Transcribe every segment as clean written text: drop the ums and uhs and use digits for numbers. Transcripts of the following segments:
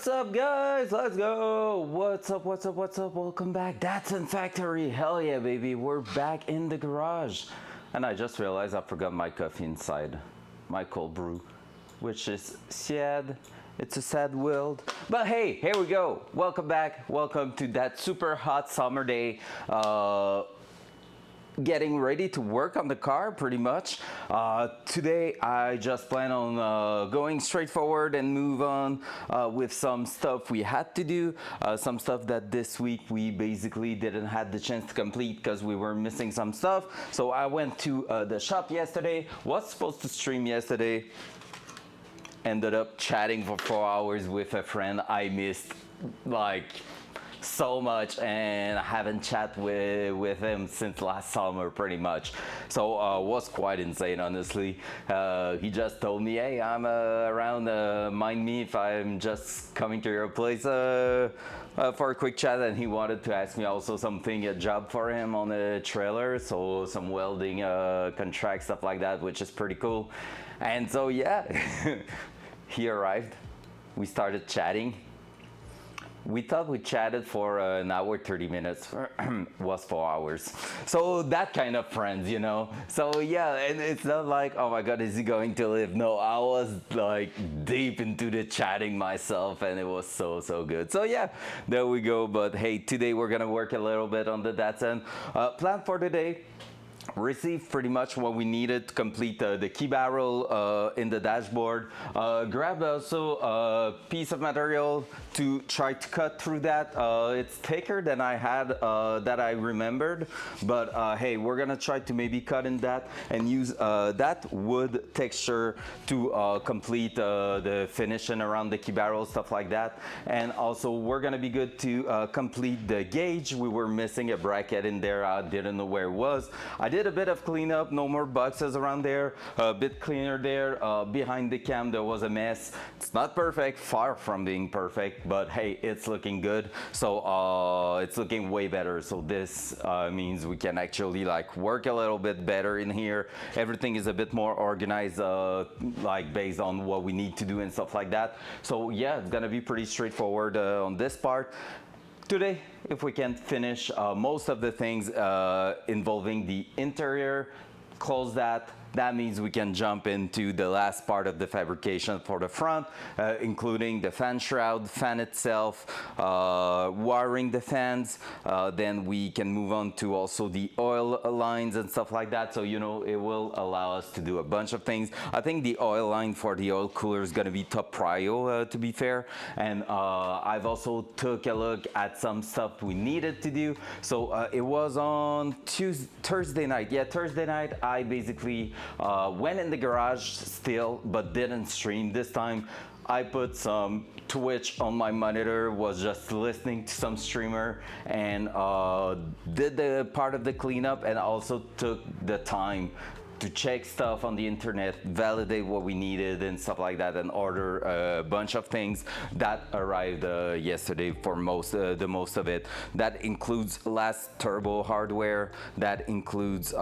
What's up, guys? Let's go. What's up? What's up? What's up? Welcome back. Datsun Factory. Hell yeah, baby. We're back in the garage. And I just realized I forgot my coffee inside. My cold brew, which is sad. It's a sad world. But hey, here we go. Welcome back. Welcome to that super hot summer day. Getting ready to work on the car pretty much. Today I just plan on going straight forward and move on with some stuff we had to do, some stuff that this week we basically didn't have the chance to complete because we were missing some stuff. So I went to the shop yesterday, was supposed to stream yesterday, ended up chatting for 4 hours with a friend I missed like so much, and I haven't chatted with him since last summer pretty much. So was quite insane, honestly. He just told me, hey, I'm around, mind me if I'm just coming to your place for a quick chat. And he wanted to ask me also something, a job for him on a trailer, so some welding contract, stuff like that, which is pretty cool. And so yeah, he arrived, we started chatting. We thought we chatted for an hour, 30 minutes, was 4 hours. So that kind of friends, you know? So yeah, and it's not like, oh my God, is he going to live? No, I was like deep into the chatting myself, and it was so good. So yeah, there we go. But hey, today we're gonna work a little bit on the Datsun. Plan for today. Received pretty much what we needed to complete the key barrel in the dashboard. Grabbed also a piece of material to try to cut through that. It's thicker than I had, that I remembered, but hey, we're gonna try to maybe cut in that and use that wood texture to complete the finishing around the key barrel, stuff like that. And also we're gonna be good to complete the gauge. We were missing a bracket in there. I didn't know where it was. I did a bit of cleanup, no more boxes around there, a bit cleaner there. Behind the cam there was a mess. It's not perfect, far from being perfect, but hey, it's looking good. So it's looking way better. So this means we can actually like work a little bit better in here. Everything is a bit more organized, like based on what we need to do and stuff like that. So yeah, it's gonna be pretty straightforward on this part. Today, if we can finish most of the things involving the interior, close that. That means we can jump into the last part of the fabrication for the front, including the fan shroud, fan itself, wiring the fans. Then we can move on to also the oil lines and stuff like that. So, you know, it will allow us to do a bunch of things. I think the oil line for the oil cooler is going to be top prio, to be fair. And I've also took a look at some stuff we needed to do. So it was on Thursday night. Yeah, Thursday night, I basically went in the garage still, but didn't stream this time. I put some Twitch on my monitor, was just listening to some streamer, and did the part of the cleanup, and also took the time to check stuff on the internet, validate what we needed and stuff like that, and order a bunch of things that arrived yesterday for the most of it. That includes last turbo hardware, that includes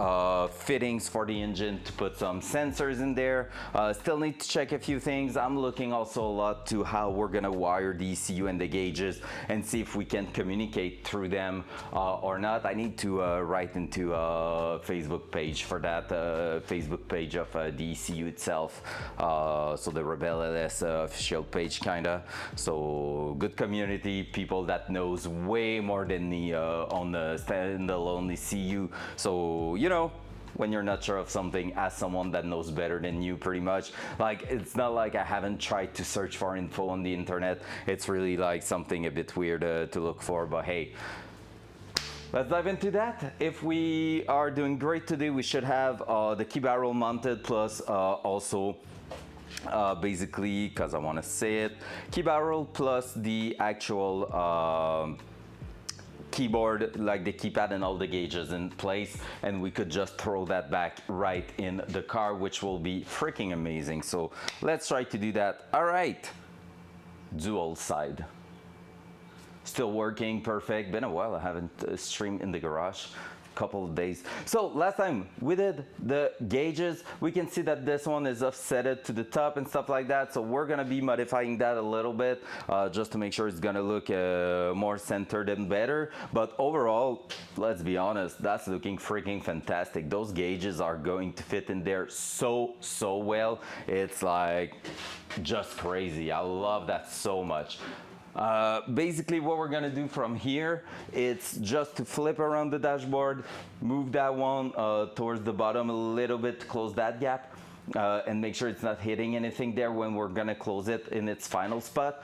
fittings for the engine to put some sensors in there. Still need to check a few things. I'm looking also a lot to how we're gonna wire the ECU and the gauges and see if we can communicate through them or not. I need to write into a Facebook page for that. Facebook page of the ECU itself, so the Rebel LS official page kinda. So good community, people that knows way more than me on the standalone ECU. So you know, when you're not sure of something, ask someone that knows better than you pretty much. Like, it's not like I haven't tried to search for info on the internet. It's really like something a bit weird to look for, but hey, let's dive into that. If we are doing great today, we should have the key barrel mounted, plus also basically, because I want to say it, key barrel plus the actual keyboard, like the keypad and all the gauges in place, and we could just throw that back right in the car, which will be freaking amazing. So let's try to do that. All right, dual side. Still working perfect. Been a while I haven't streamed in the garage. couple of days. So last time we did the gauges, we can see that this one is offsetted to the top and stuff like that. So we're gonna be modifying that a little bit just to make sure it's gonna look more centered and better. But overall, let's be honest, that's looking freaking fantastic. Those gauges are going to fit in there so well. It's like just crazy. I love that so much. Basically what we're gonna do from here, it's just to flip around the dashboard, move that one towards the bottom a little bit to close that gap, and make sure it's not hitting anything there when we're gonna close it in its final spot.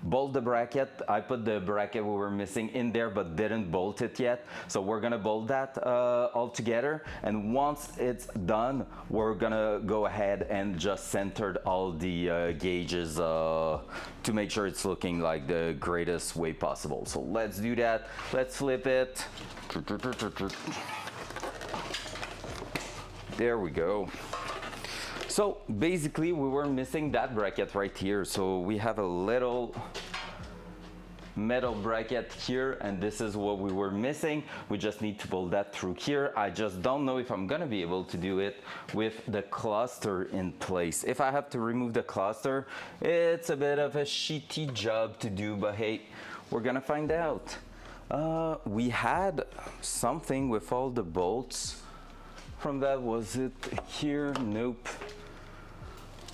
Bolt the bracket. I put the bracket we were missing in there but didn't bolt it yet, so we're gonna bolt that all together, and once it's done we're gonna go ahead and just centered all the gauges to make sure it's looking like the greatest way possible. So let's do that. Let's flip it. There we go. So basically we were missing that bracket right here, so we have a little metal bracket here, and this is what we were missing. We just need to pull that through here. I just don't know if I'm gonna be able to do it with the cluster in place. If I have to remove the cluster, it's a bit of a shitty job to do, but hey, we're gonna find out. We had something with all the bolts from that. Was it here? Nope.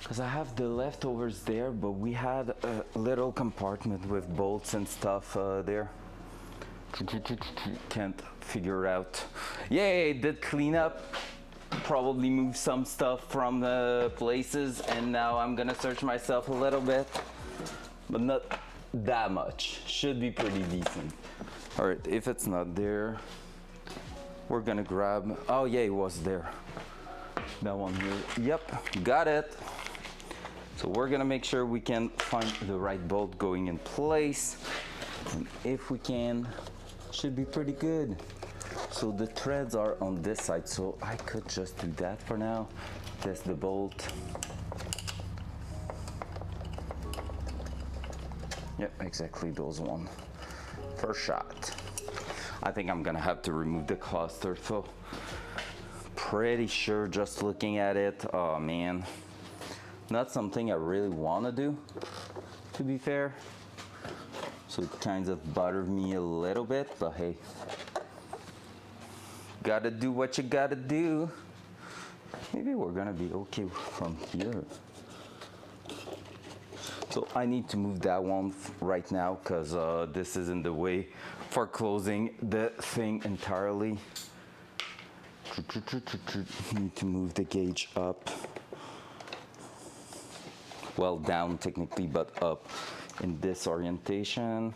Because I have the leftovers there, but we had a little compartment with bolts and stuff there. Can't figure out. Yay, did clean up. Probably moved some stuff from the places, and now I'm gonna search myself a little bit, but not that much. Should be pretty decent. All right, if it's not there, we're gonna grab, oh yeah, it was there. That one here, yep, got it. So we're gonna make sure we can find the right bolt going in place. And if we can, should be pretty good. So the threads are on this side, so I could just do that for now. Test the bolt. Yep, exactly those one. First shot. I think I'm gonna have to remove the cluster, so pretty sure just looking at it, oh man. Not something I really want to do, to be fair. So it kind of bothered me a little bit, but hey, gotta do what you gotta do. Maybe we're gonna be okay from here. So I need to move that one right now because this is in the way for closing the thing entirely. Need to move the gauge up. Well, down technically, but up in this orientation.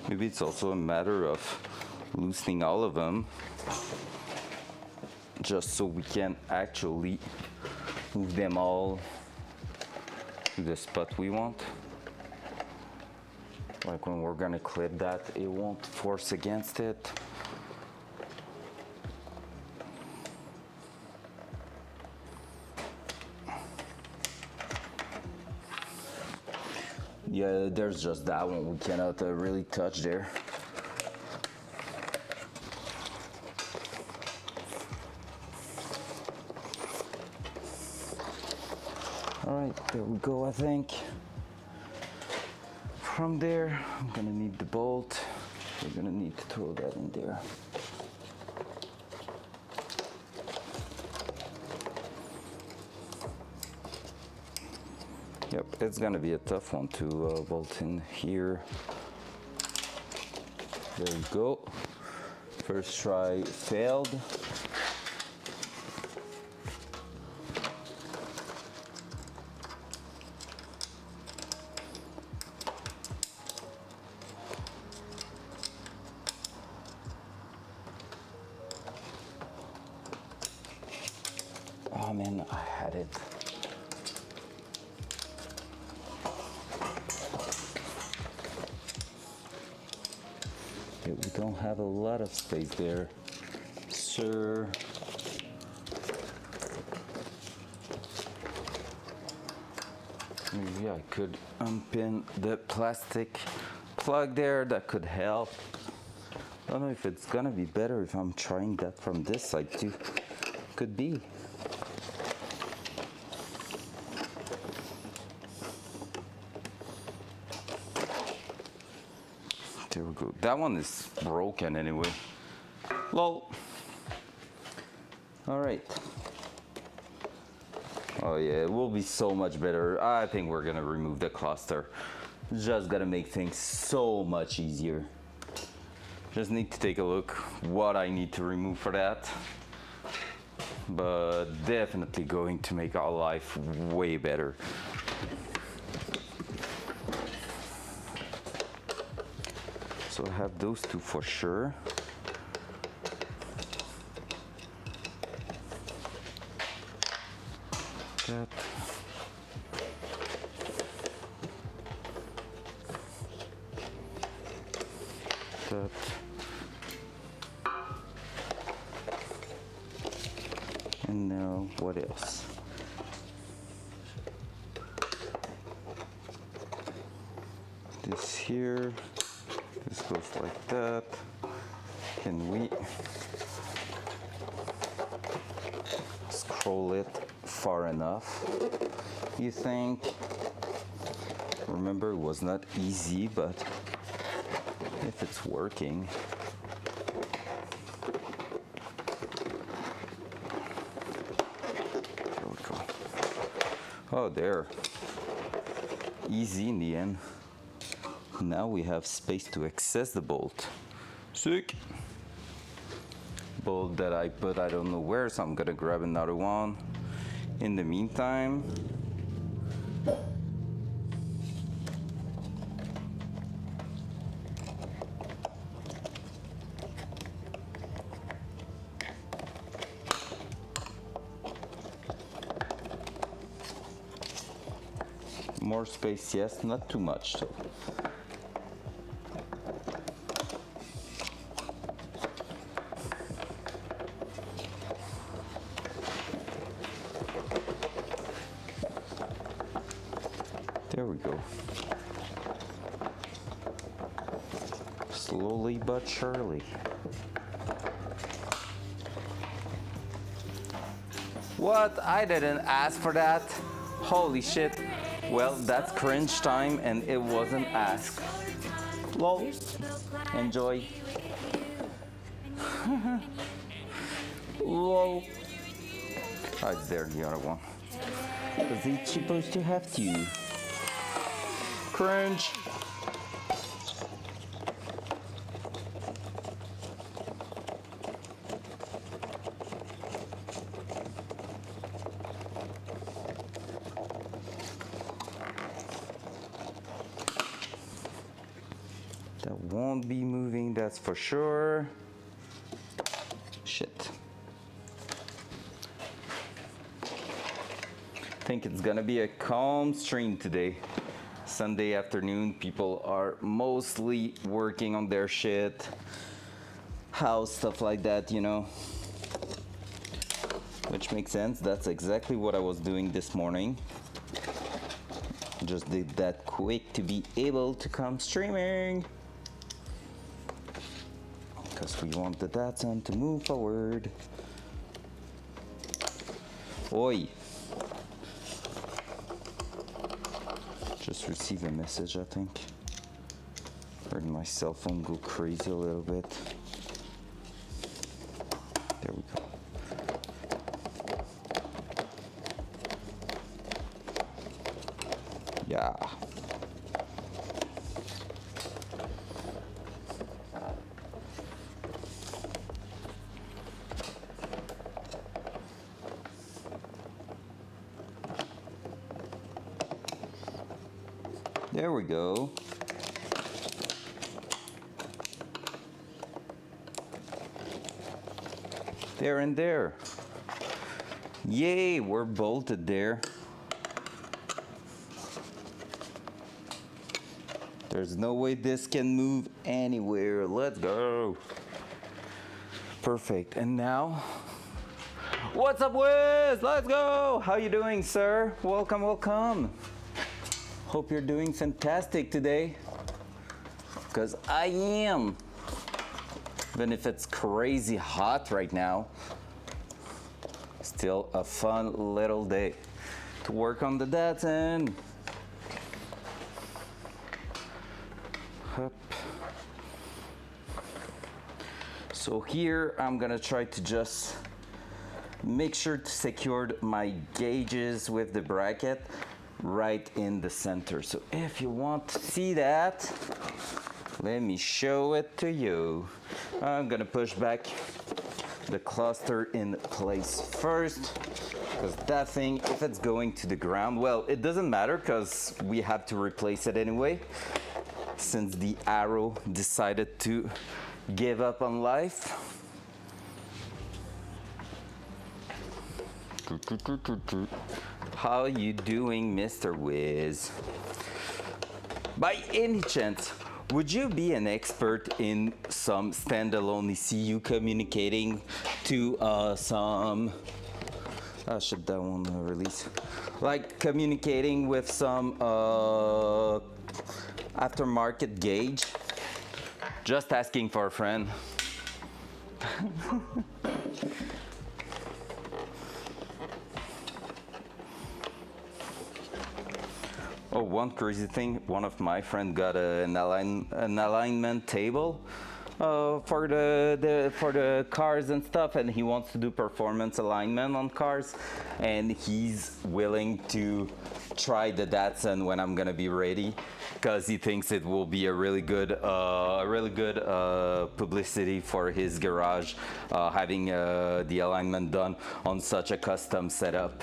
Maybe it's also a matter of loosening all of them just so we can actually move them all to the spot we want. Like when we're gonna clip that, it won't force against it. Yeah, there's just that one we cannot really touch there. All right, there we go, I think. From there, I'm gonna need the bolt. We're gonna need to throw that in there. Yep, it's gonna be a tough one to bolt in here. There we go. First try failed. Oh man, I had it. Here we don't have a lot of space there, sir. Maybe I could unpin the plastic plug there. That could help. I don't know if it's gonna be better if I'm trying that from this side too. Could be. There we go. That one is broken anyway. Lol. All right. Oh yeah, it will be so much better. I think we're gonna remove the cluster. Just gonna make things so much easier. Just need to take a look what I need to remove for that. But definitely going to make our life way better. So I have those two for sure. That. That. And now what else? This here, this goes like that. Can we scroll it far enough, you think? Remember, it was not easy, but if it's working. There we go. Oh, there. Easy in the end. Now we have space to access the bolt. Sick. Bolt that I put I don't know where, so I'm gonna grab another one. In the meantime, more space, yes, not too much. So. There we go. Slowly but surely. What? I didn't ask for that. Holy shit. Well, that's cringe time and it wasn't asked. Lol. Enjoy. Lol. Oh, it's there, the other one. Because it's supposed to have two. Cringe. That won't be moving, that's for sure. Shit. I think it's gonna be a calm stream today. Sunday afternoon, people are mostly working on their shit, house, stuff like that, you know. Which makes sense. That's exactly what I was doing this morning. Just did that quick to be able to come streaming. Because we want the Datsun to move forward. Oi. Just received a message, I think. Heard my cell phone go crazy a little bit. There we go. Yeah. There we go. There and there. Yay, we're bolted there. There's no way this can move anywhere. Let's go. Perfect. And now, what's up, Wiz? Let's go. How you doing, sir? Welcome, welcome. Hope you're doing fantastic today. Because I am. Even if it's crazy hot right now, still a fun little day to work on the Datsun. Hup. So here I'm gonna try to just make sure to secure my gauges with the bracket right in the center. So if you want to see that, let me show it to you. I'm gonna push back the cluster in place first, because that thing, if it's going to the ground, well, it doesn't matter because we have to replace it anyway, since the arrow decided to give up on life. How you doing, Mr. Wiz? By any chance, would you be an expert in some standalone ECU communicating to some, should that one release? Like communicating with some aftermarket gauge? Just asking for a friend. Oh, one crazy thing, one of my friends got an alignment table for the cars and stuff, and he wants to do performance alignment on cars, and he's willing to try the Datsun when I'm gonna be ready, because he thinks it will be a really good publicity for his garage, having the alignment done on such a custom setup.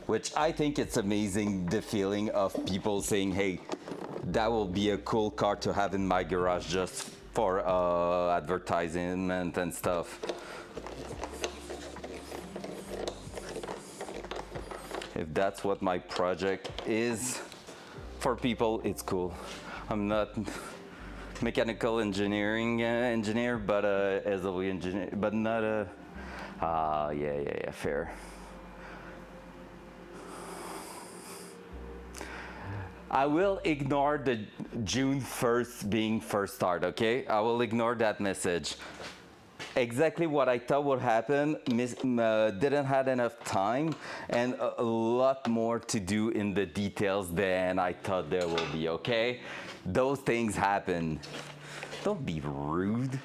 Which I think it's amazing, the feeling of people saying, hey, that will be a cool car to have in my garage just for advertisement and stuff. If that's what my project is for people, it's cool. I'm not mechanical engineering engineer, but SOE engineer, but not a, yeah, fair. I will ignore the June 1st being first start, okay? I will ignore that message. Exactly what I thought would happen, didn't have enough time and a lot more to do in the details than I thought there will be, okay? Those things happen. Don't be rude.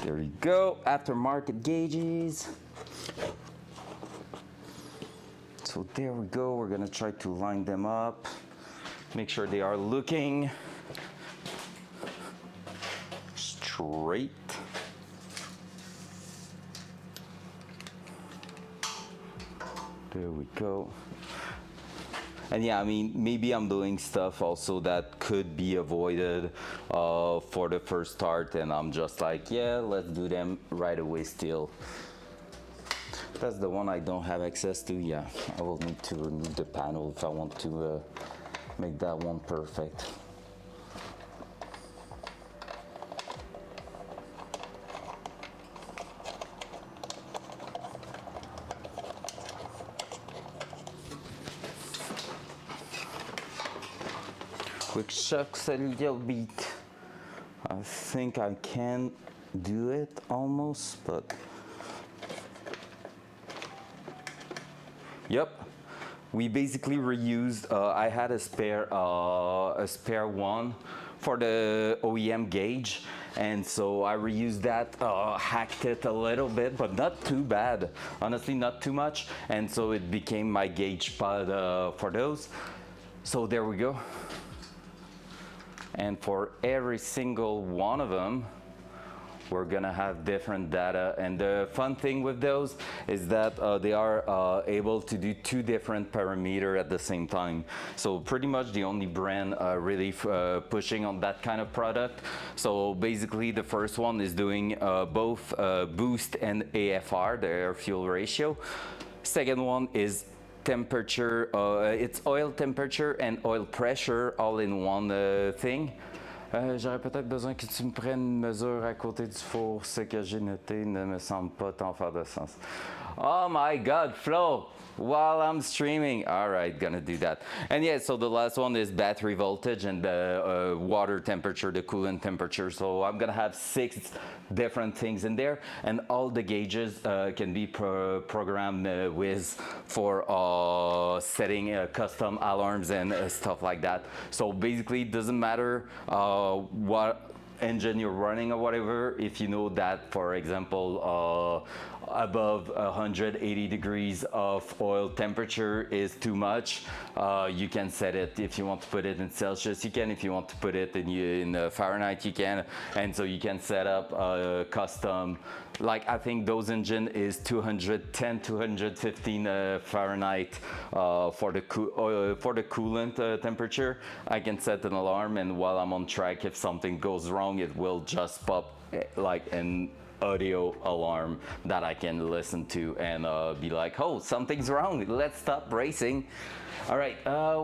There we go, aftermarket gauges. So there we go, we're gonna try to line them up, make sure they are looking straight. There we go. And yeah, I mean, maybe I'm doing stuff also that could be avoided for the first start, and I'm just like, yeah, let's do them right away still. That's the one I don't have access to. Yeah, I will need to remove the panel if I want to make that one perfect. Which sucks a little bit. I think I can do it almost, but yep, we basically reused. I had a spare one for the OEM gauge, and so I reused that, hacked it a little bit, but not too bad. Honestly, not too much, and so it became my gauge pod for those. So there we go. And for every single one of them, we're gonna have different data, and the fun thing with those is that they are able to do two different parameters at the same time. So pretty much the only brand really pushing on that kind of product. So basically the first one is doing both boost and AFR, the air fuel ratio. Second one is temperature, it's oil temperature and oil pressure all in one thing. J'aurais peut-être besoin que tu me prennes une mesure à côté du four. Ce que j'ai noté ne me semble pas tant faire de sens. Oh my God, Flo! While I'm streaming. All right, gonna do that. And yeah, so the last one is battery voltage and the water temperature, the coolant temperature. So I'm gonna have 6 different things in there, and all the gauges can be programmed with for setting custom alarms and stuff like that. So basically, it doesn't matter what engine you're running or whatever. If you know that, for example, above 180 degrees of oil temperature is too much, you can set it. If you want to put it in Celsius, you can. If you want to put it in Fahrenheit, you can. And so you can set up a custom, like I think those engine is 210 215 Fahrenheit for the coolant temperature. I can set an alarm, and while I'm on track, if something goes wrong, it will just pop like an audio alarm that I can listen to and be like, oh, something's wrong, let's stop racing. All right,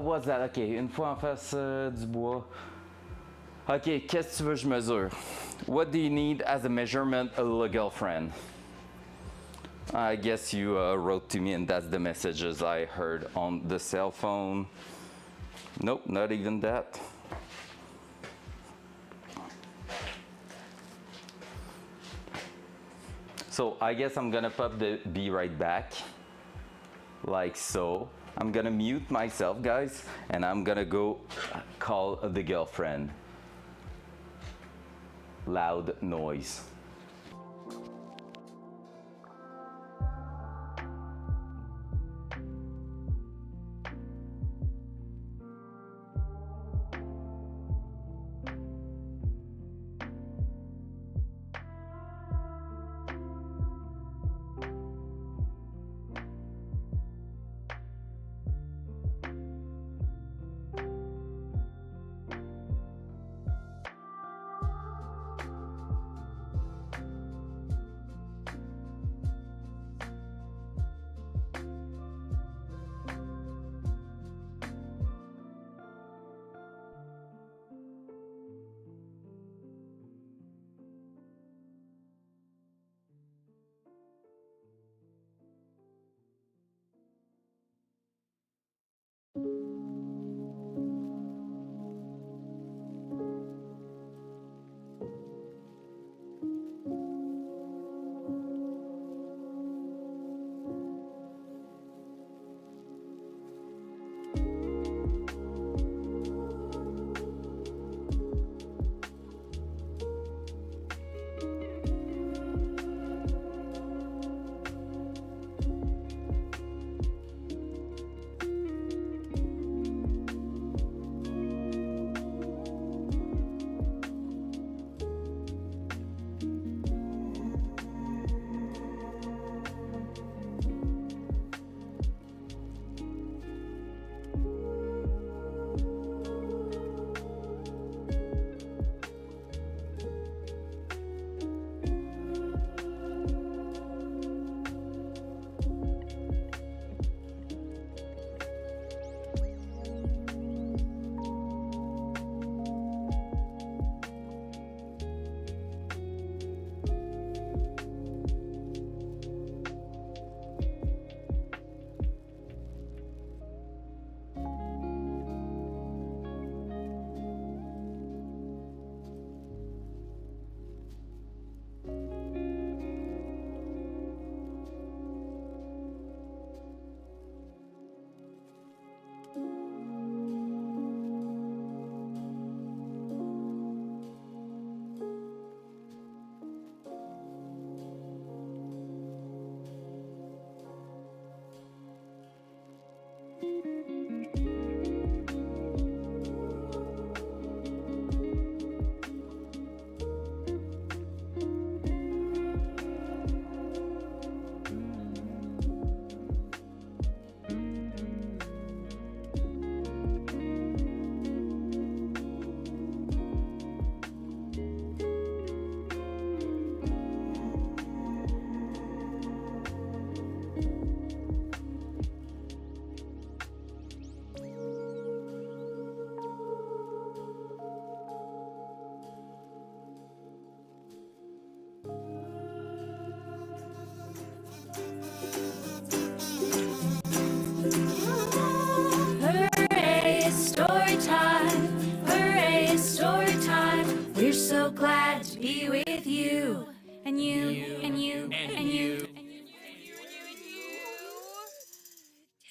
what's that? Ok, une fois en face du bois. Ok, qu'est-ce que tu veux que je mesure? What do you need as a measurement, le girlfriend? I guess you wrote to me, and that's the messages I heard on the cell phone. Nope, not even that. So I guess I'm gonna pop the be right back, like so. I'm gonna mute myself, guys, and I'm gonna go call the girlfriend. Loud noise.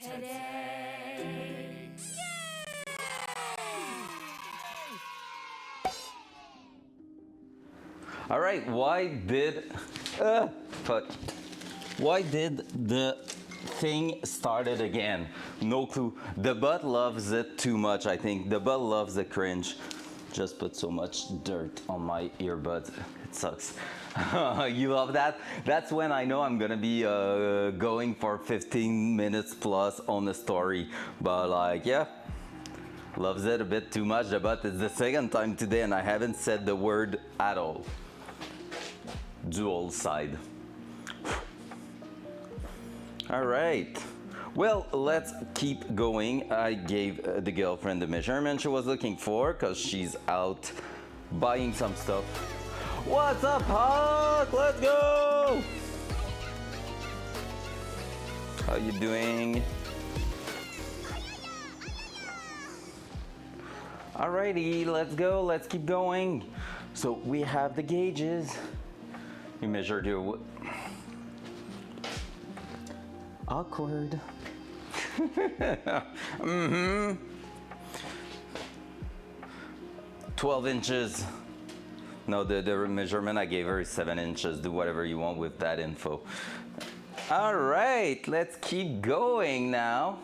today. All right, why did the thing started again? No clue. The bot loves it too much, I think. The bot loves the cringe. Just put so much dirt on my earbuds. It sucks. You love that? That's when I know I'm gonna be going for 15 minutes plus on the story. But like, yeah, loves it a bit too much. The bot is the second time today and I haven't said the word at all. Dual side. All right. Well, let's keep going. I gave the girlfriend the measurement she was looking for because she's out buying some stuff. What's up, Hawk? Let's go! How you doing? Alrighty, let's go. Let's keep going. So we have the gauges. You measured your wood. Awkward. 12 inches. No, the measurement I gave her is 7 inches. Do whatever you want with that info. All right, let's keep going now.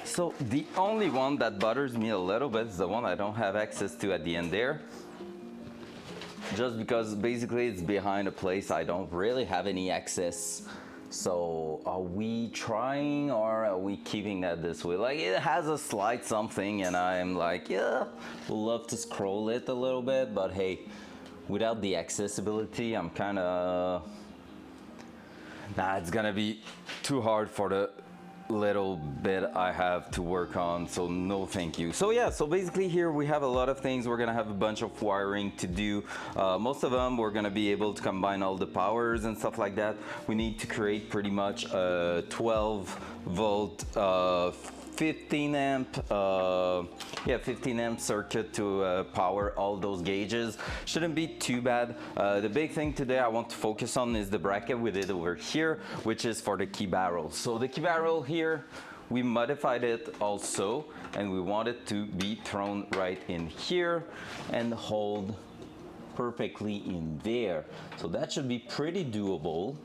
So the only one that bothers me a little bit is the one I don't have access to at the end there. Just because basically it's behind a place I don't really have any access. So are we trying or are we keeping that this way? Like it has a slight something and I'm like, yeah, would love to scroll it a little bit, but hey, without the accessibility, I'm kind of, it's gonna be too hard for the little bit I have to work on, so no thank you. So yeah, so basically here we have a lot of things. We're gonna have a bunch of wiring to do. Most of them we're gonna be able to combine all the powers and stuff like that. We need to create pretty much a 12 volt 15 amp 15 amp circuit to power all those gauges. Shouldn't be too bad. The big thing today I want to focus on is the bracket we did over here, which is for the key barrel. So the key barrel here, we modified it also, and we want it to be thrown right in here and hold perfectly in there. So that should be pretty doable,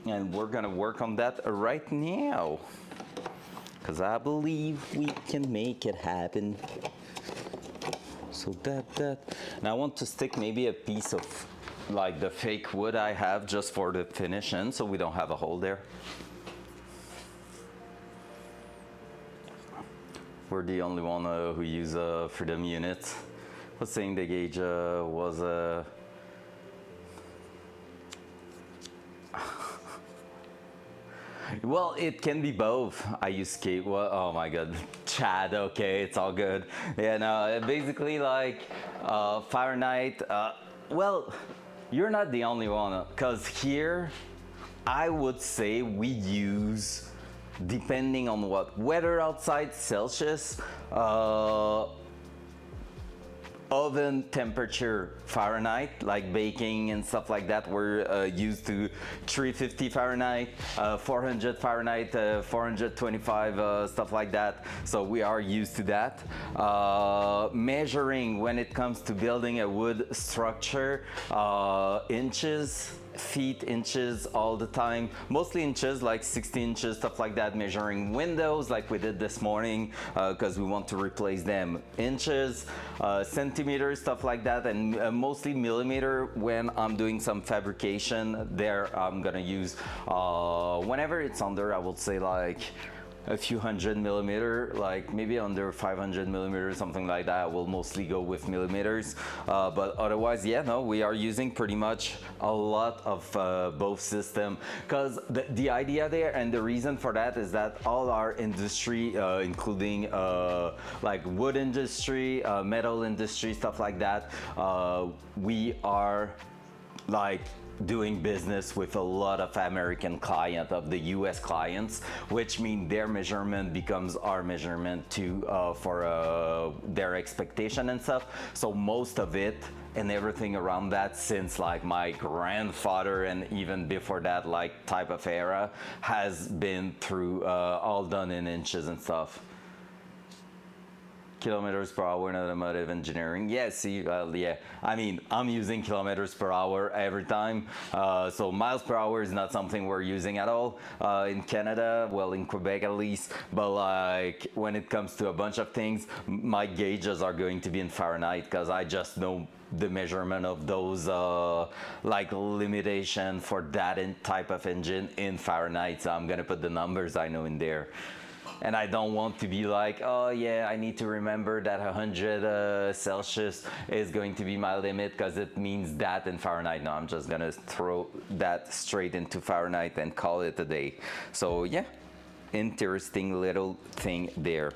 and we're gonna work on that right now, because I believe we can make it happen. So that, and I want to stick maybe a piece of like the fake wood I have just for the finishing, so we don't have a hole there. We're the only one who use freedom units. I was saying the gauge was well, it can be both. I use skate. Well, oh my god, Chad. Okay, it's all good. Yeah, no, basically like Fahrenheit. Well, you're not the only one, because here I would say we use, depending on what weather outside, Celsius, oven temperature Fahrenheit, like baking and stuff like that. We're used to 350 Fahrenheit, 400 Fahrenheit, 425, stuff like that. So we are used to that. Measuring when it comes to building a wood structure, inches, feet, inches all the time, mostly inches, like 60 inches, stuff like that. Measuring windows like we did this morning, because we want to replace them, inches, centimeters, stuff like that, and mostly millimeter when I'm doing some fabrication. There I'm gonna use, whenever it's under, I would say like a few hundred millimeter, like maybe under 500 millimeters, something like that. I will mostly go with millimeters, but otherwise, yeah, no, we are using pretty much a lot of both system, because the idea there and the reason for that is that all our industry, including like wood industry, metal industry, stuff like that, we are like doing business with a lot of American clients, of the US clients, which means their measurement becomes our measurement too, for their expectation and stuff. So most of it and everything around that since like my grandfather and even before that like type of era has been through all done in inches and stuff. Kilometers per hour in automotive engineering. Yeah, see, yeah. I mean, I'm using kilometers per hour every time. So miles per hour is not something we're using at all in Canada, well, in Quebec at least. But like when it comes to a bunch of things, my gauges are going to be in Fahrenheit because I just know the measurement of those like limitation for that type of engine in Fahrenheit. So I'm gonna put the numbers I know in there. And I don't want to be like, oh yeah, I need to remember that 100 Celsius is going to be my limit because it means that in Fahrenheit. No, I'm just gonna throw that straight into Fahrenheit and call it a day. So yeah, interesting little thing there.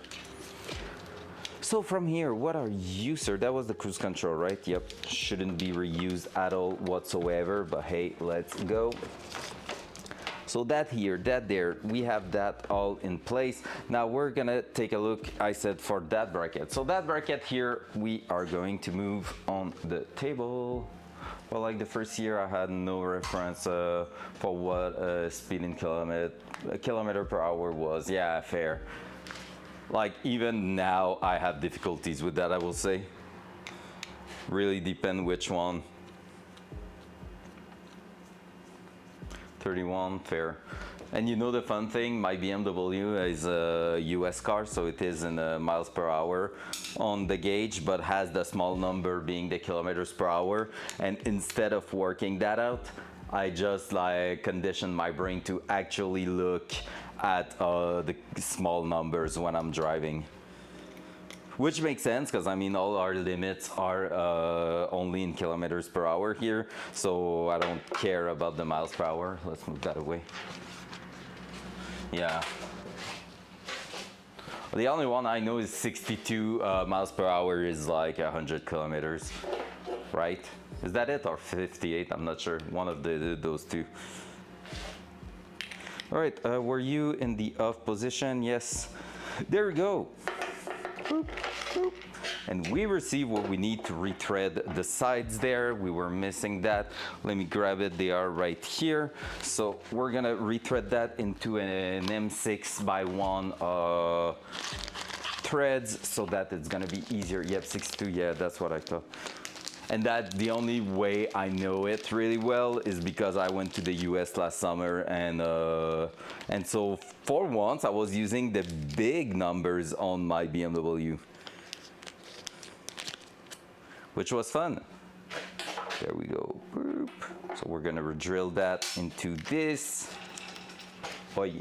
So from here, what are you, sir? That was the cruise control, right? Yep, shouldn't be reused at all whatsoever, but hey, let's go. So that here, that there, we have that all in place. Now we're gonna take a look, I said, for that bracket. So that bracket here, we are going to move on the table. Well, like the first year I had no reference for what speed in kilometer per hour was. Yeah, fair. Like even now I have difficulties with that, I will say. Really depend which one. 31, fair. And you know the fun thing, my BMW is a US car, so it is in miles per hour on the gauge, but has the small number being the kilometers per hour. And instead of working that out, I just like condition my brain to actually look at the small numbers when I'm driving. Which makes sense because I mean all our limits are only in kilometers per hour here, so I don't care about the miles per hour. Let's move that away. Yeah. The only one I know is 62 miles per hour is like 100 kilometers, right? Is that it, or 58? I'm not sure. One of those two. All right, were you in the off position? Yes. There we go. Boop, boop. And we receive what we need to retread the sides there. We were missing that. Let me grab it. They are right here. So we're gonna retread that into an M6x1 threads so that it's gonna be easier. Yep, 62. Yeah, that's what I thought. And that the only way I know it really well is because I went to the US last summer, and so for once I was using the big numbers on my BMW, which was fun. There we go. So we're gonna drill that into this. Oh yeah,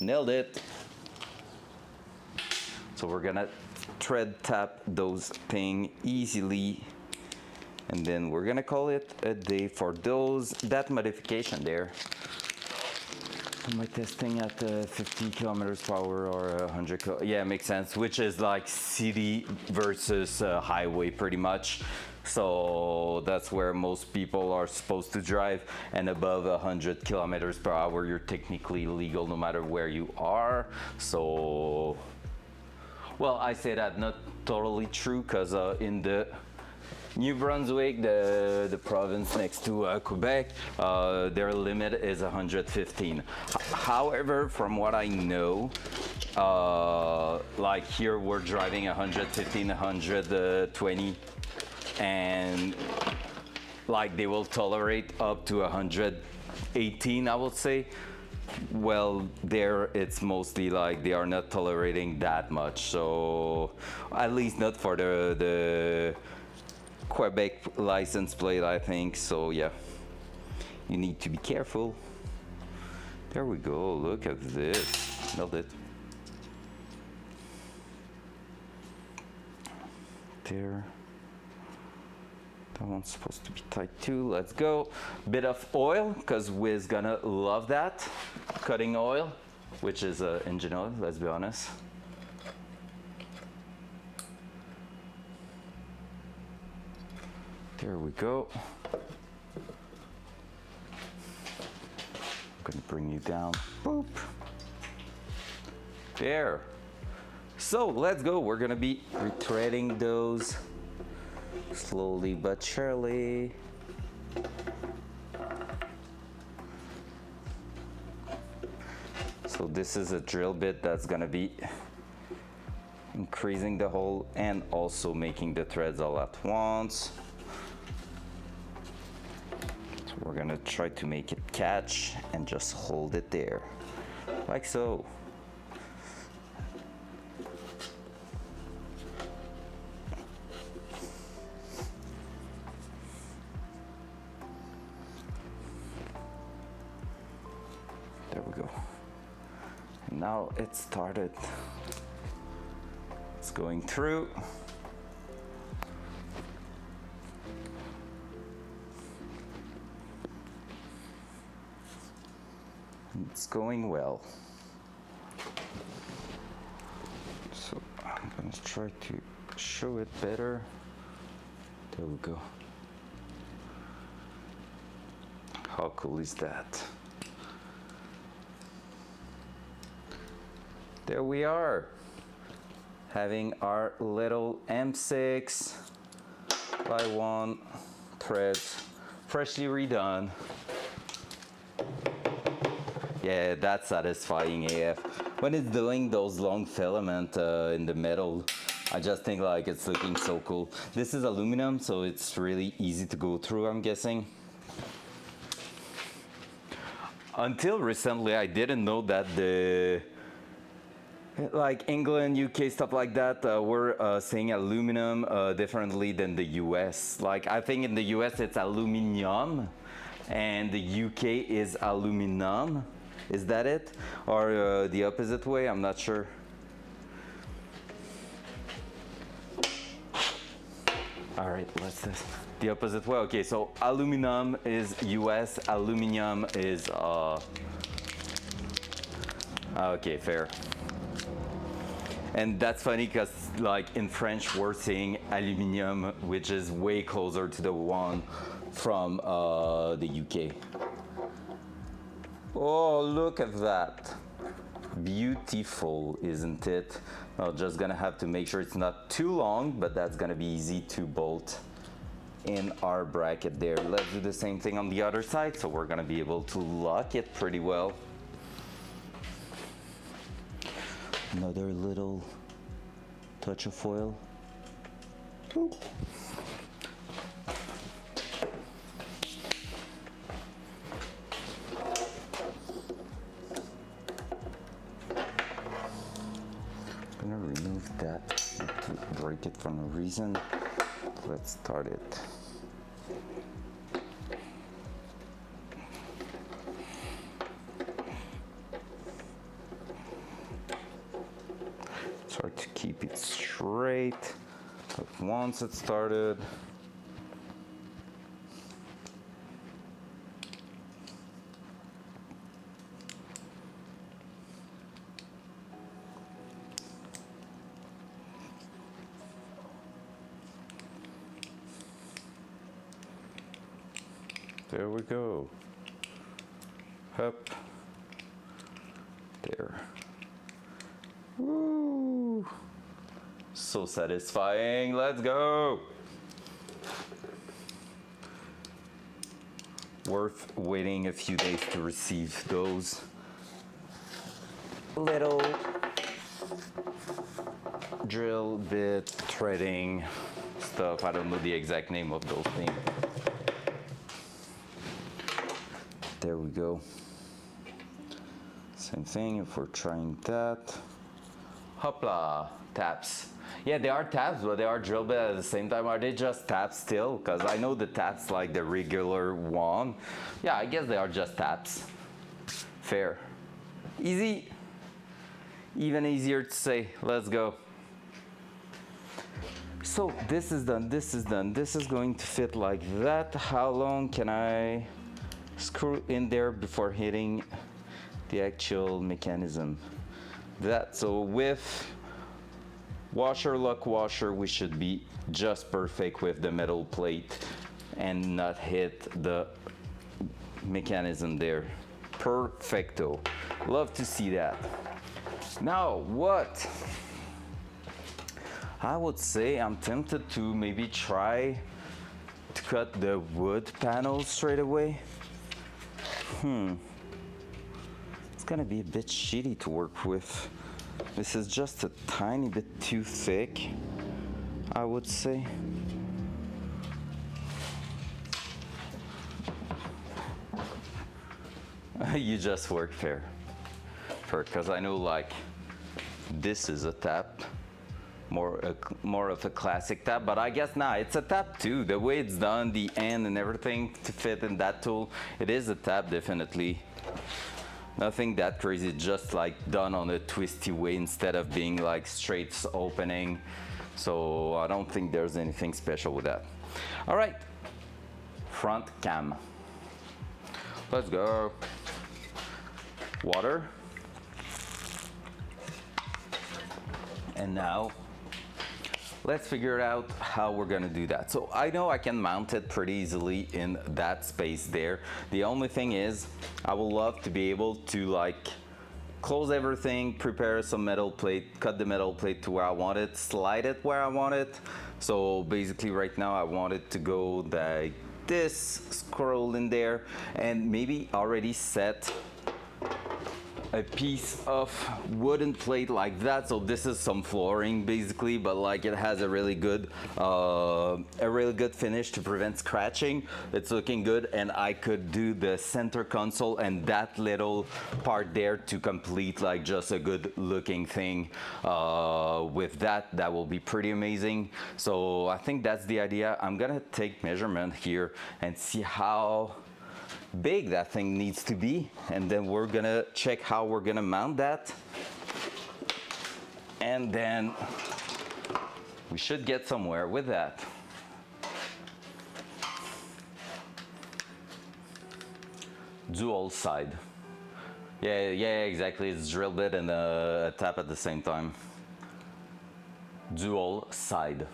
nailed it. So we're gonna thread tap those things easily. And then we're gonna call it a day for that modification there. Am I testing at 50 kilometers per hour or 100? Yeah, makes sense. Which is like city versus highway pretty much. So that's where most people are supposed to drive. And above 100 kilometers per hour, you're technically legal no matter where you are. So, well, I say that not totally true because in the New Brunswick, the province next to Quebec, their limit is 115. However, from what I know, like here we're driving 115, 120, and like they will tolerate up to 118, I would say. Well, there it's mostly like they are not tolerating that much. So at least not for the Quebec license plate, I think. So yeah, you need to be careful. There we go. Look at this. Nailed it. There. That one's supposed to be tight too. Let's go. Bit of oil, because Wiz gonna love that. Cutting oil, which is engine oil, let's be honest. There we go. I'm gonna bring you down. Boop. There. So let's go. We're gonna be retreading those Slowly but surely. So this is a drill bit that's gonna be increasing the hole and also making the threads all at once. So we're gonna try to make it catch and just hold it there, like so. There we go. And now it started. It's going through. It's going well. So I'm gonna try to show it better. There we go. How cool is that? There we are, having our little M6 by 1 threads, freshly redone. Yeah, that's satisfying AF. When it's doing those long filament in the metal, I just think like it's looking so cool. This is aluminum, so it's really easy to go through, I'm guessing. Until recently, I didn't know that the like England, UK, stuff like that, we're saying aluminum differently than the US. Like I think in the US it's aluminium and the UK is aluminum. Is that it? Or the opposite way? I'm not sure. All right, let's this. The opposite way. Okay, so aluminum is US, aluminium is okay, fair. And that's funny because like in French we're saying aluminium, which is way closer to the one from the UK. Oh, look at that. Beautiful, isn't it? I'm just gonna have to make sure it's not too long, but that's gonna be easy to bolt in our bracket there. Let's do the same thing on the other side, so we're gonna be able to lock it pretty well. Another little touch of foil. Oop. I'm gonna remove that to break it for no reason. Let's start it. It's hard to keep it straight, but once it started, there we go. Up. There. Woo! So satisfying. Let's go. Worth waiting a few days to receive those little drill bit threading stuff. I don't know the exact name of those things. There we go. Same thing if we're trying that. Hopla, taps. Yeah, they are taps, but they are drill bit at the same time. Are they just taps still? Because I know the taps like the regular one. Yeah, I guess they are just taps. Fair. Easy. Even easier to say. Let's go. So this is done, this is done. This is going to fit like that. How long can I screw in there before hitting the actual mechanism? That, so with washer, lock washer, we should be just perfect with the metal plate and not hit the mechanism there. Perfecto. Love to see that. Now what I would say I'm tempted to maybe try to cut the wood panels straight away. It's gonna be a bit shitty to work with. This is just a tiny bit too thick, I would say. You just work fair. Because I know like this is a tap, more of a classic tap, but I guess nah, it's a tap too. The way it's done, the end and everything to fit in that tool, it is a tap definitely. Nothing that crazy, just like done on a twisty way instead of being like straight opening. So I don't think there's anything special with that. All right, front cam. Let's go. Water. And now let's figure out how we're gonna do that. So I know I can mount it pretty easily in that space there. The only thing is I would love to be able to like close everything, prepare some metal plate, cut the metal plate to where I want it, slide it where I want it. So basically right now I want it to go like this, scroll in there, and maybe already set a piece of wooden plate like that. So this is some flooring basically, but like it has a really good finish to prevent scratching. It's looking good, and I could do the center console and that little part there to complete like just a good looking thing. With that will be pretty amazing. So I think that's the idea. I'm gonna take measurement here and see how big that thing needs to be, and then we're gonna check how we're gonna mount that, and then we should get somewhere with that. Dual side. Yeah, exactly. It's drill bit and a tap at the same time. Dual side.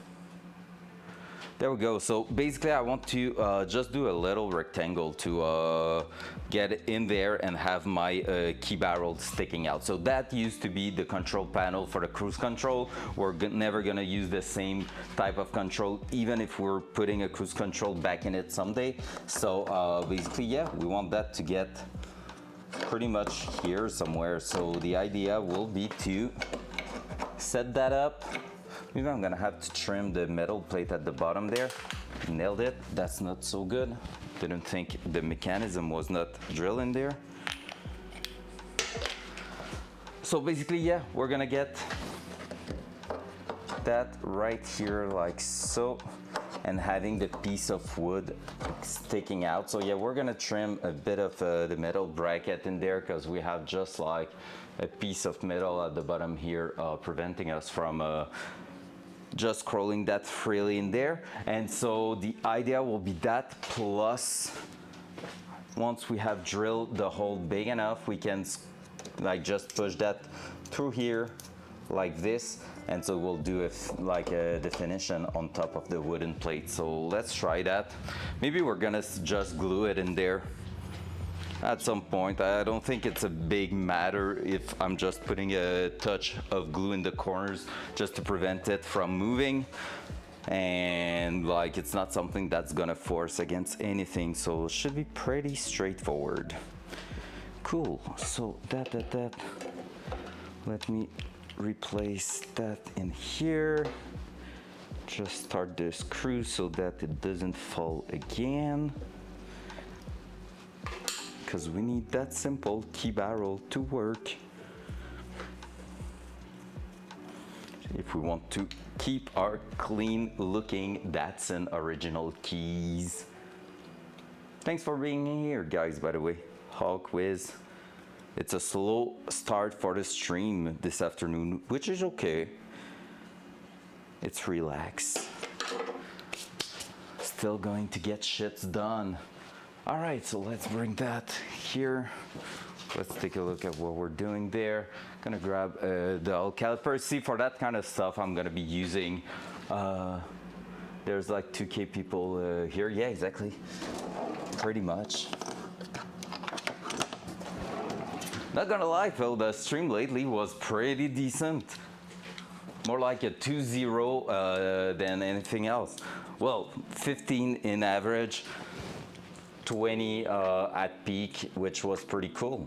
There we go. So basically I want to just do a little rectangle to get in there and have my key barrel sticking out. So that used to be the control panel for the cruise control. We're never gonna use the same type of control, even if we're putting a cruise control back in it someday. So basically, yeah, we want that to get pretty much here somewhere. So the idea will be to set that up. Maybe I'm gonna have to trim the metal plate at the bottom there. Nailed it. That's not so good. Didn't think the mechanism was not drilled in there. So basically, yeah, we're gonna get that right here like so, and having the piece of wood sticking out. So yeah, we're gonna trim a bit of the metal bracket in there, because we have just like a piece of metal at the bottom here preventing us from just scrolling that freely in there. And so the idea will be that, plus once we have drilled the hole big enough, we can like just push that through here like this, and so we'll do like a definition on top of the wooden plate. So let's try that. Maybe we're gonna just glue it in there at some point. I don't think it's a big matter if I'm just putting a touch of glue in the corners just to prevent it from moving, and like it's not something that's gonna force against anything, so it should be pretty straightforward. Cool. So that let me replace that in here. Just start the screw so that it doesn't fall again, because we need that simple key barrel to work if we want to keep our clean looking Datsun original keys. Thanks for being here, guys, by the way. Hog Whiz. It's a slow start for the stream this afternoon, which is okay. It's relaxed. Still going to get shits done. All right, so let's bring that here. Let's take a look at what we're doing there. Gonna grab the caliper. See, for that kind of stuff, I'm gonna be using, there's like 2K people here. Yeah, exactly, pretty much. Not gonna lie, Phil, the stream lately was pretty decent. more like a 2-0 than anything else. Well, 15 in average, 20 at peak, which was pretty cool.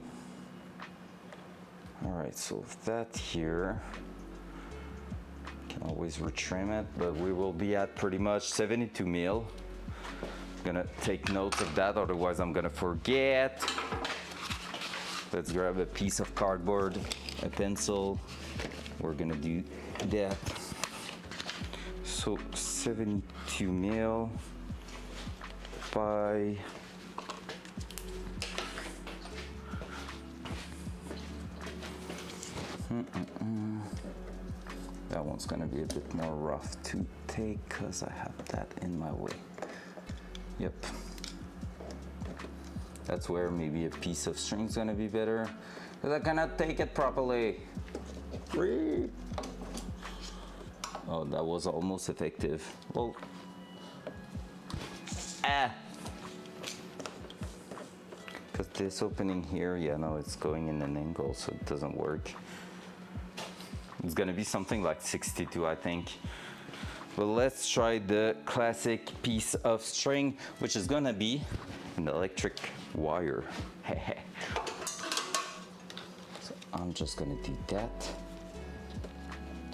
All right, so that here, can always retrim it, but we will be at pretty much 72 mil. Gonna take notes of that, otherwise I'm gonna forget. Let's grab a piece of cardboard, a pencil. We're gonna do that. So 72 mil by that one's gonna be a bit more rough to take because I have that in my way. Yep. That's where maybe a piece of string is gonna be better because I cannot take it properly. Oh, that was almost effective. Well, because this opening here, yeah, no, it's going in an angle, so it doesn't work. It's gonna be something like 62, I think. But let's try the classic piece of string, which is gonna be an electric wire. So I'm just gonna do that.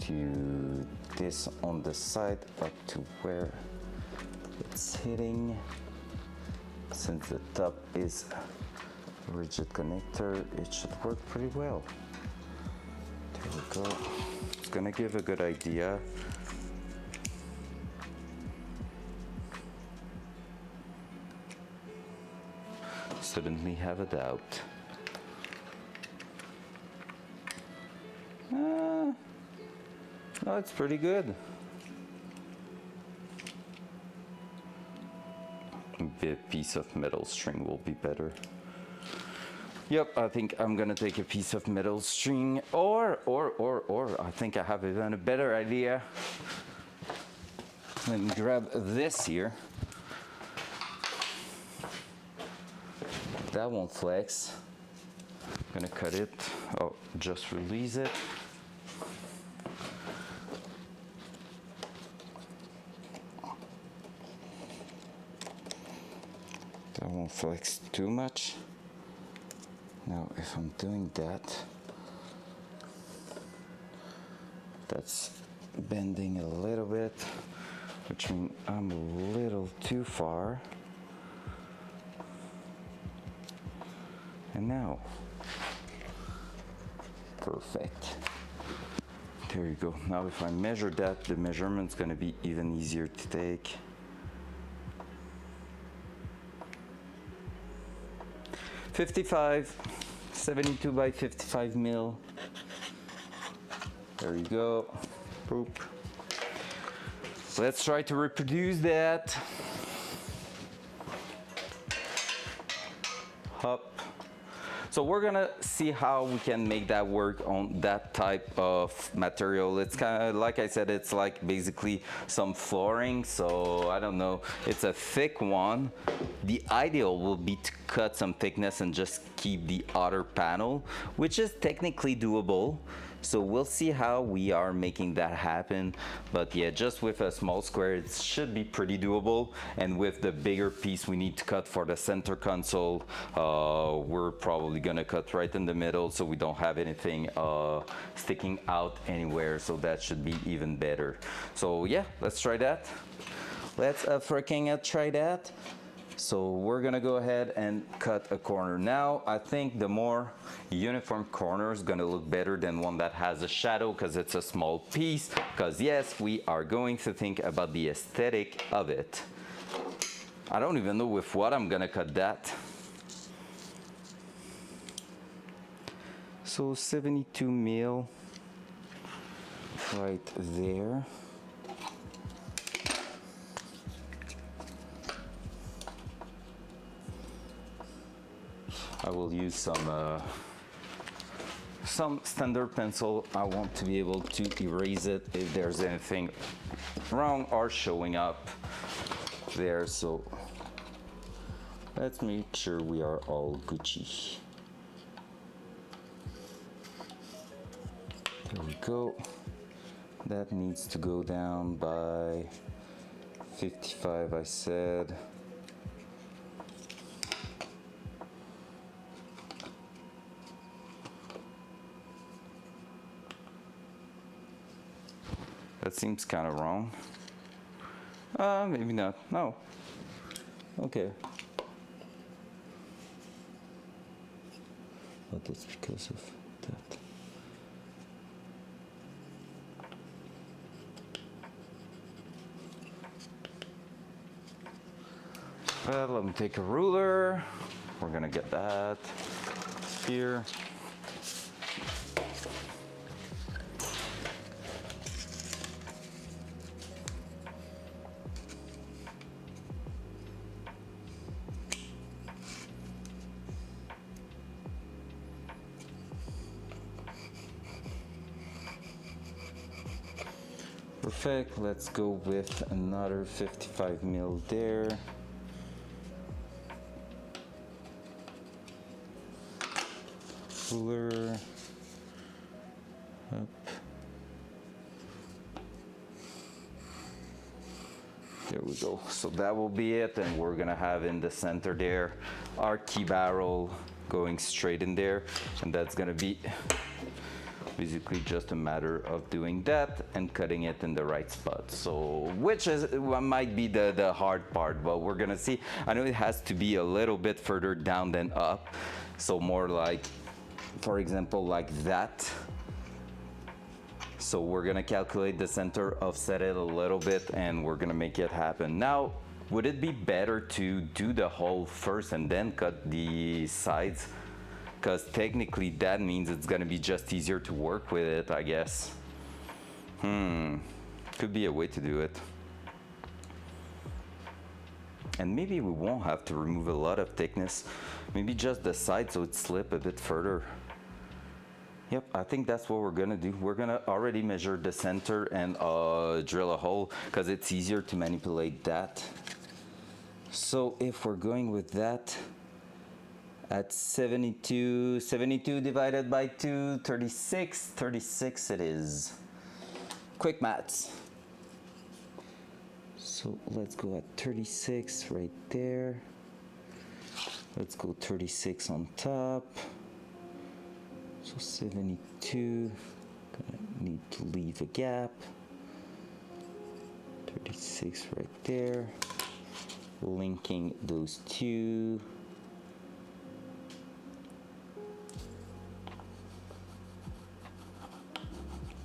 To this on the side up to where it's hitting. Since the top is a rigid connector, it should work pretty well. There we go. It's gonna give a good idea. Suddenly have a doubt. No, it's pretty good. A piece of metal string will be better. Yep, I think I'm gonna take a piece of metal string, or I think I have even a better idea. Let me grab this here. That won't flex. I'm gonna cut it. Oh, just release it. That won't flex too much. Now, if I'm doing that, that's bending a little bit, which means I'm a little too far. And now, perfect. There you go. Now if I measure that, the measurement's gonna be even easier to take. $72 by 55 mil. There you go. Boop. Let's try to reproduce that. Hop. So we're gonna see how we can make that work on that type of material. It's kind of, like I said, it's like basically some flooring. So I don't know, it's a thick one. The ideal will be to cut some thickness and just keep the outer panel, which is technically doable. So we'll see how we are making that happen. But yeah, just with a small square, it should be pretty doable. And with the bigger piece we need to cut for the center console, we're probably gonna cut right in the middle so we don't have anything sticking out anywhere. So that should be even better. So yeah, let's try that. Let's freaking try that. So we're gonna go ahead and cut a corner. Now, I think the more uniform corner is gonna look better than one that has a shadow because it's a small piece. Because yes, we are going to think about the aesthetic of it. I don't even know with what I'm gonna cut that. So 72 mil right there. I will use some standard pencil. I want to be able to erase it if there's anything wrong or showing up there. So let's make sure we are all Gucci. There we go. That needs to go down by 55, I said. That seems kind of wrong. Maybe not. No. Okay. But that's because of that. Well, let me take a ruler. We're gonna get that here. Perfect, let's go with another 55 mil there. Ruler, up. There we go. So that will be it, and we're gonna have in the center there our key barrel going straight in there, and that's gonna be basically just a matter of doing that and cutting it in the right spot. So which is might be the hard part, but we're gonna see. I know it has to be a little bit further down than up, so more like, for example, like that. So we're gonna calculate the center, offset it a little bit, and we're gonna make it happen. Now, would it be better to do the hole first and then cut the sides? Because technically that means it's gonna be just easier to work with it, I guess. Could be a way to do it. And maybe we won't have to remove a lot of thickness. Maybe just the side so it slip a bit further. Yep, I think that's what we're gonna do. We're gonna already measure the center and drill a hole because it's easier to manipulate that. So if we're going with that, at 72 divided by 2, 36 it is. Quick maths. So let's go at 36 right there. Let's go 36 on top. So 72, gonna need to leave a gap. 36 right there. Linking those two.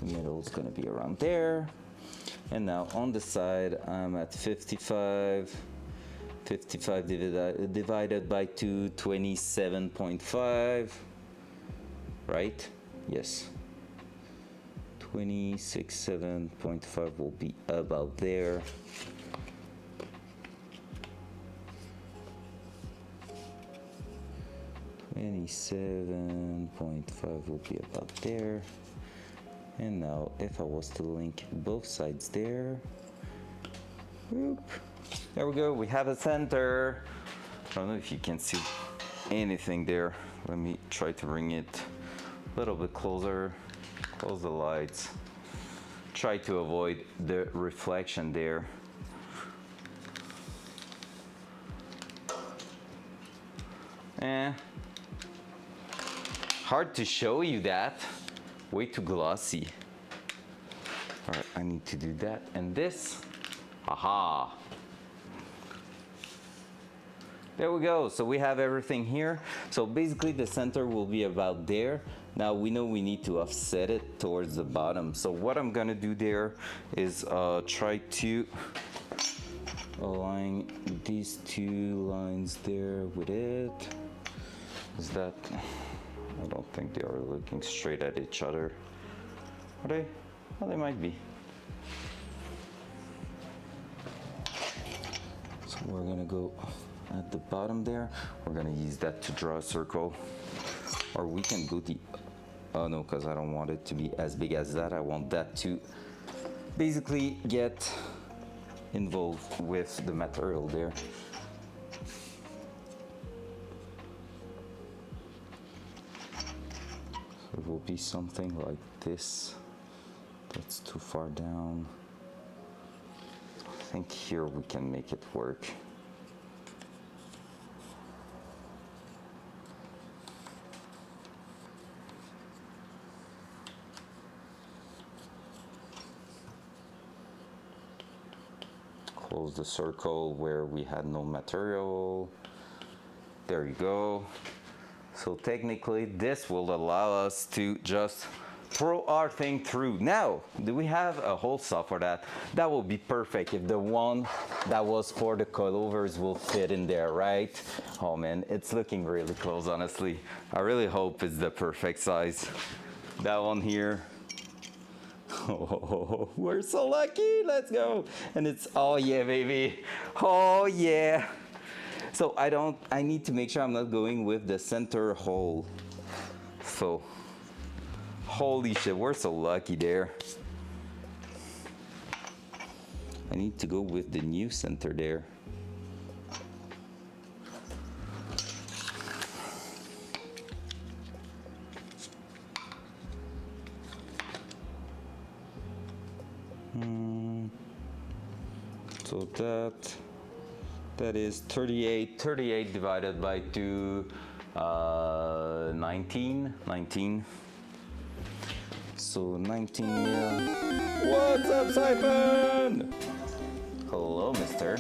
The middle is going to be around there. And now on the side, I'm at 55. 55 divided by 2, 27.5. Right? Yes. 26.7 will be about there. $27.5 will be about there. And now if I was to link both sides there, whoop, there we go, we have a center. I don't know if you can see anything there. Let me try to bring it a little bit closer. Close the lights. Try to avoid the reflection there. Hard to show you that. Way too glossy. All right, I need to do that and this. Aha. There we go. So we have everything here. So basically the center will be about there. Now we know we need to offset it towards the bottom. So what I'm gonna do there is try to align these two lines there with it. Is that, I don't think they are looking straight at each other. Are they? Well, they might be. So we're gonna go at the bottom there. We're gonna use that to draw a circle. Or we can go the, oh no, because I don't want it to be as big as that. I want that to basically get involved with the material there. So it will be something like this. That's too far down. I think here we can make it work. Close the circle where we had no material. There you go. So technically this will allow us to just throw our thing through. Now, do we have a hole saw for that? That will be perfect if the one that was for the coilovers will fit in there, right? Oh man, it's looking really close, honestly. I really hope it's the perfect size. That one here. Oh, we're so lucky, let's go. And it's, oh yeah, baby. Oh yeah. So I need to make sure I'm not going with the center hole. So, holy shit, we're so lucky there. I need to go with the new center there. So that is 38 divided by 2, 19. So 19 mil. What's up, Siphon? Hello, mister.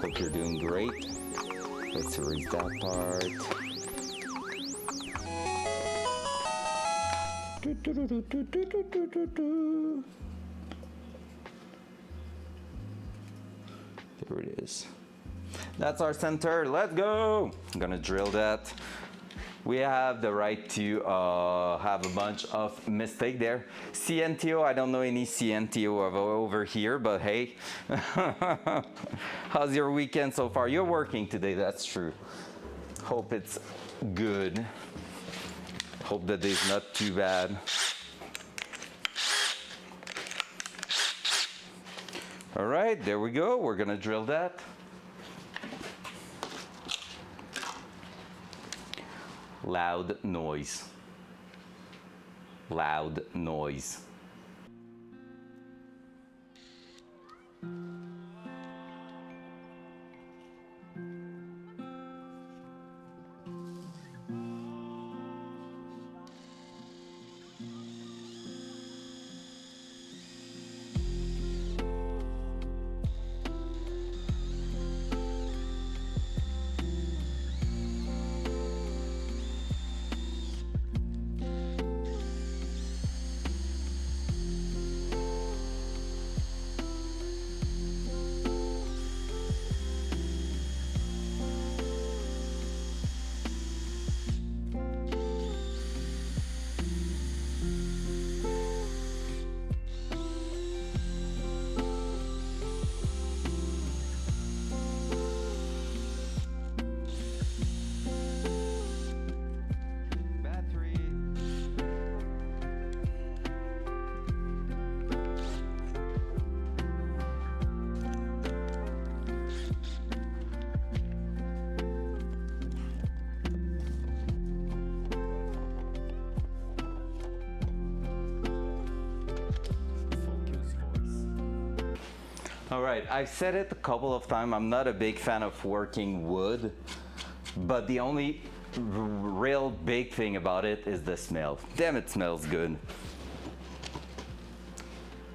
Hope you're doing great. Let's erase that part. There it is. That's our center. Let's go. I'm gonna drill that. We have the right to have a bunch of mistake there. CNTO, I don't know any CNTO over here, but hey. How's your weekend so far? You're working today, that's true. Hope it's good. Hope the day's not too bad. All right, there we go. We're gonna drill that. Loud noise. Loud noise. All right, I've said it a couple of times, I'm not a big fan of working wood, but the only real big thing about it is the smell. Damn, it smells good.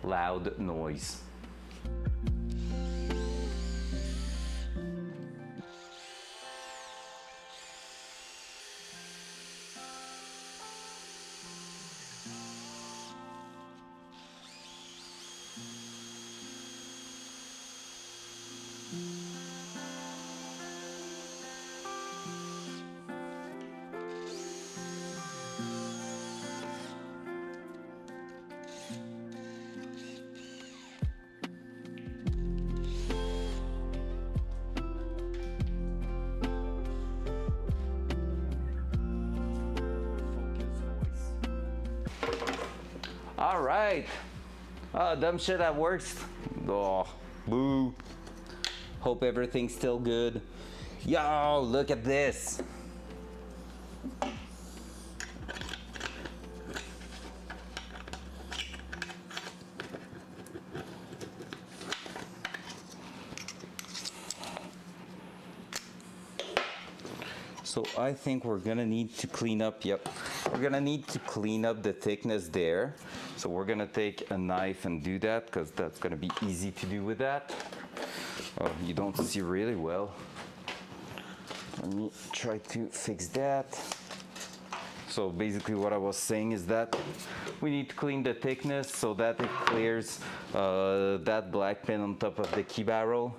Loud noise. All right. Dumb shit that works. Oh, boo. Hope everything's still good. Yo, look at this. So I think we're gonna need to clean up, yep. We're gonna need to clean up the thickness there. So we're gonna take a knife and do that, because that's gonna be easy to do with that. Oh, you don't see really well. Let me try to fix that. So basically what I was saying is that we need to clean the thickness so that it clears that black pin on top of the key barrel.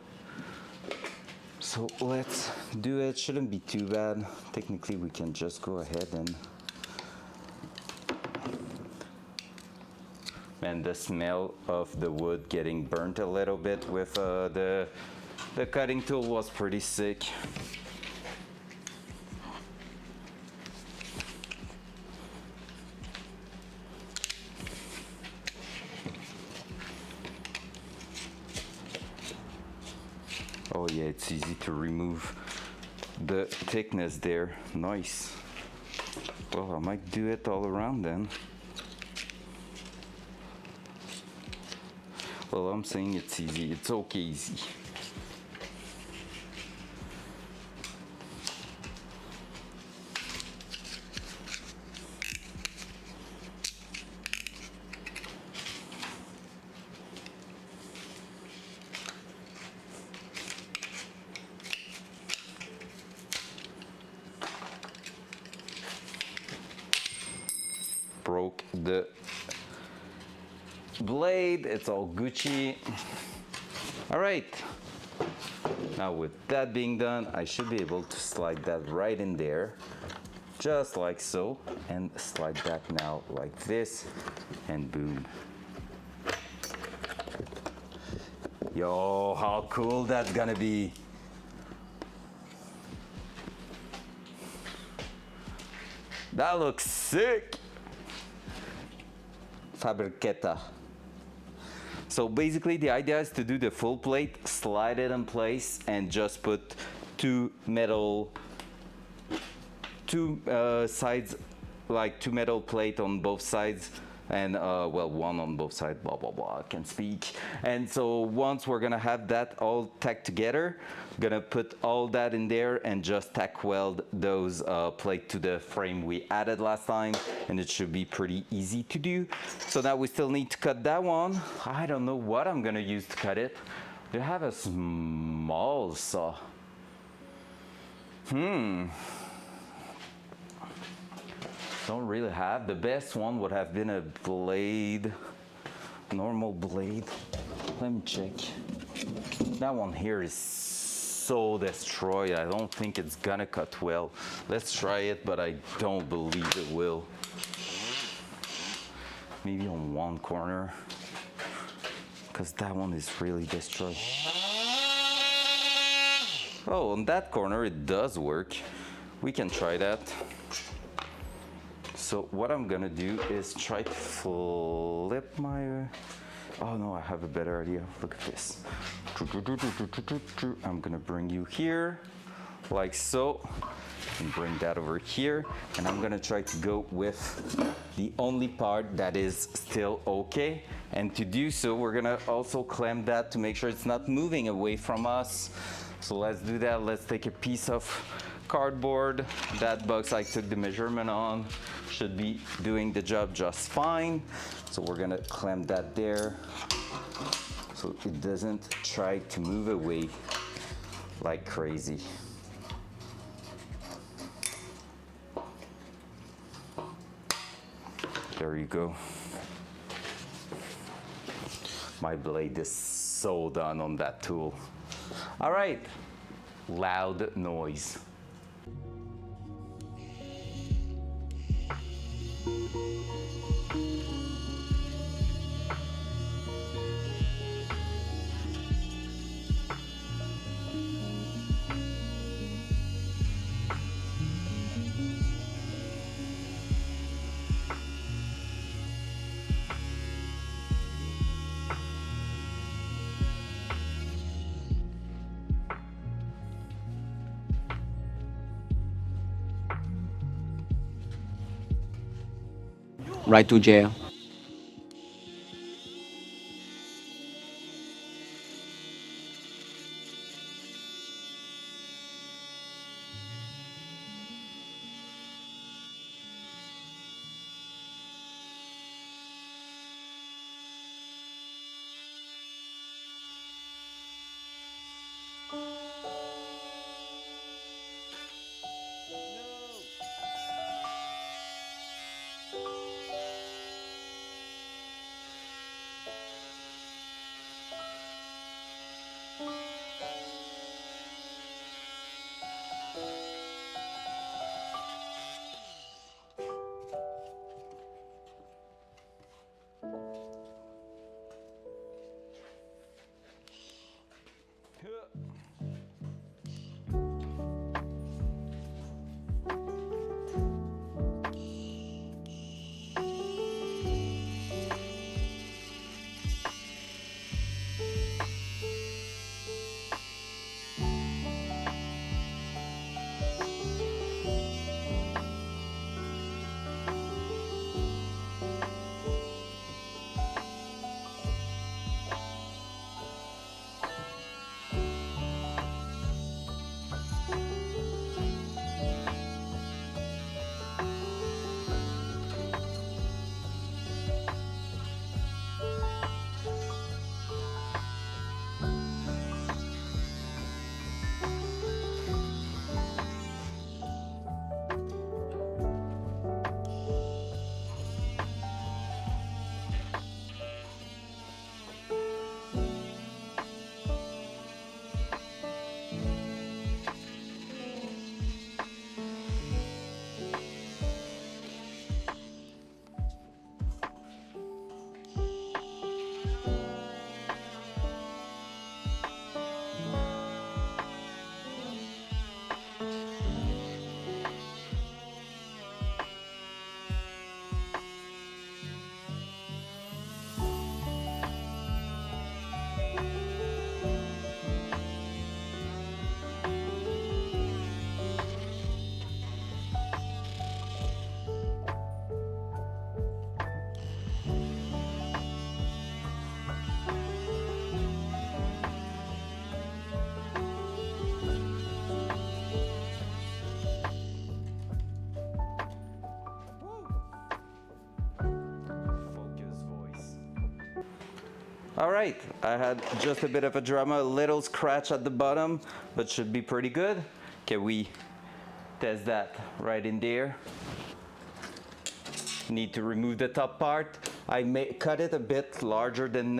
So let's do it. Shouldn't be too bad. Technically we can just go ahead and... Man, the smell of the wood getting burnt a little bit with the cutting tool was pretty sick. Oh yeah, it's easy to remove the thickness there. Nice. Well, I might do it all around then. Well, I'm saying it's easy. It's okay easy. Broke the blade, it's all Gucci. All right, now with that being done, I should be able to slide that right in there, just like so, and slide that now like this, and boom. Yo, how cool that's gonna be. That looks sick. Fabrication. So basically the idea is to do the full plate, slide it in place, and just put two sides, like two metal plate on both sides, and well, one on both sides, blah blah blah, I can speak. And so once we're gonna have that all tacked together, gonna put all that in there and just tack weld those plate to the frame we added last time, and it should be pretty easy to do. So now we still need to cut that one. I don't know what I'm gonna use to cut it. Do you have a small saw? Don't really have. The best one would have been a blade, normal blade. Let me check. That one here is so destroyed. I don't think it's gonna cut well. Let's try it, but I don't believe it will. Maybe on one corner, because that one is really destroyed. Oh, on that corner it does work. We can try that. So what I'm gonna do is try to flip my... Oh no, I have a better idea. Look at this. I'm gonna bring you here, like so, and bring that over here. And I'm gonna try to go with the only part that is still okay. And to do so, we're gonna also clamp that to make sure it's not moving away from us. So let's do that. Let's take a piece of cardboard. That box I took the measurement on should be doing the job just fine. So we're gonna clamp that there so it doesn't try to move away like crazy. There you go. My blade is so done on that tool. All right, loud noise. Right to jail. All right, I had just a bit of a drama, a little scratch at the bottom, but should be pretty good. Can we test that right in there? Need to remove the top part. I may cut it a bit larger than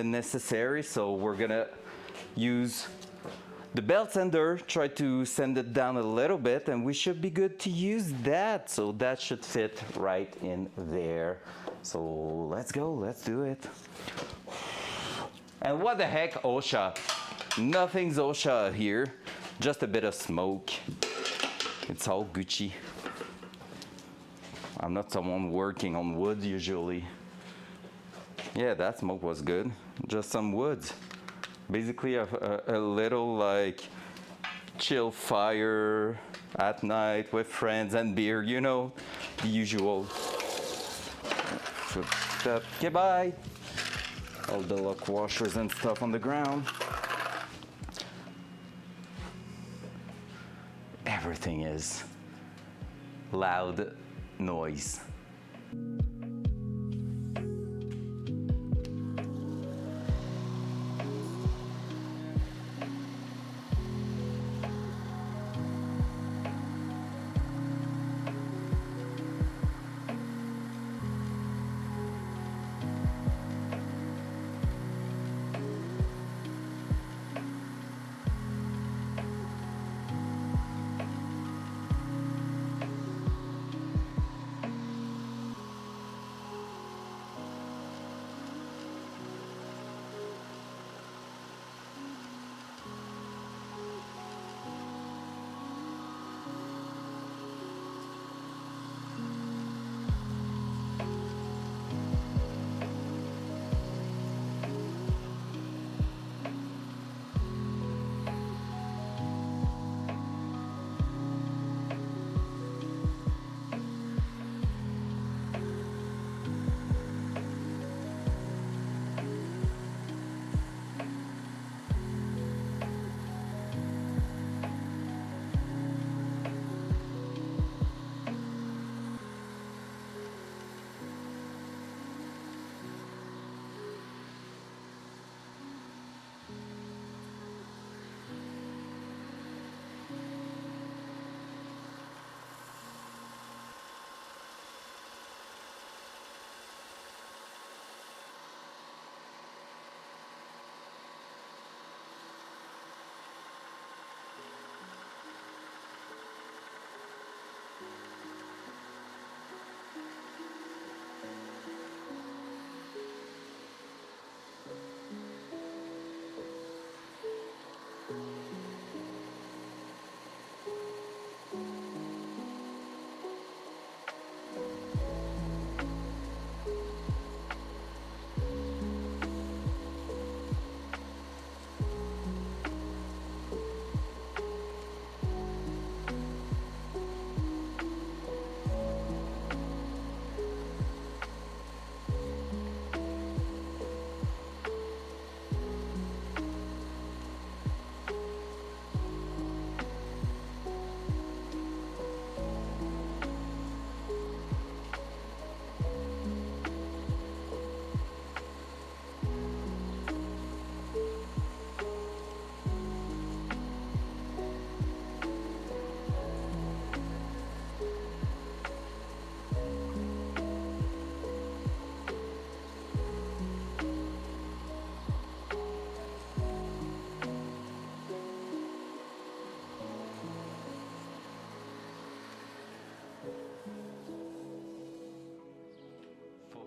necessary, so we're gonna use the belt sander, try to sand it down a little bit, and we should be good to use that. So that should fit right in there. So let's go, let's do it. And what the heck, OSHA? Nothing's OSHA here, just a bit of smoke. It's all Gucci. I'm not someone working on wood usually. Yeah, that smoke was good. Just some wood. Basically a little like chill fire at night with friends and beer, you know, the usual. Okay, bye. All the lock washers and stuff on the ground. Everything is loud noise.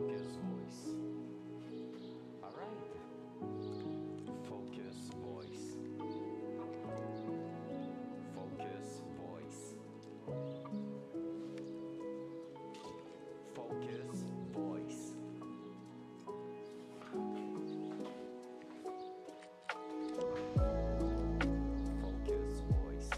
Focus voice. All right. Focus voice. Focus voice. Focus voice. Focus voice.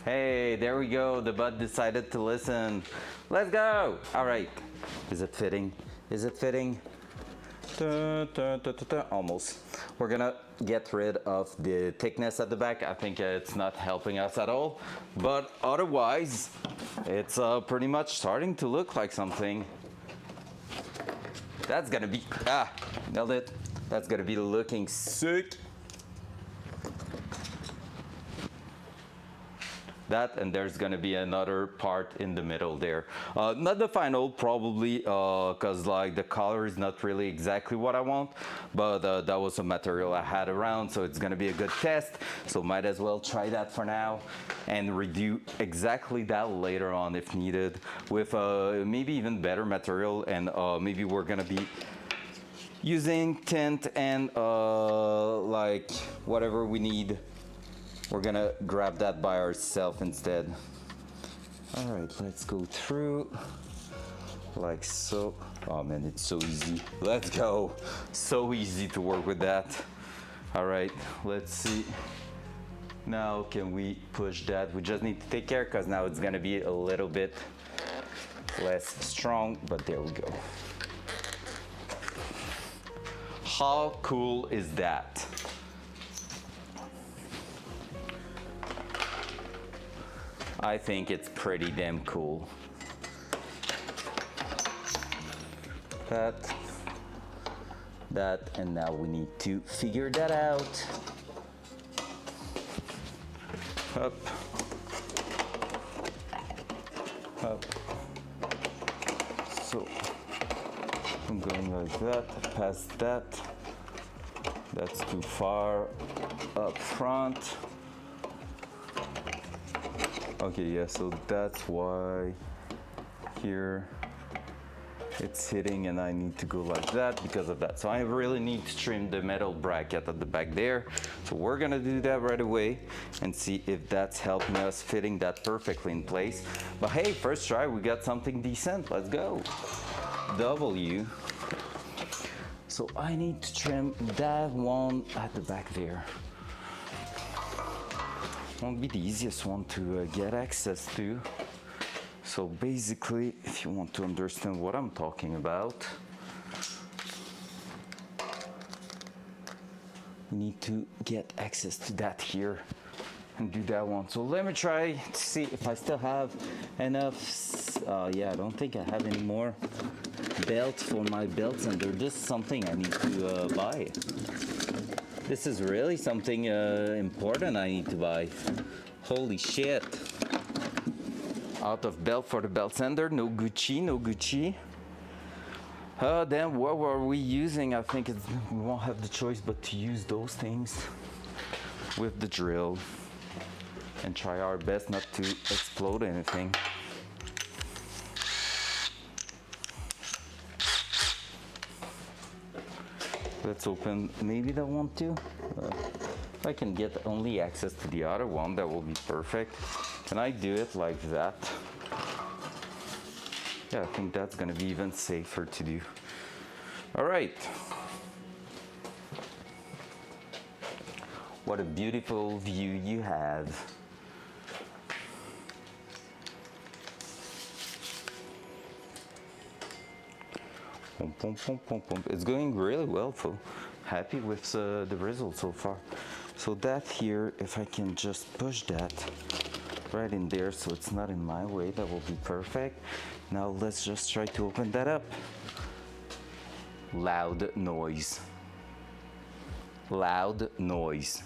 Hey, there we go. The bud decided to listen. Let's go. All right. Is it fitting? Is it fitting? Almost. We're gonna get rid of the thickness at the back. I think it's not helping us at all, but otherwise, it's pretty much starting to look like something. That's gonna be, nailed it. That's gonna be looking sick. That, and there's gonna be another part in the middle there. Not the final, probably, cause like the color is not really exactly what I want, but that was a material I had around, so it's gonna be a good test. So might as well try that for now and redo exactly that later on if needed with maybe even better material, and maybe we're gonna be using tint and like whatever we need. We're gonna grab that by ourselves instead. All right, let's go through like so. Oh man, it's so easy. Let's go. So easy to work with that. All right, let's see. Now, can we push that? We just need to take care because now it's gonna be a little bit less strong, but there we go. How cool is that? I think it's pretty damn cool. That, and now we need to figure that out. Up, up. So I'm going like that, past that. That's too far up front. Okay, yeah, so that's why here it's hitting and I need to go like that because of that. So I really need to trim the metal bracket at the back there. So we're gonna do that right away and see if that's helping us fitting that perfectly in place. But hey, first try, we got something decent. Let's go. W. So I need to trim that one at the back there. Won't be the easiest one to get access to. So basically, if you want to understand what I'm talking about, we need to get access to that here and do that one. So let me try to see if I still have enough. Yeah, I don't think I have any more belt for my belt sander. This is something I need to buy. This is really something important I need to buy. Holy shit. Out of belt for the belt sander, no Gucci, no Gucci. Then what were we using? I think we won't have the choice but to use those things with the drill and try our best not to explode anything. Let's open maybe that one too. If I can get only access to the other one, that will be perfect. Can I do it like that? Yeah, I think that's gonna be even safer to do. All right. What a beautiful view you have. Pum, pum, pum, pum, pum. It's going really well, so happy with the result so far. So that here, if I can just push that right in there so it's not in my way, that will be perfect. Now let's just try to open that up. Loud noise. Loud noise.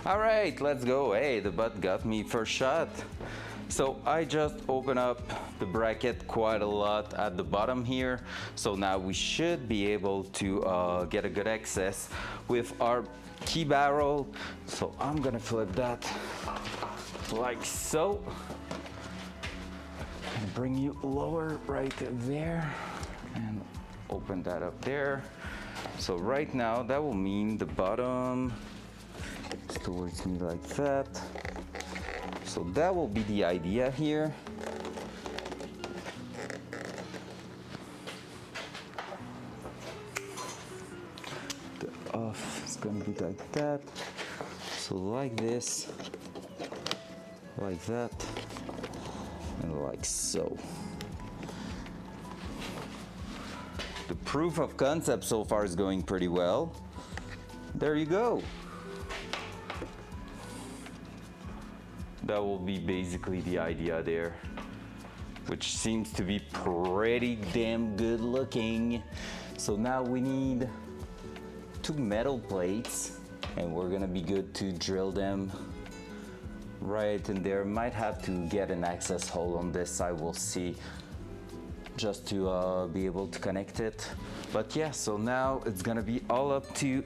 All right, let's go. Hey, the butt got me first shot. So I just open up the bracket quite a lot at the bottom here. So now we should be able to get a good access with our key barrel. So I'm gonna flip that like so. And bring you lower right there and open that up there. So right now that will mean the bottom is towards me like that. So that will be the idea here. The off is gonna be like that. So like this, like that, and like so. The proof of concept so far is going pretty well. There you go. That will be basically the idea there, which seems to be pretty damn good looking. So now we need 2 metal plates and we're gonna be good to drill them right in there. Might have to get an access hole on this side, we'll see, just to be able to connect it. But yeah, so now it's gonna be all up to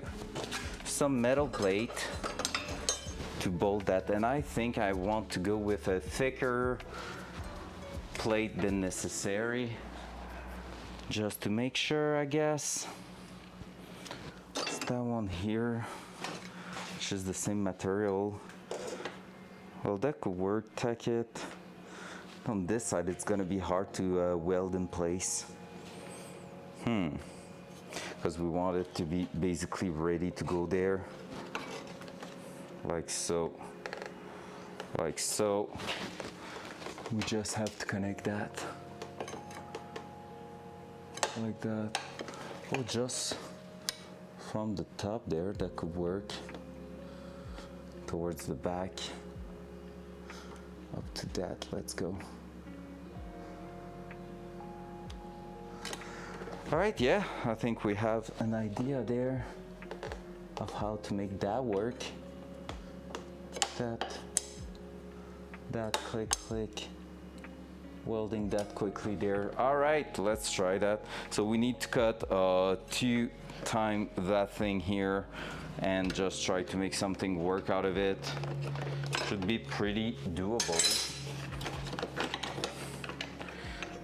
some metal plate to bolt that, and I think I want to go with a thicker plate than necessary, just to make sure, I guess. What's that one here, which is the same material? Well, that could work. Tack it on this side. It's gonna be hard to weld in place, because we want it to be basically ready to go there. Like so, like so. We just have to connect that, like that. Or just from the top there, that could work, towards the back. Up to that, let's go. All right, yeah, I think we have an idea there of how to make that work. That, click, click, welding that quickly there. All right, let's try that. So we need to cut 2 times that thing here and just try to make something work out of it. Should be pretty doable.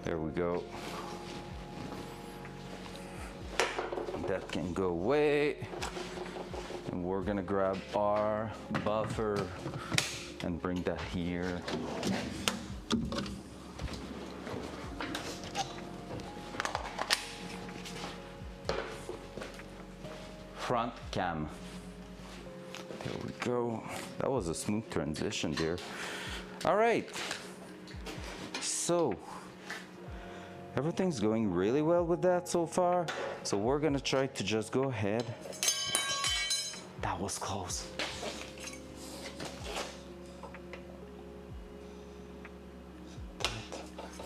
There we go. That can go away. And we're gonna grab our buffer and bring that here. Front cam. There we go. That was a smooth transition there. All right. So everything's going really well with that so far. So we're gonna try to just go ahead. That was close.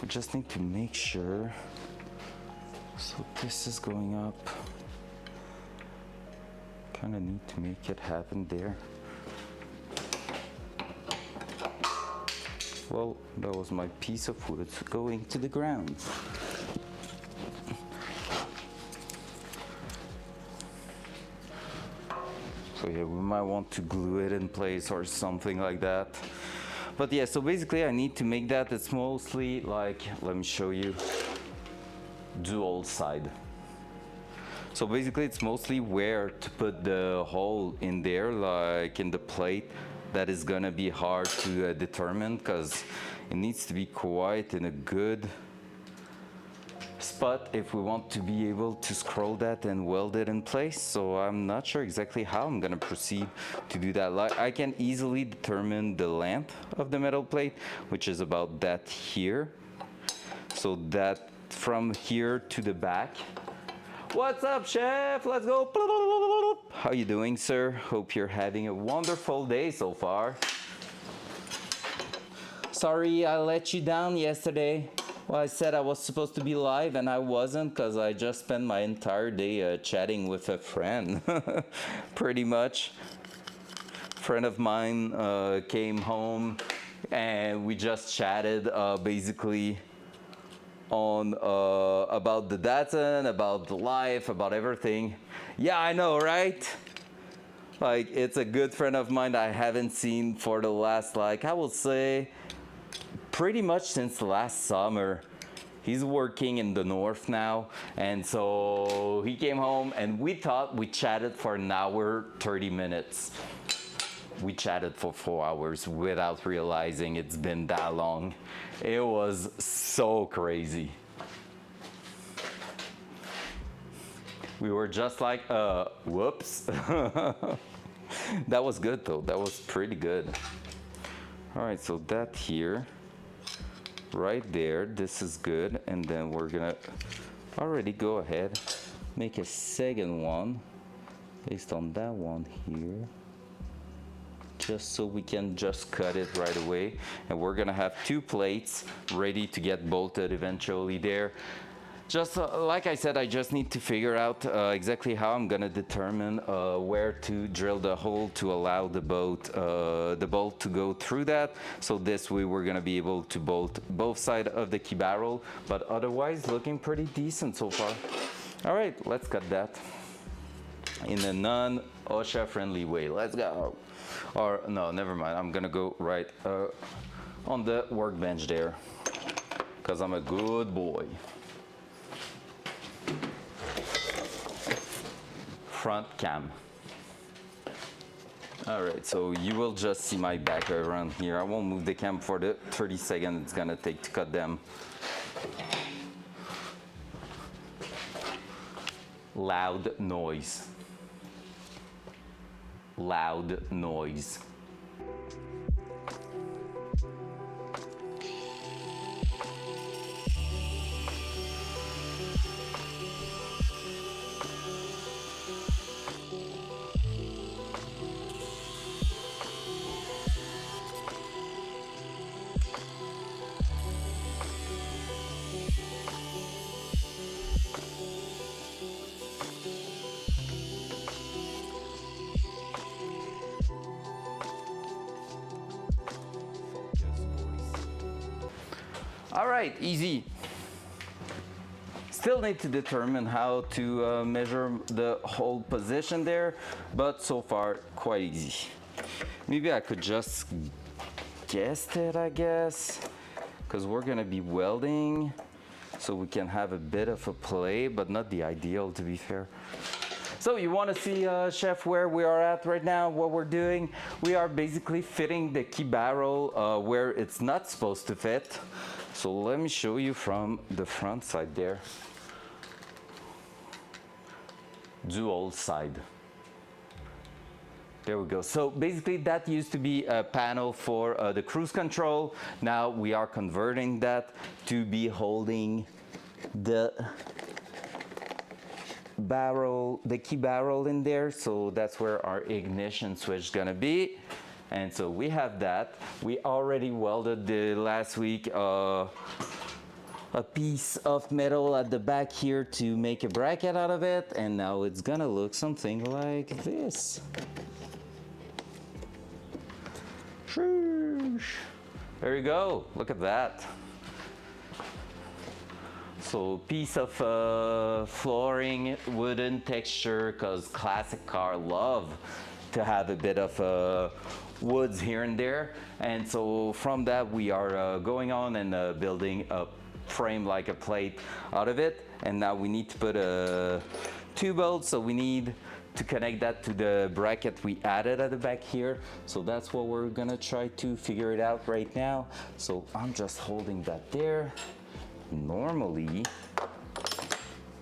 We just need to make sure. So this is going up. Kind of need to make it happen there. Well, that was my piece of wood going to the ground. So yeah, we might want to glue it in place or something like that. But yeah, so basically I need to make that. It's mostly like, let me show you, dual side. So basically it's mostly where to put the hole in there, like in the plate. That is gonna be hard to determine because it needs to be quite in a good spot if we want to be able to scroll that and weld it in place. So I'm not sure exactly how I'm gonna proceed to do that. Like, I can easily determine the length of the metal plate, which is about that here. So that from here to the back. What's up, chef? Let's go. How you doing, sir? Hope you're having a wonderful day so far. Sorry I let you down yesterday. Well, I said I was supposed to be live and I wasn't because I just spent my entire day chatting with a friend, pretty much. friend of mine came home and we just chatted basically on about the Datsun, about the life, about everything. Yeah, I know, right? Like, it's a good friend of mine that I haven't seen for the last, like, I will say, pretty much since last summer. He's working in the north now, and so he came home and we thought we chatted for an hour, 30 minutes. We chatted for 4 hours without realizing it's been that long. It was so crazy. We were just like, whoops. That was good though, that was pretty good. All right, so that here, right there, this is good. And then we're gonna already go ahead, make a second one based on that one here. Just so we can just cut it right away. And we're gonna have 2 plates ready to get bolted eventually there. Just like I said, I just need to figure out exactly how I'm gonna determine where to drill the hole to allow the bolt to go through that. So this way we're gonna be able to bolt both sides of the key barrel, but otherwise looking pretty decent so far. All right, let's cut that in a non-OSHA friendly way. Let's go. Or no, never mind. I'm gonna go right on the workbench there because I'm a good boy. Front cam. All right, so you will just see my back around here. I won't move the cam for the 30 seconds it's gonna take to cut them. Loud noise. Loud noise. All right, easy. Still need to determine how to measure the whole position there, but so far quite easy. Maybe I could just guess it, I guess, because we're gonna be welding, so we can have a bit of a play, but not the ideal, to be fair. So you want to see, Chef, where we are at right now, what we're doing? We are basically fitting the key barrel where it's not supposed to fit. So let me show you from the front side there. Dual side. There we go. So basically that used to be a panel for the cruise control. Now we are converting that to be holding the barrel, the key barrel in there. So that's where our ignition switch is gonna be. And so we have that. We already welded the last week a piece of metal at the back here to make a bracket out of it. And now it's gonna look something like this. There you go, look at that. So piece of flooring, wooden texture, because classic car love to have a bit of woods here and there. And so from that we are going on and building a frame like a plate out of it. And now we need to put 2 bolts, so we need to connect that to the bracket we added at the back here. So that's what we're gonna try to figure it out right now. So I'm just holding that there. Normally,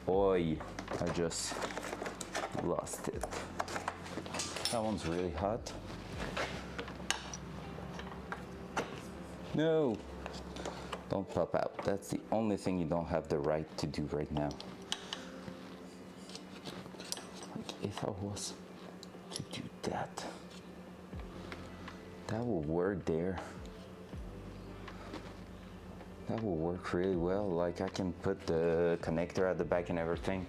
oi, I just lost it. That one's really hot. No, don't pop out. That's the only thing you don't have the right to do right now. Like if I was to do that, that will work there. That will work really well. Like I can put the connector at the back and everything.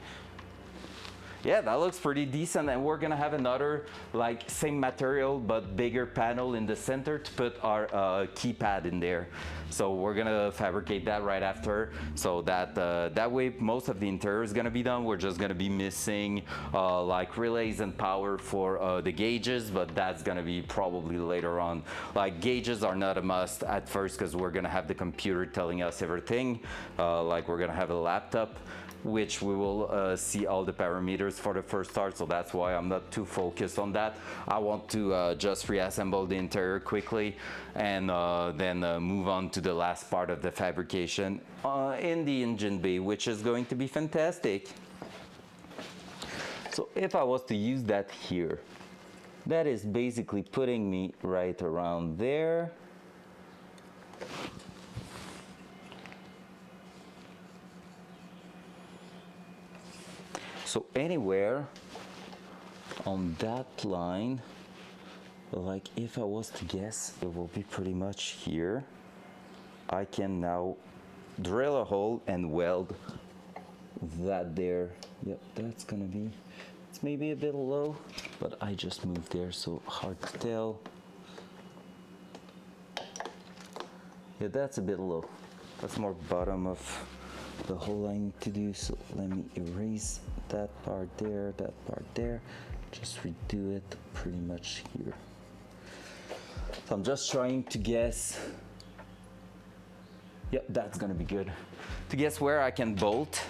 Yeah, that looks pretty decent, and we're gonna have another like same material but bigger panel in the center to put our keypad in there. So we're gonna fabricate that right after, so that that way most of the interior is gonna be done. We're just gonna be missing like relays and power for the gauges, but that's gonna be probably later on. Like gauges are not a must at first because we're gonna have the computer telling us everything. Like we're gonna have a laptop which we will see all the parameters for the first start, so that's why I'm not too focused on that. I want to just reassemble the interior quickly and then move on to the last part of the fabrication in the engine bay, which is going to be fantastic. So if I was to use that here, that is basically putting me right around there. So anywhere on that line, like if I was to guess, it will be pretty much here. I can now drill a hole and weld that there. Yep, that's gonna be, it's maybe a bit low, but I just moved there, so hard to tell. Yeah, that's a bit low. That's more bottom of the hole I need to do, so let me erase that part there, that part there, just redo it pretty much here. So I'm just trying to guess. Yep, that's gonna be good. To guess where I can bolt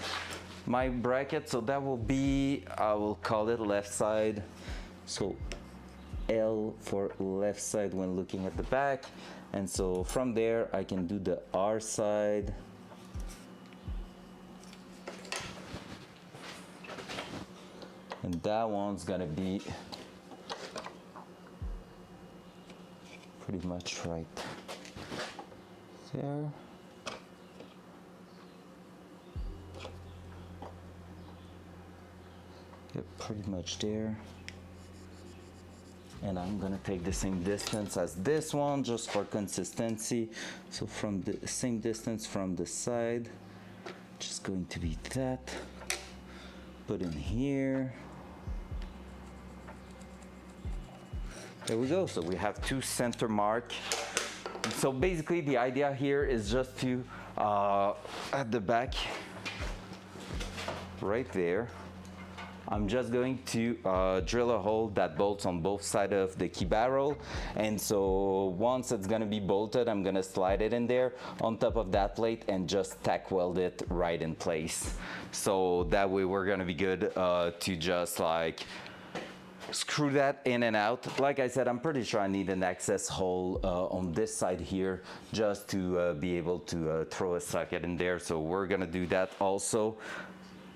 my bracket, so that will be, I will call it left side. So L for left side when looking at the back. And so from there I can do the R side. And that one's gonna be pretty much right there. Yep, pretty much there. And I'm gonna take the same distance as this one just for consistency. So from the same distance from the side, just going to be that. Put in here. There we go. So we have two center mark. So basically the idea here is just to, at the back, right there, I'm just going to drill a hole that bolts on both sides of the key barrel. And so once it's gonna be bolted, I'm gonna slide it in there on top of that plate and just tack weld it right in place. So that way we're gonna be good to just like screw that in and out. Like I said, I'm pretty sure I need an access hole on this side here just to be able to throw a socket in there. So we're gonna do that also.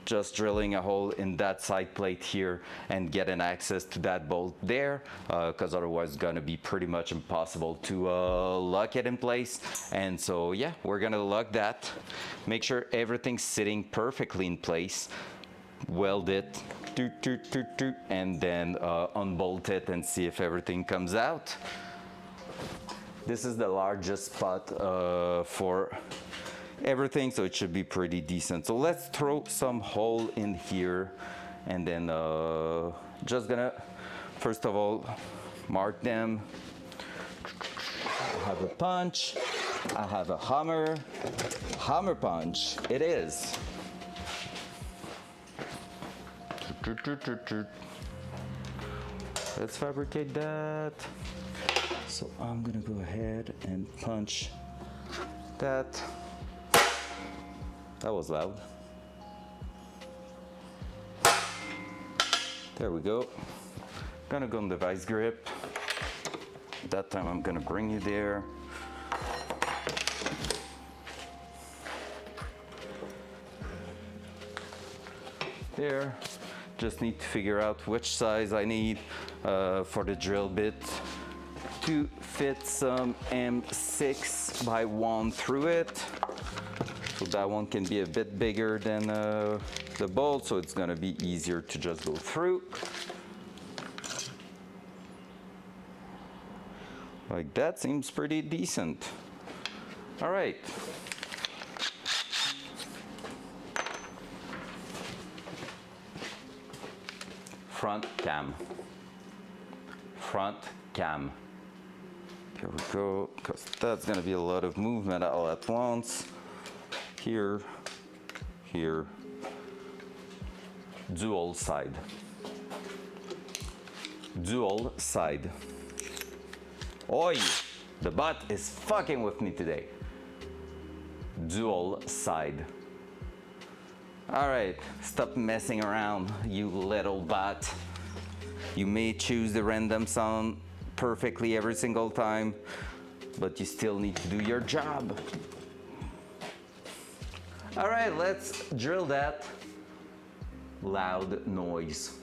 Just drilling a hole in that side plate here and get an access to that bolt there, because otherwise it's gonna be pretty much impossible to lock it in place. And so yeah, we're gonna lock that, make sure everything's sitting perfectly in place, weld it, and then unbolt it and see if everything comes out. This is the largest spot for everything, so it should be pretty decent. So let's throw some hole in here, and then just gonna first of all mark them. I have a punch, I have a hammer punch, it is. Let's fabricate that. So I'm gonna go ahead and punch that. That was loud. There we go. Gonna go on the vice grip. That time I'm gonna bring you there. There. Just need to figure out which size I need for the drill bit to fit some M6 by 1 through it. So that one can be a bit bigger than the bolt, so it's gonna be easier to just go through. Like that seems pretty decent. All right. front cam, front cam. Here we go, because that's gonna be a lot of movement all at once. Here, here, dual side, dual side. Oi, the bot is fucking with me today. Dual side. All right, stop messing around, you little bot. You may choose the random sound perfectly every single time, but you still need to do your job. All right, let's drill that loud noise.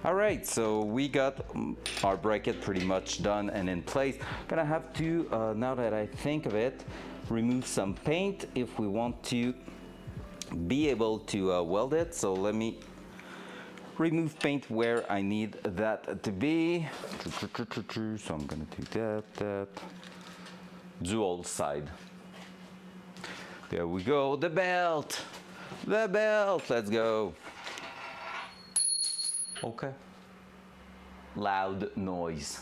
All right, so we got our bracket pretty much done and in place. Gonna have to, now that I think of it, remove some paint if we want to be able to weld it. So let me remove paint where I need that to be. So I'm gonna do that. Dual side. There we go, the belt, let's go. Okay. Loud noise.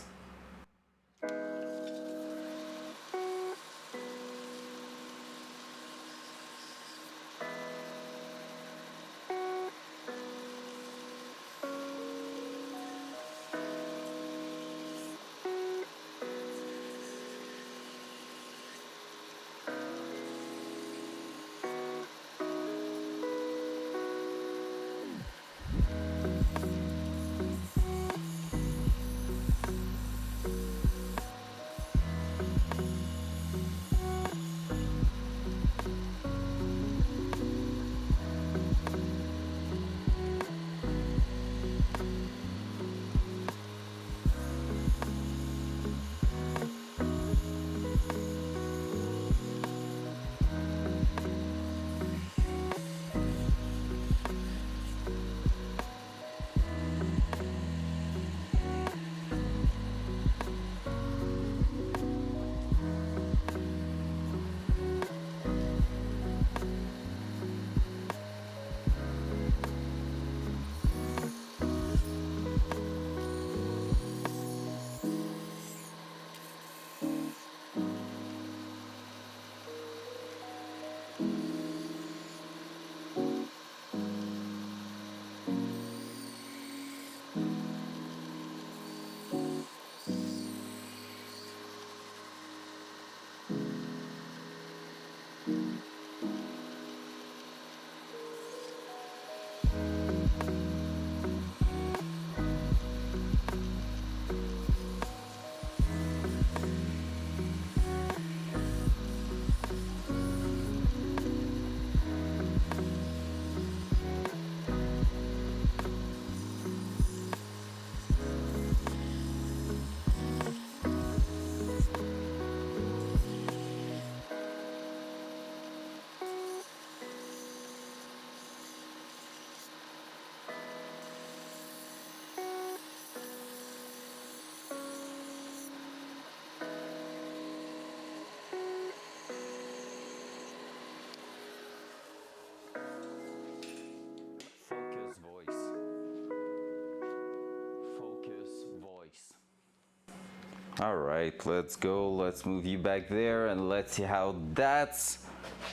All right, let's go. Let's move you back there and let's see how that's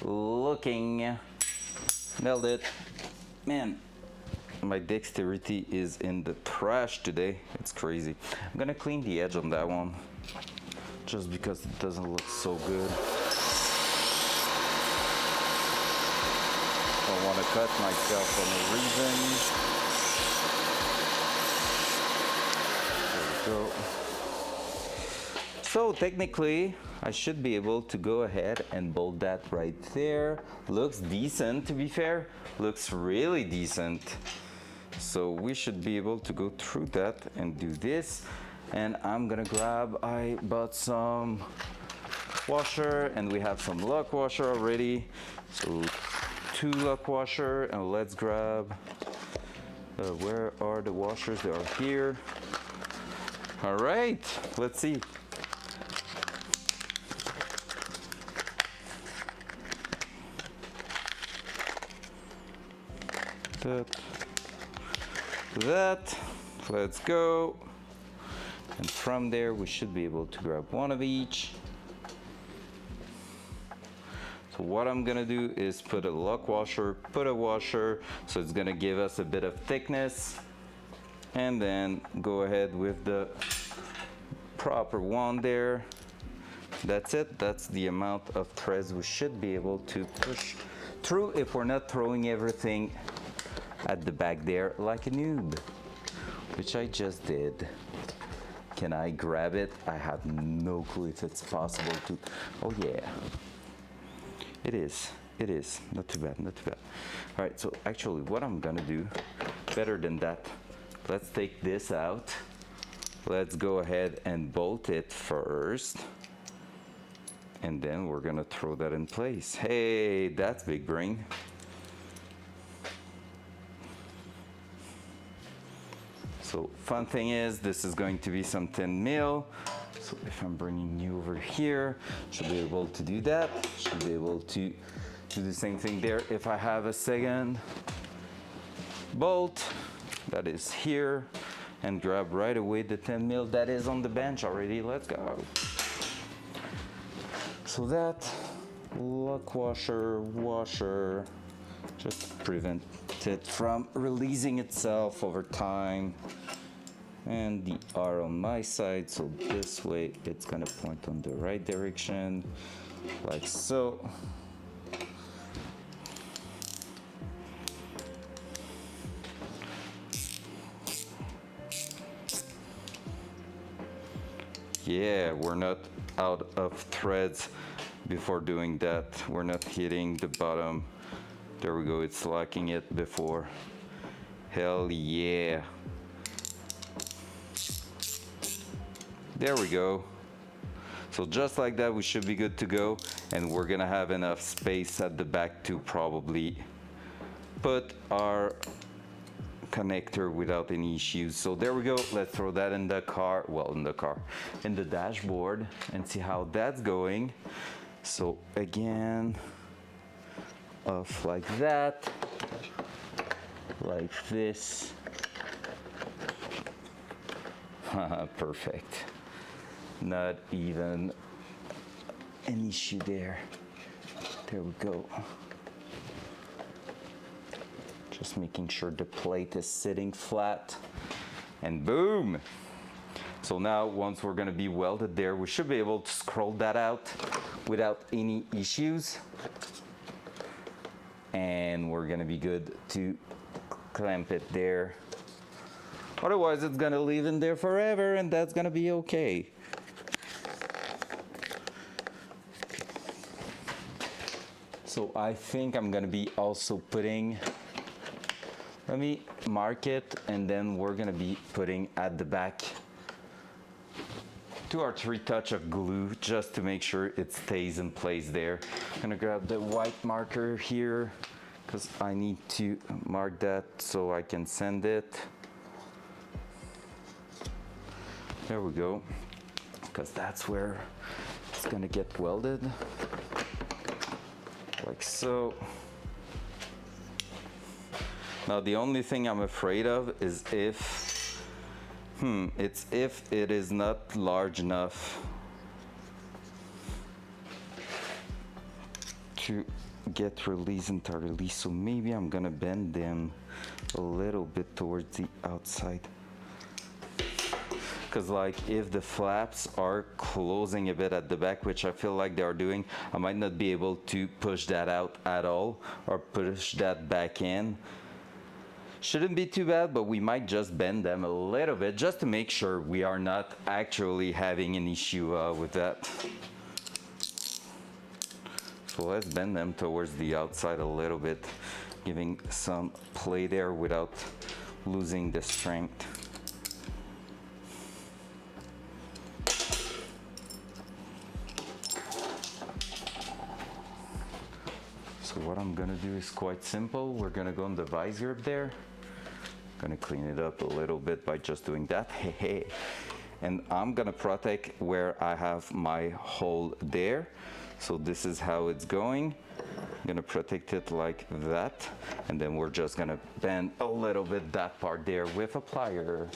looking. Nailed it. Man, my dexterity is in the trash today. It's crazy. I'm gonna clean the edge on that one just because it doesn't look so good. I don't want to cut myself for no reason. There we go. So technically, I should be able to go ahead and bolt that right there. Looks decent, to be fair. Looks really decent. So we should be able to go through that and do this. And I'm gonna grab, I bought some washer and we have some lock washer already. So 2 lock washer, and let's grab, where are the washers? They are here. All right, let's see. That, let's go. And from there we should be able to grab one of each. So what I'm gonna do is put a lock washer, put a washer, so it's gonna give us a bit of thickness, and then go ahead with the proper one there. That's it. That's the amount of threads we should be able to push through if we're not throwing everything at the back there like a noob, which I just did. Can I grab it? I have no clue if it's possible to. Oh yeah, it is. It is. Not too bad, not too bad. All right, so actually what I'm gonna do, better than that, let's take this out. Let's go ahead and bolt it first. And then we're gonna throw that in place. Hey, that's big brain. So fun thing is, this is going to be some 10 mil. So if I'm bringing you over here, should be able to do that. Should be able to do the same thing there. If I have a second bolt that is here, and grab right away the 10 mil that is on the bench already. Let's go. So that lock washer, just prevent it from releasing itself over time. And the R on my side, so this way it's gonna point on the right direction, like so. Yeah, we're not out of threads before doing that. We're not hitting the bottom. There we go, it's locking it before. Hell yeah. There we go. So just like that, we should be good to go. And we're gonna have enough space at the back to probably put our connector without any issues. So there we go. Let's throw that in the car. Well, in the dashboard, and see how that's going. So again, off like that, like this. Perfect. Not even an issue there. There we go. Just making sure the plate is sitting flat, and boom. So now once we're gonna be welded there, we should be able to scroll that out without any issues. And we're gonna be good to clamp it there. Otherwise it's gonna live in there forever, and that's gonna be okay. So I think I'm gonna be also putting, let me mark it, and then we're gonna be putting at the back 2 or 3 touch of glue just to make sure it stays in place there. I'm gonna grab the white marker here because I need to mark that so I can send it. There we go, because that's where it's gonna get welded, like so. Now the only thing I'm afraid of is if It's if it is not large enough to get released entirely, so maybe I'm gonna bend them a little bit towards the outside, because like if the flaps are closing a bit at the back, which I feel like they are doing, I might not be able to push that out at all or push that back in. Shouldn't be too bad, but we might just bend them a little bit just to make sure we are not actually having an issue with that. So let's bend them towards the outside a little bit, giving some play there without losing the strength. So what I'm gonna do is quite simple. We're gonna go on the visor up there. Gonna clean it up a little bit by just doing that. Hey. And I'm gonna protect where I have my hole there. So this is how it's going. I'm gonna protect it like that. And then we're just gonna bend a little bit that part there with a plier.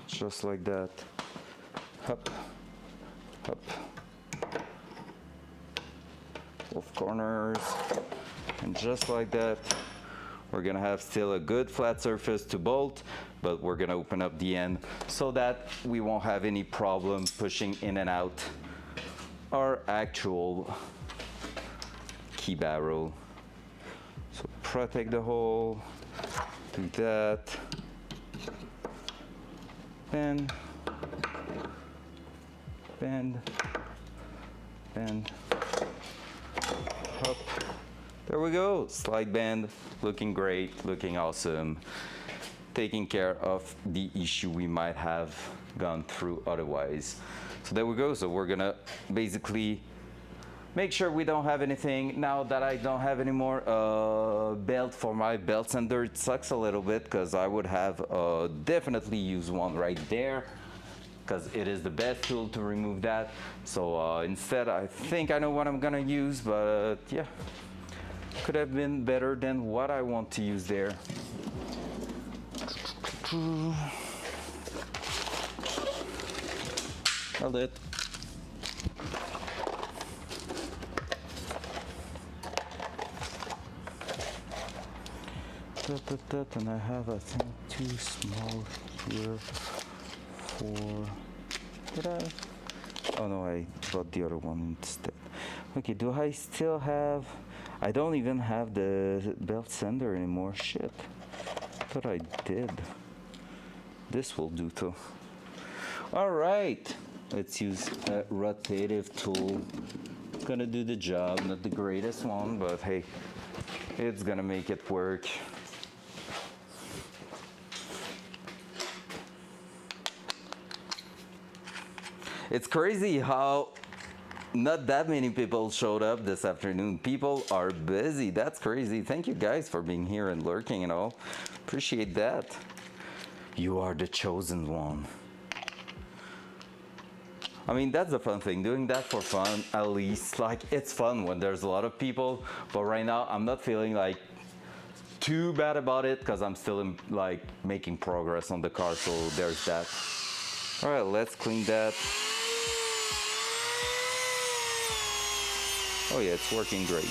Just like that. Up, up. Both corners. And just like that. We're gonna have still a good flat surface to bolt, but we're gonna open up the end so that we won't have any problem pushing in and out our actual key barrel. So protect the hole, do that, bend, bend, bend, up. There we go, slide bend, looking great, looking awesome, taking care of the issue we might have gone through otherwise. So there we go, so we're gonna basically make sure we don't have anything. Now that I don't have any more belt for my belt sander, it sucks a little bit because I would have definitely used one right there, because it is the best tool to remove that. So instead, I think I know what I'm gonna use, but yeah. Could have been better than what I want to use there. Held it. And I have, I think, too small here for. Did I? Oh no, I bought the other one instead. Okay, do I still have? I don't even have the belt sander anymore. Shit. Thought I did. This will do too. All right. Let's use a rotative tool. It's gonna do the job. Not the greatest one, but hey, it's gonna make it work. It's crazy how not that many people showed up this afternoon. People are busy. That's crazy. Thank you guys for being here and lurking and all. Appreciate that. You are the chosen one. I mean, that's the fun thing, doing that for fun, at least. Like, it's fun when there's a lot of people, but right now I'm not feeling like too bad about it because I'm still like making progress on the car, so there's that. All right, let's clean that. Oh yeah, it's working great.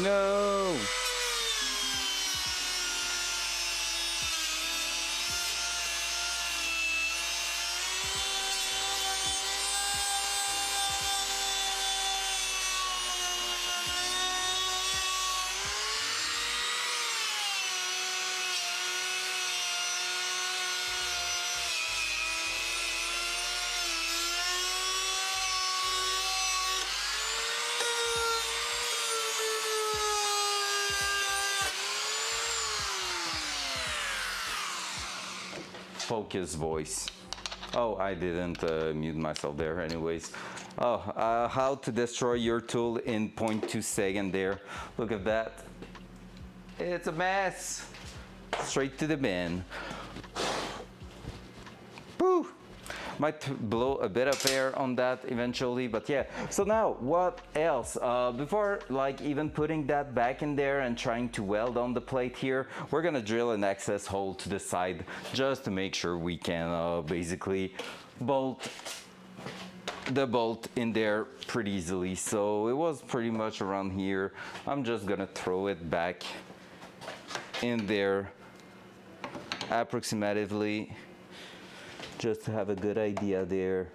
No! Focus voice. Oh, I didn't mute myself there anyways. Oh, how to destroy your tool in 0.2 second there. Look at that. It's a mess. Straight to the bin. Woo! Might blow a bit of air on that eventually, but yeah. So now, what else? Before like even putting that back in there and trying to weld on the plate here, we're gonna drill an access hole to the side just to make sure we can basically bolt the bolt in there pretty easily. So it was pretty much around here. I'm just gonna throw it back in there approximatively, just to have a good idea there.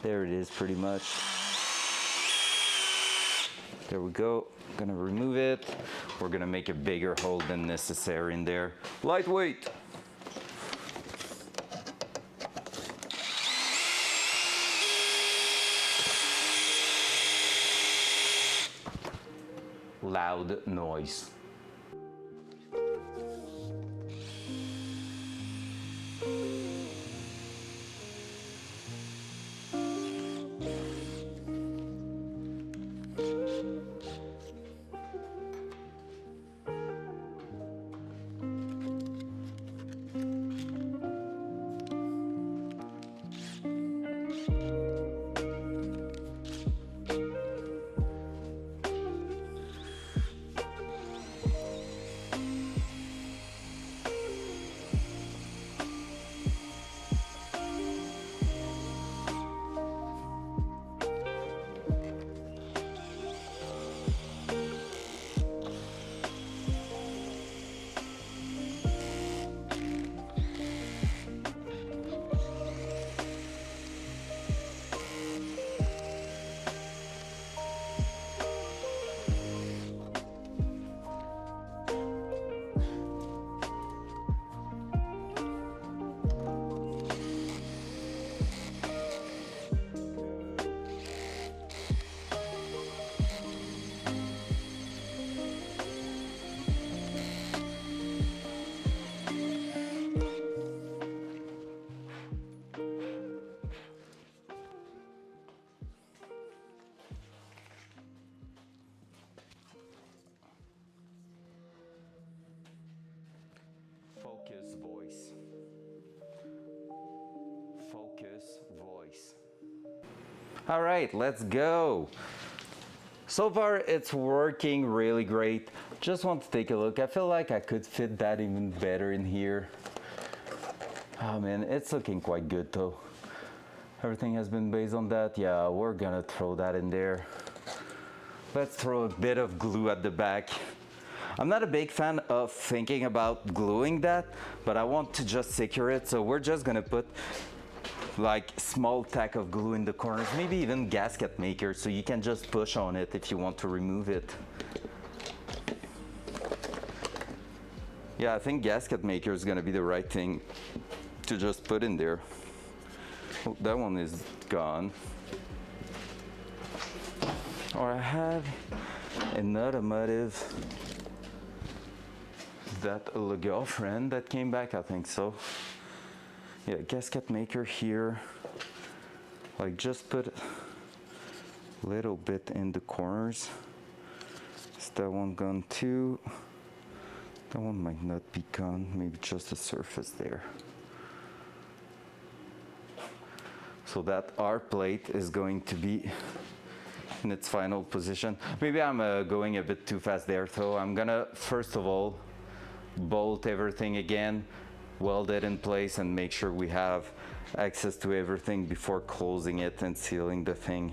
There it is pretty much. There we go. Gonna remove it. We're gonna make a bigger hole than necessary in there. Lightweight. Loud noise. Focus voice. Focus voice. All right, let's go. So far it's working really great. Just want to take a look. I feel like I could fit that even better in here. Oh man, it's looking quite good though. Everything has been based on that. Yeah, we're gonna throw that in there. Let's throw a bit of glue at the back. I'm not a big fan of thinking about gluing that, but I want to just secure it. So we're just gonna put like small tack of glue in the corners, maybe even gasket maker, so you can just push on it if you want to remove it. Yeah, I think gasket maker is gonna be the right thing to just put in there. Oh, that one is gone. Or I have an automotive, that a girlfriend that came back, I think so. Yeah, gasket maker here. Like just put a little bit in the corners. Is that one gone too? That one might not be gone, maybe just the surface there. So that R plate is going to be in its final position. Maybe I'm going a bit too fast there, so I'm gonna first of all bolt everything again, weld it in place, and make sure we have access to everything before closing it and sealing the thing.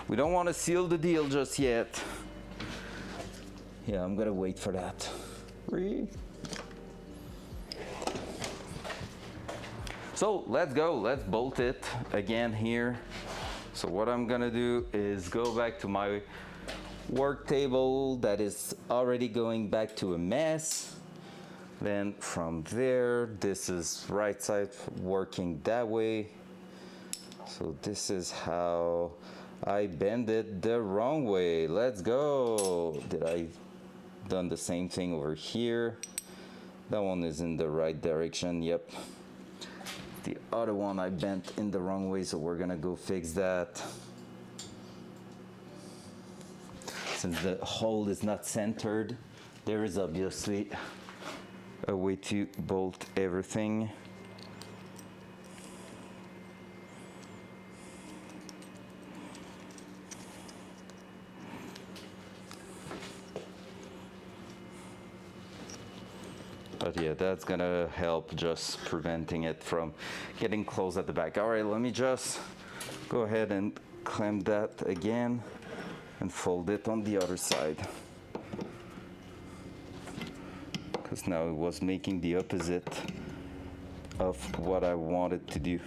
We don't want to seal the deal just yet. Yeah, I'm gonna wait for that. So let's go, let's bolt it again here. So what I'm gonna do is go back to my work table that is already going back to a mess. Then from there, this is right side working that way. So this is how I bend it the wrong way. Let's go. Did I done the same thing over here? That one is in the right direction, yep. The other one I bent in the wrong way, so we're gonna go fix that. Since the hole is not centered, there is obviously a way to bolt everything. But yeah, that's gonna help just preventing it from getting closed at the back. All right, let me just go ahead and clamp that again and fold it on the other side. Because now it was making the opposite of what I wanted to do.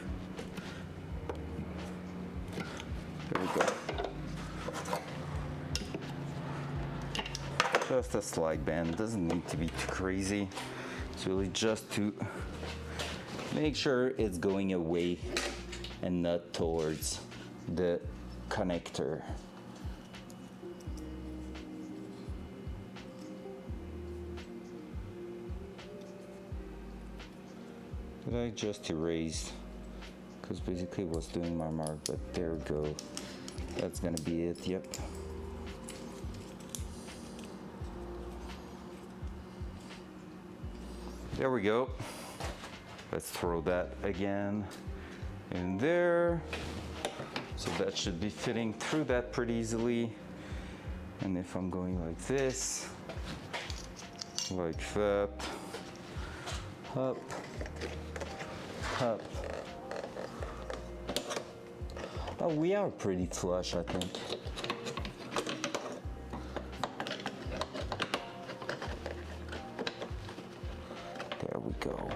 There we go. Just a slight bend, doesn't need to be too crazy. It's really just to make sure it's going away and not towards the connector. Did I just erase? Because basically it was doing my mark, but there we go. That's gonna be it, yep. There we go. Let's throw that again in there. So that should be fitting through that pretty easily. And if I'm going like this, like that, up, up. Oh, we are pretty flush, I think. There we go.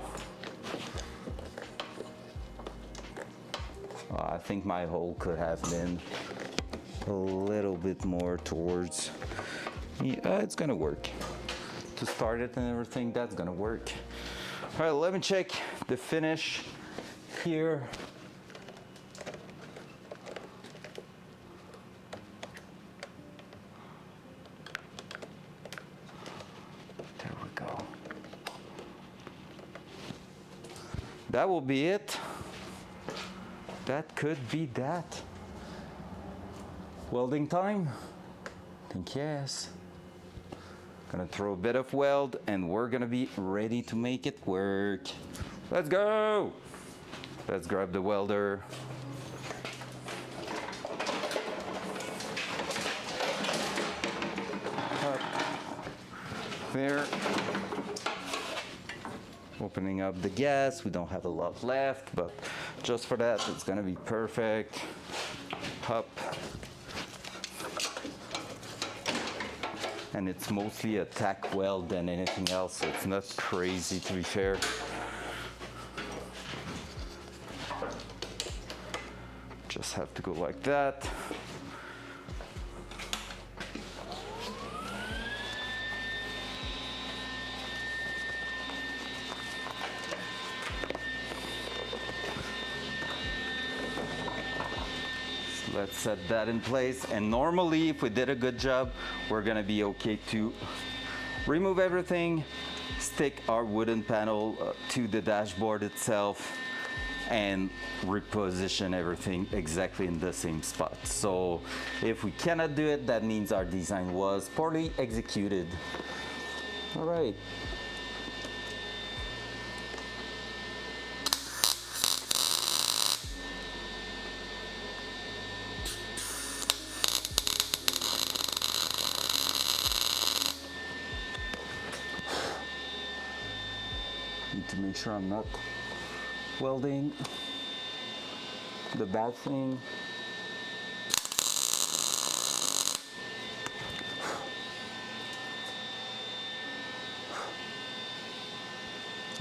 I think my hole could have been a little bit more towards, yeah, it's gonna work. To start it and everything, that's gonna work. All right, let me check the finish here. There we go. That will be it. That could be that. Welding time? I think yes. Gonna throw a bit of weld and we're gonna be ready to make it work. Let's go! Let's grab the welder. Up there. Opening up the gas. We don't have a lot left, but just for that, it's gonna be perfect. Up. And it's mostly a tack weld than anything else, so it's not crazy, to be fair. Just have to go like that. Let's set that in place, and normally if we did a good job, we're gonna be okay to remove everything, stick our wooden panel to the dashboard itself, and reposition everything exactly in the same spot. So if we cannot do it, that means our design was poorly executed. All right. Need to make sure I'm not welding the bad thing.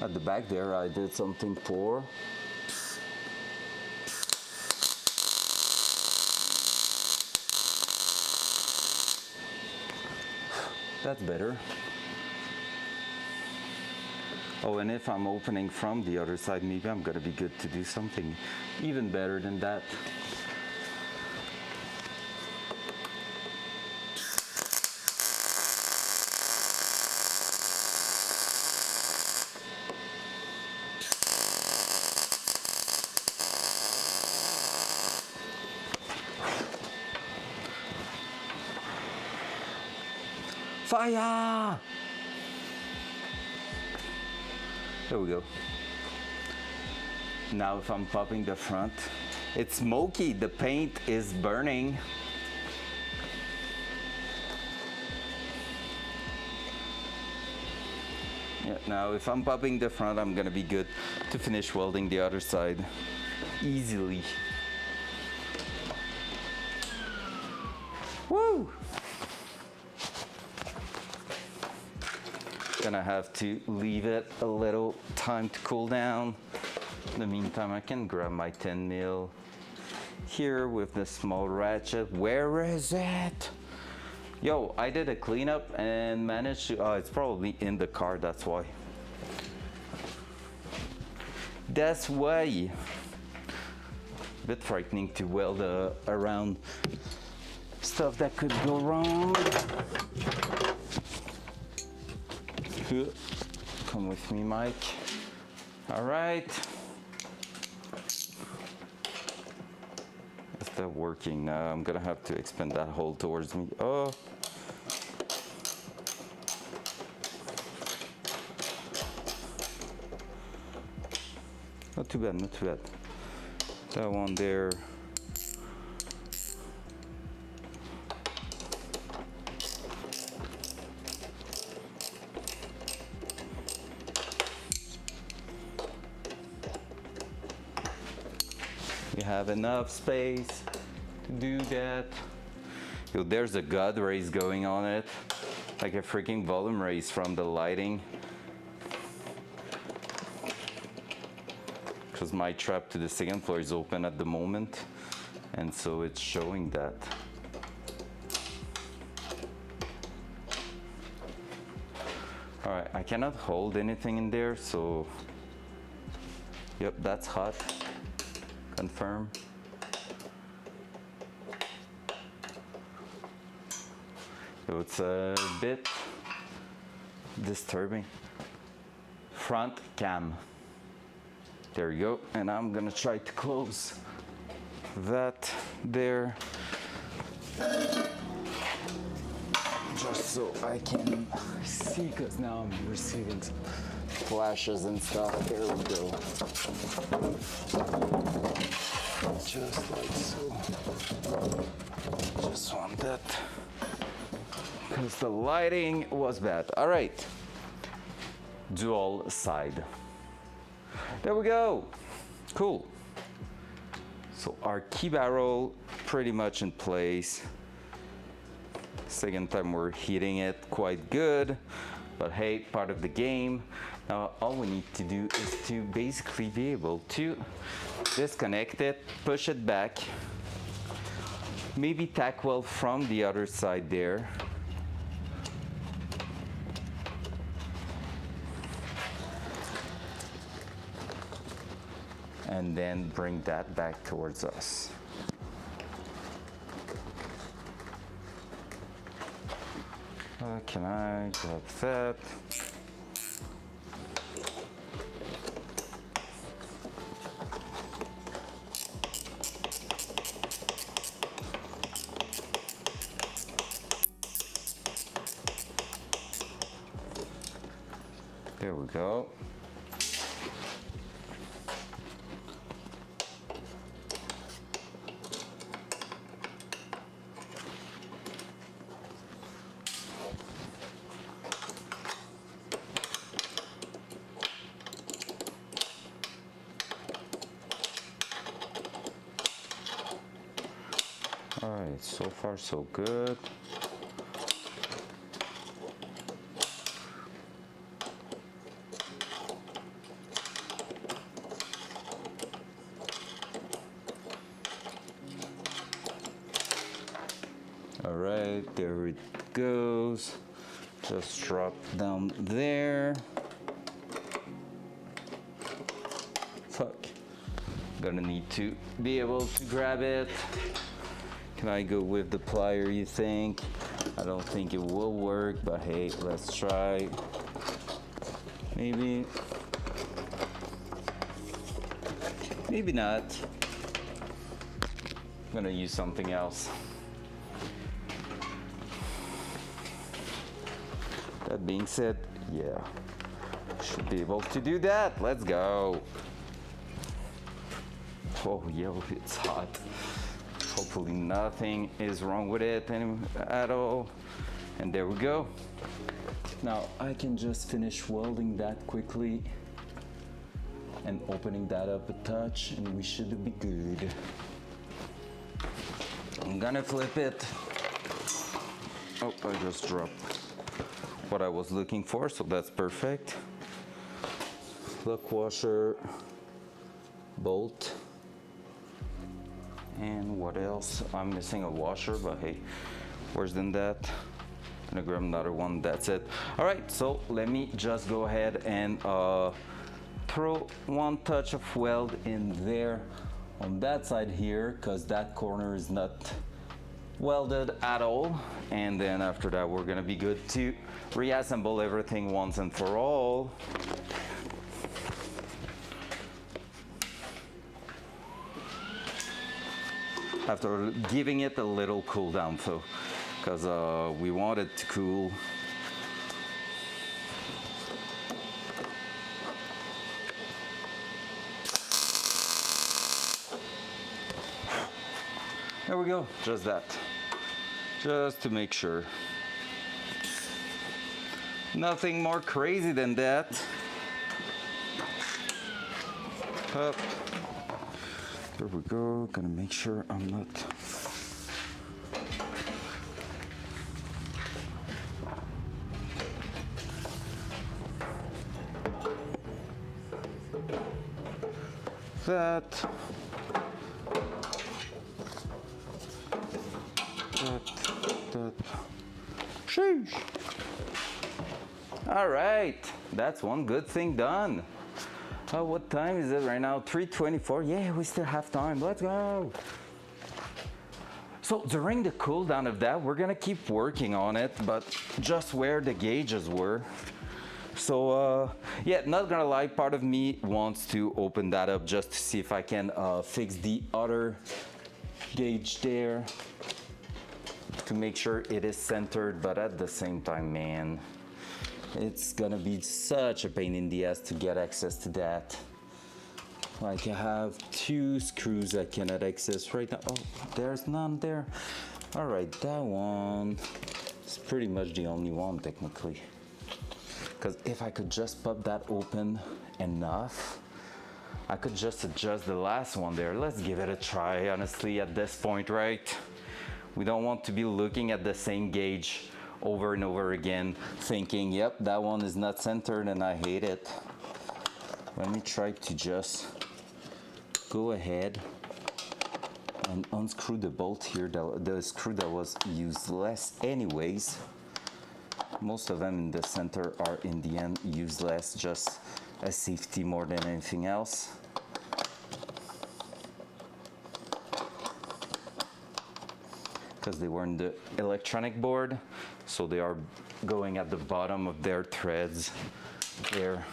At the back there, I did something poor. That's better. Oh, and if I'm opening from the other side, maybe I'm gonna be good to do something even better than that. Fire! There we go. Now if I'm popping the front, it's smoky, the paint is burning. Yeah, now if I'm popping the front, I'm gonna be good to finish welding the other side easily. Woo! Gonna have to leave it a little time to cool down. In the meantime, I can grab my 10 mil here with the small ratchet. Where is it? Yo, I did a cleanup and managed to, it's probably in the car, that's why. That's why. Bit frightening to weld around stuff that could go wrong. Come with me, Mike. All right. Is that working now? I'm gonna have to expand that hole towards me. Oh. Not too bad, not too bad. That one there. We have enough space to do that. Yo, there's a God rays going on it, like a freaking volume raise from the lighting. Because my trap to the second floor is open at the moment, and so it's showing that. All right, I cannot hold anything in there, so yep, that's hot. Confirm. So it's a bit disturbing. Front cam. There you go. And I'm gonna try to close that there. Just so I can see, because now I'm receiving some flashes and stuff. There we go. Just like so. Just want that, because the lighting was bad. All right. Dual side. There we go. Cool. So our key barrel pretty much in place. Second time we're hitting it quite good, but hey, part of the game. Now all we need to do is to basically be able to disconnect it, push it back, maybe tack weld from the other side there. And then bring that back towards us. Can I grab that? There we go. All right, so far so good. All right, there it goes. Just drop down there. Fuck. Gonna need to be able to grab it. Can I go with the plier, you think? I don't think it will work, but hey, let's try. Maybe. Maybe not. I'm gonna use something else. That being said, yeah, should be able to do that. Let's go. Oh, yo, it's hot. Hopefully nothing is wrong with it at all. And there we go. Now I can just finish welding that quickly and opening that up a touch, and we should be good. I'm gonna flip it. Oh, I just dropped what I was looking for, so that's perfect. Lock washer, bolt, and what else? I'm missing a washer, but hey, worse than that. I'm gonna grab another one, that's it. All right, so let me just go ahead and throw one touch of weld in there on that side here, because that corner is not welded at all. And then after that, we're gonna be good to reassemble everything once and for all. After giving it a little cool down though, because we want it to cool. There we go, just that. Just to make sure. Nothing more crazy than that. Up. There we go, gonna make sure I'm not. That. Sheesh. All right, that's one good thing done. What time is it right now? 3:24. Yeah, we still have time. Let's go. So during the cool down of that, we're gonna keep working on it, but just where the gauges were. So yeah, not gonna lie, part of me wants to open that up just to see if I can fix the other gauge there to make sure it is centered, but at the same time, man, it's gonna be such a pain in the ass to get access to that. Like I have 2 screws I cannot access right now. Oh, there's none there. All right, that one is pretty much the only one technically. Because if I could just pop that open enough, I could just adjust the last one there. Let's give it a try, honestly, at this point, right? We don't want to be looking at the same gauge over and over again, thinking, yep, that one is not centered and I hate it. Let me try to just go ahead and unscrew the bolt here, the screw that was useless anyways. Most of them in the center are in the end useless, just a safety more than anything else. Because they were in the electronic board, so they are going at the bottom of their threads there.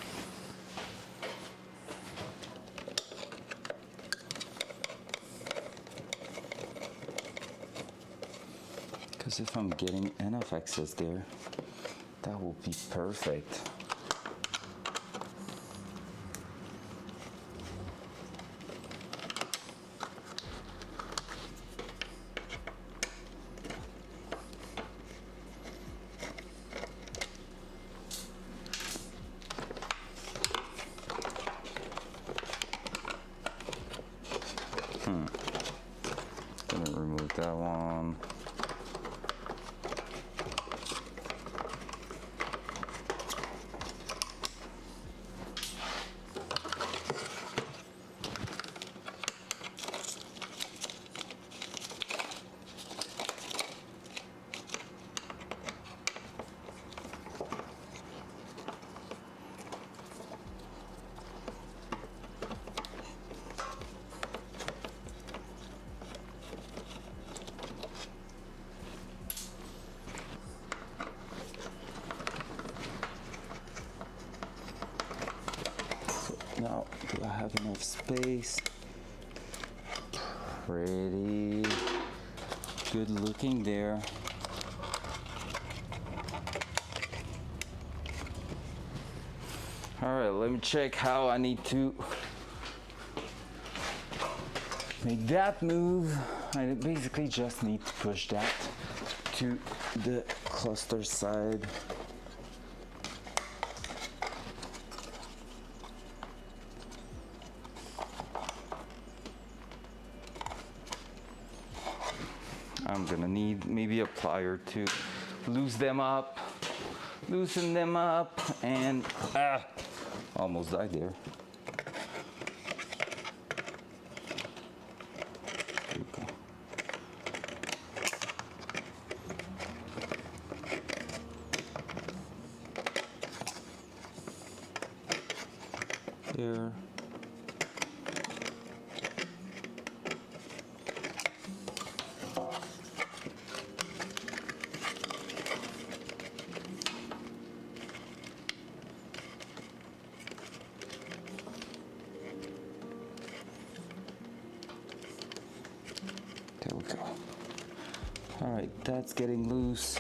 Because if I'm getting enough access there, that will be perfect. Gonna remove that one. Now, do I have enough space? Pretty good looking there. All right, let me check how I need to make that move. I basically just need to push that to the cluster side. I'm gonna need maybe a plier to loosen them up, and almost died there. There. There we go. All right, that's getting loose.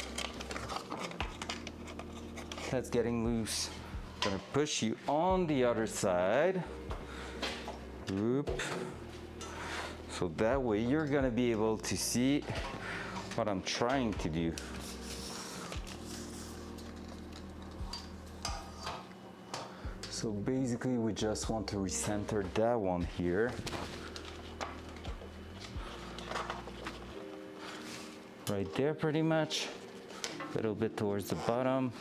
That's getting loose. Gonna push you on the other side. Whoop. So that way you're gonna be able to see what I'm trying to do. So basically we just want to recenter that one here. Right there pretty much. A little bit towards the bottom.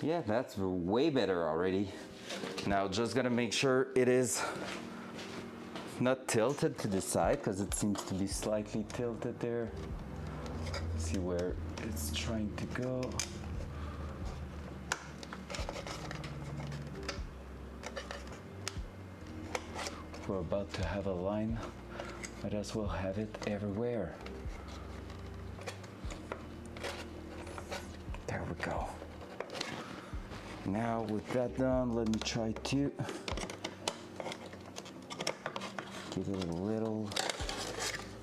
Yeah, that's way better already. Now just gonna make sure it is not tilted to the side, because it seems to be slightly tilted there. See where it's trying to go. We're about to have a line. Might as well have it everywhere. There we go. Now with that done, let me try to give it a little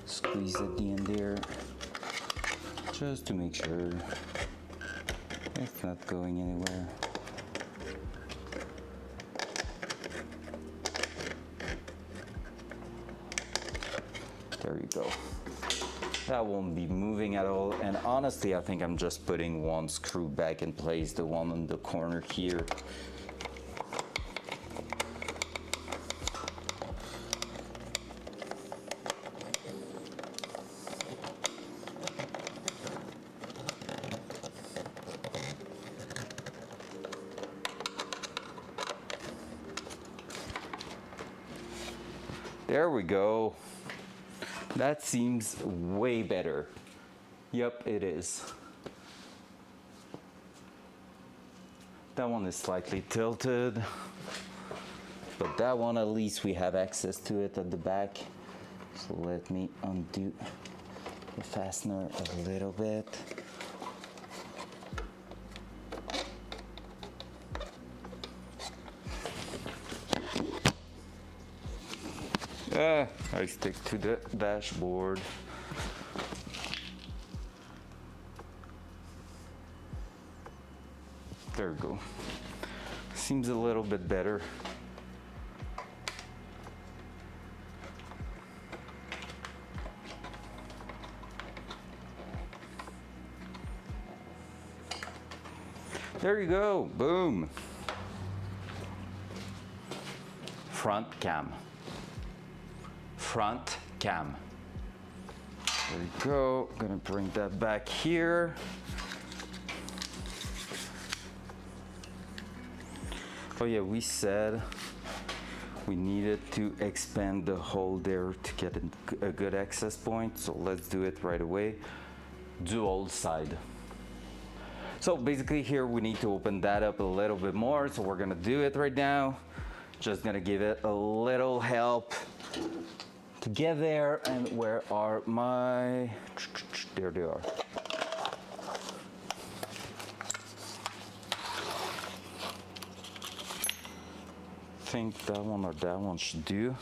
squeeze at the end there, just to make sure it's not going anywhere. There you go. That won't be moving at all, and honestly I think I'm just putting one screw back in place, the one on the corner here. There we go. That seems way better. Yep, it is. That one is slightly tilted, but that one at least we have access to it at the back. So let me undo the fastener a little bit. I stick to the dashboard. There we go. Seems a little bit better. There you go, boom. Front cam. Front cam. There you go. Gonna bring that back here. Oh yeah, we said we needed to expand the hole there to get a good access point, so let's do it right away. Dual side. So basically here we need to open that up a little bit more, so we're gonna do it right now. Just gonna give it a little help to get there. And where are my, there they are. I think that one or that one should do.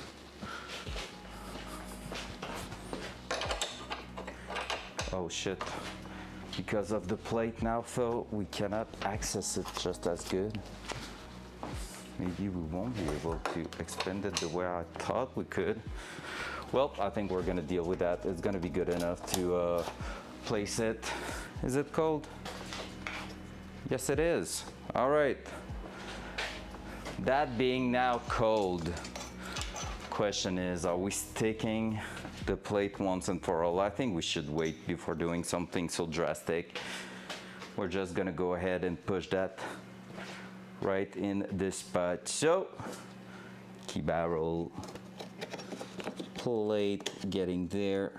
Oh shit. Because of the plate now though, we cannot access it just as good. maybe we won't be able to expand it the way I thought we could. Well, I think we're gonna deal with that. It's gonna be good enough to place it. Is it cold? Yes, it is. All right. That being now cold, question is, are we sticking the plate once and for all? I think we should wait before doing something so drastic. We're just gonna go ahead and push that right in this spot. So, key barrel plate getting there,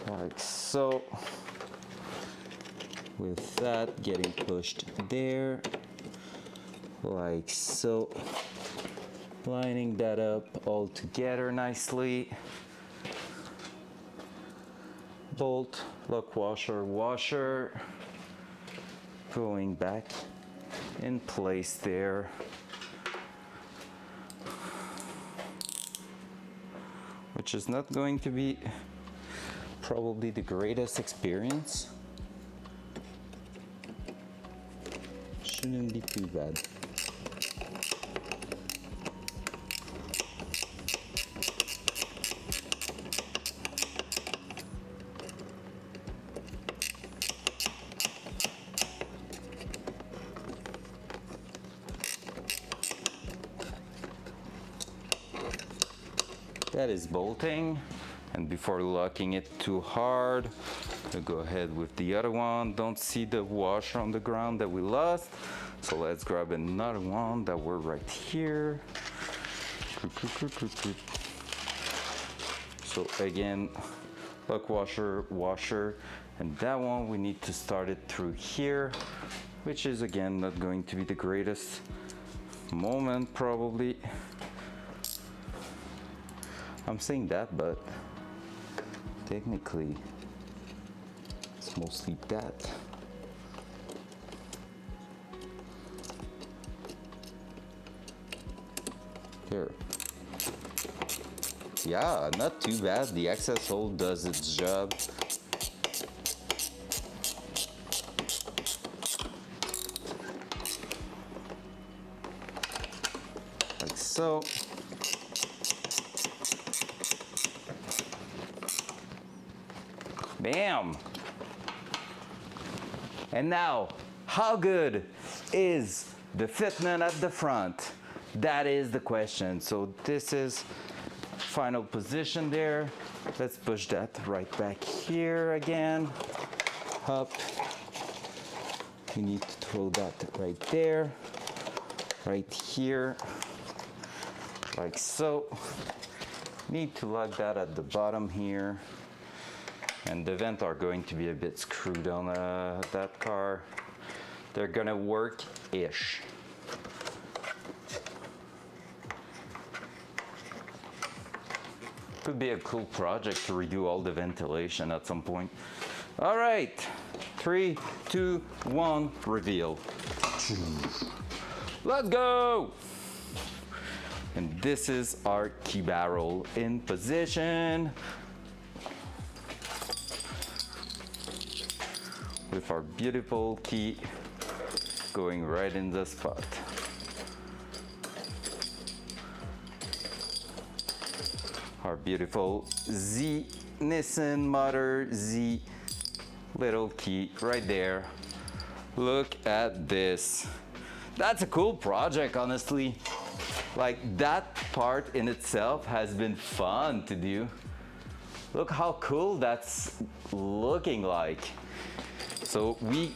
like so. With that getting pushed there, like so. Lining that up all together nicely. Bolt, lock washer, washer. Going back in place there. Which is not going to be probably the greatest experience. Shouldn't be too bad. That is bolting, and before locking it too hard, we'll go ahead with the other one. Don't see the washer on the ground that we lost, so let's grab another one that we're right here. So again, lock washer, washer, and that one we need to start it through here, which is again not going to be the greatest moment probably. I'm saying that, but technically it's mostly that. Here. Yeah, not too bad. The access hole does its job. Like so. Bam! And now, how good is the fitment at the front? That is the question. So this is final position there. Let's push that right back here again. Up. We need to throw that right there, right here, like so. Need to lock that at the bottom here. And the vents are going to be a bit screwed on that car. They're gonna work-ish. Could be a cool project to redo all the ventilation at some point. All right, 3, 2, 1, reveal. Let's go! And this is our key barrel in position. With our beautiful key going right in the spot. Our beautiful Z Nissan motor Z little key right there. Look at this. That's a cool project, honestly. Like, that part in itself has been fun to do. Look how cool that's looking like. So we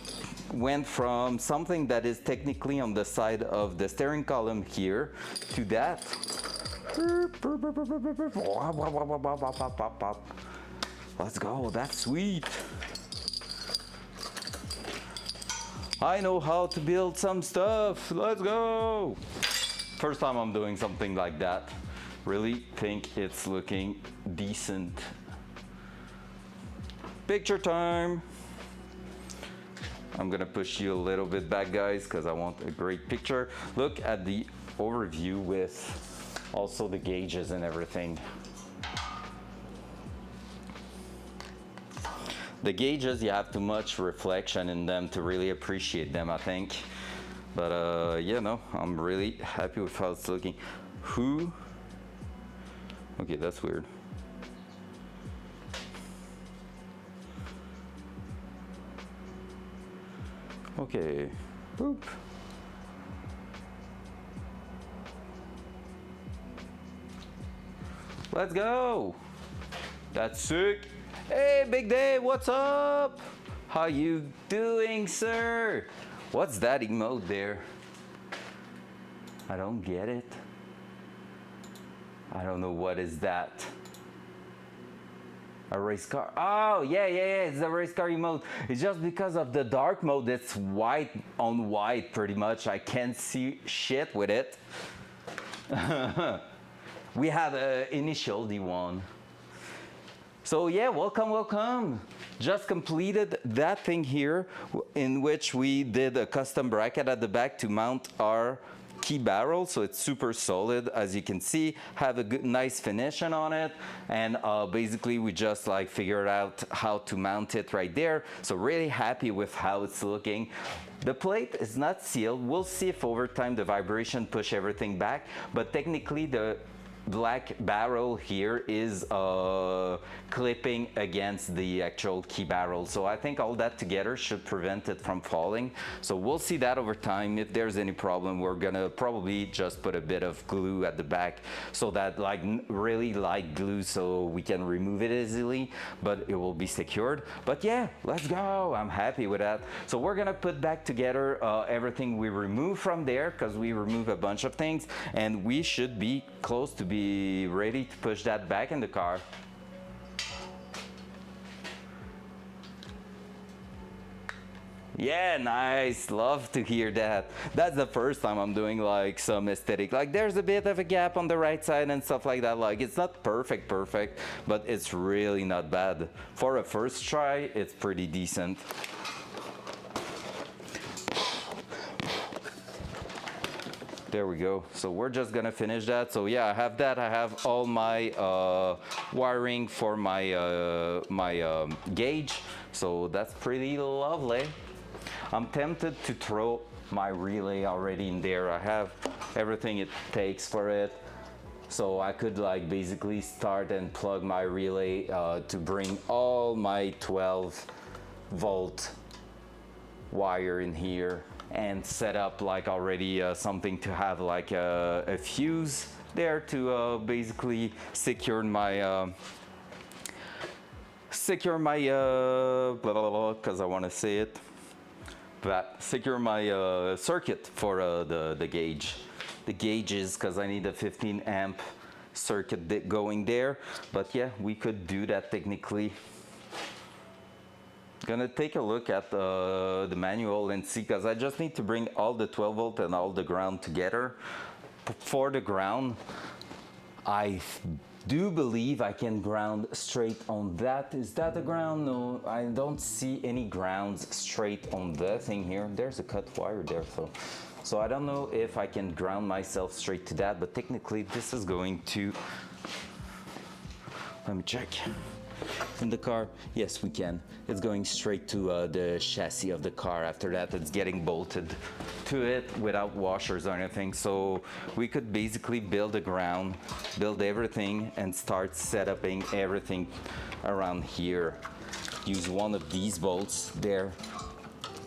went from something that is technically on the side of the steering column here to that. Let's go, that's sweet. I know how to build some stuff, let's go. First time I'm doing something like that. Really think it's looking decent. Picture time. I'm gonna push you a little bit back, guys, because I want a great picture. Look at the overview with also the gauges and everything. The gauges, you have too much reflection in them to really appreciate them, I think. But yeah, no, I'm really happy with how it's looking. Who? Okay, that's weird. Okay, boop. Let's go. That's sick. Hey, Big Dave, what's up? How you doing, sir? What's that emote there? I don't get it. I don't know what is that. A race car. Oh, yeah, it's the race car emote. It's just because of the dark mode that's white on white pretty much. I can't see shit with it. We have an initial D1. So yeah, welcome. Just completed that thing here in which we did a custom bracket at the back to mount our key barrel, so it's super solid, as you can see, have a good nice finishing on it, and basically we just like figured out how to mount it right there. So really happy with how it's looking. The plate is not sealed. We'll see if over time the vibration push everything back, but technically the black barrel here is clipping against the actual key barrel, so I think all that together should prevent it from falling. So we'll see that over time. If there's any problem, we're gonna probably just put a bit of glue at the back, so that like really light glue, so we can remove it easily, but it will be secured. But yeah, let's go. I'm happy with that. So we're gonna put back together everything we removed from there, because we removed a bunch of things, and we should be close to be ready to push that back in the car. Yeah, nice. Love to hear that. That's the first time I'm doing like some aesthetic. Like there's a bit of a gap on the right side and stuff like that. Like it's not perfect, but it's really not bad. For a first try, it's pretty decent. There we go. So we're just gonna finish that. So yeah, I have that. I have all my wiring for my gauge. So that's pretty lovely. I'm tempted to throw my relay already in there. I have everything it takes for it. So I could like basically start and plug my relay to bring all my 12-volt wire in here, and set up like already something to have like a fuse there to basically secure my blah blah blah, because I want to say it, but secure my circuit for the gauge, the gauges, because I need a 15 amp circuit going there. But yeah, we could do that technically. Gonna take a look at the manual and see, because I just need to bring all the 12 volt and all the ground together. For the ground, I do believe I can ground straight on that. Is that the ground? No, I don't see any grounds straight on the thing here. There's a cut wire there, so I don't know if I can ground myself straight to that, but technically this is going to, let me check. In the car, yes, we can. It's going straight to the chassis of the car. After that, it's getting bolted to it without washers or anything. So we could basically build a ground, build everything, and start setting everything around here. Use one of these bolts there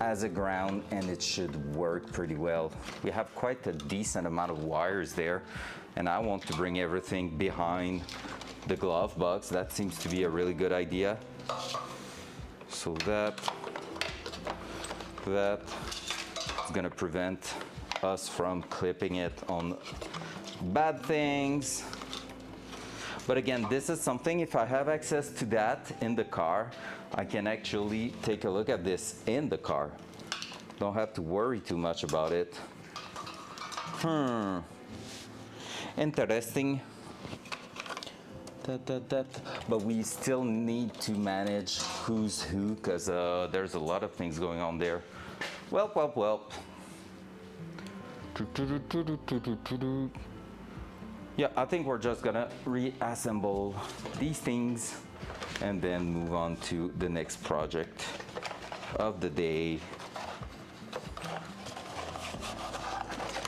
as a ground, and it should work pretty well. We have quite a decent amount of wires there, and I want to bring everything behind the glove box. That seems to be a really good idea. So that is gonna prevent us from clipping it on bad things. But again, this is something, if I have access to that in the car, I can actually take a look at this in the car. Don't have to worry too much about it. Interesting. But we still need to manage who's who, because there's a lot of things going on there. Well. Yeah, I think we're just gonna reassemble these things and then move on to the next project of the day.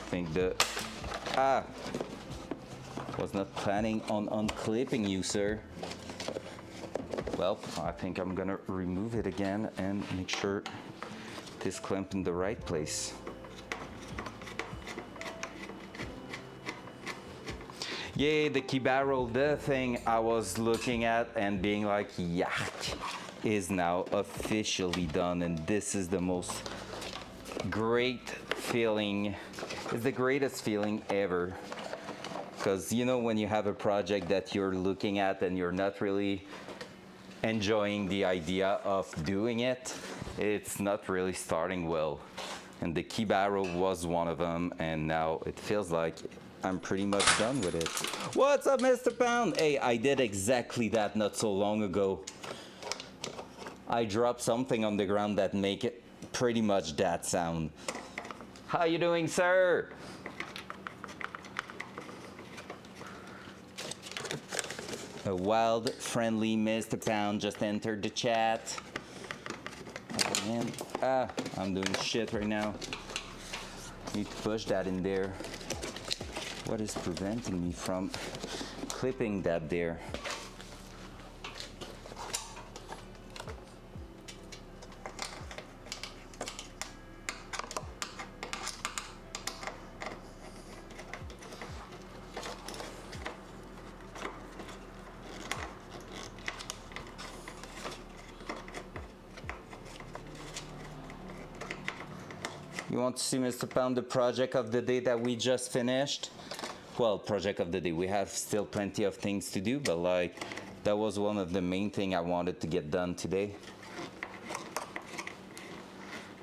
think was not planning on unclipping you, sir. Well, I think I'm gonna remove it again and make sure this clamp in the right place. Yay, the key barrel, the thing I was looking at and being like, yeah, is now officially done, and this is the most great feeling. It's the greatest feeling ever. Because you know when you have a project that you're looking at and you're not really enjoying the idea of doing it, it's not really starting well. And the key barrel was one of them, and now it feels like I'm pretty much done with it. What's up, Mr. Pound? Hey, I did exactly that not so long ago. I dropped something on the ground that make it pretty much that sound. How you doing, sir? A wild, friendly Mr. Pound just entered the chat. Oh, man. I'm doing shit right now. Need to push that in there. What is preventing me from clipping that there? You want to see, Mr. Pound, the project of the day that we just finished? Well, project of the day. We have still plenty of things to do, but like, that was one of the main things I wanted to get done today.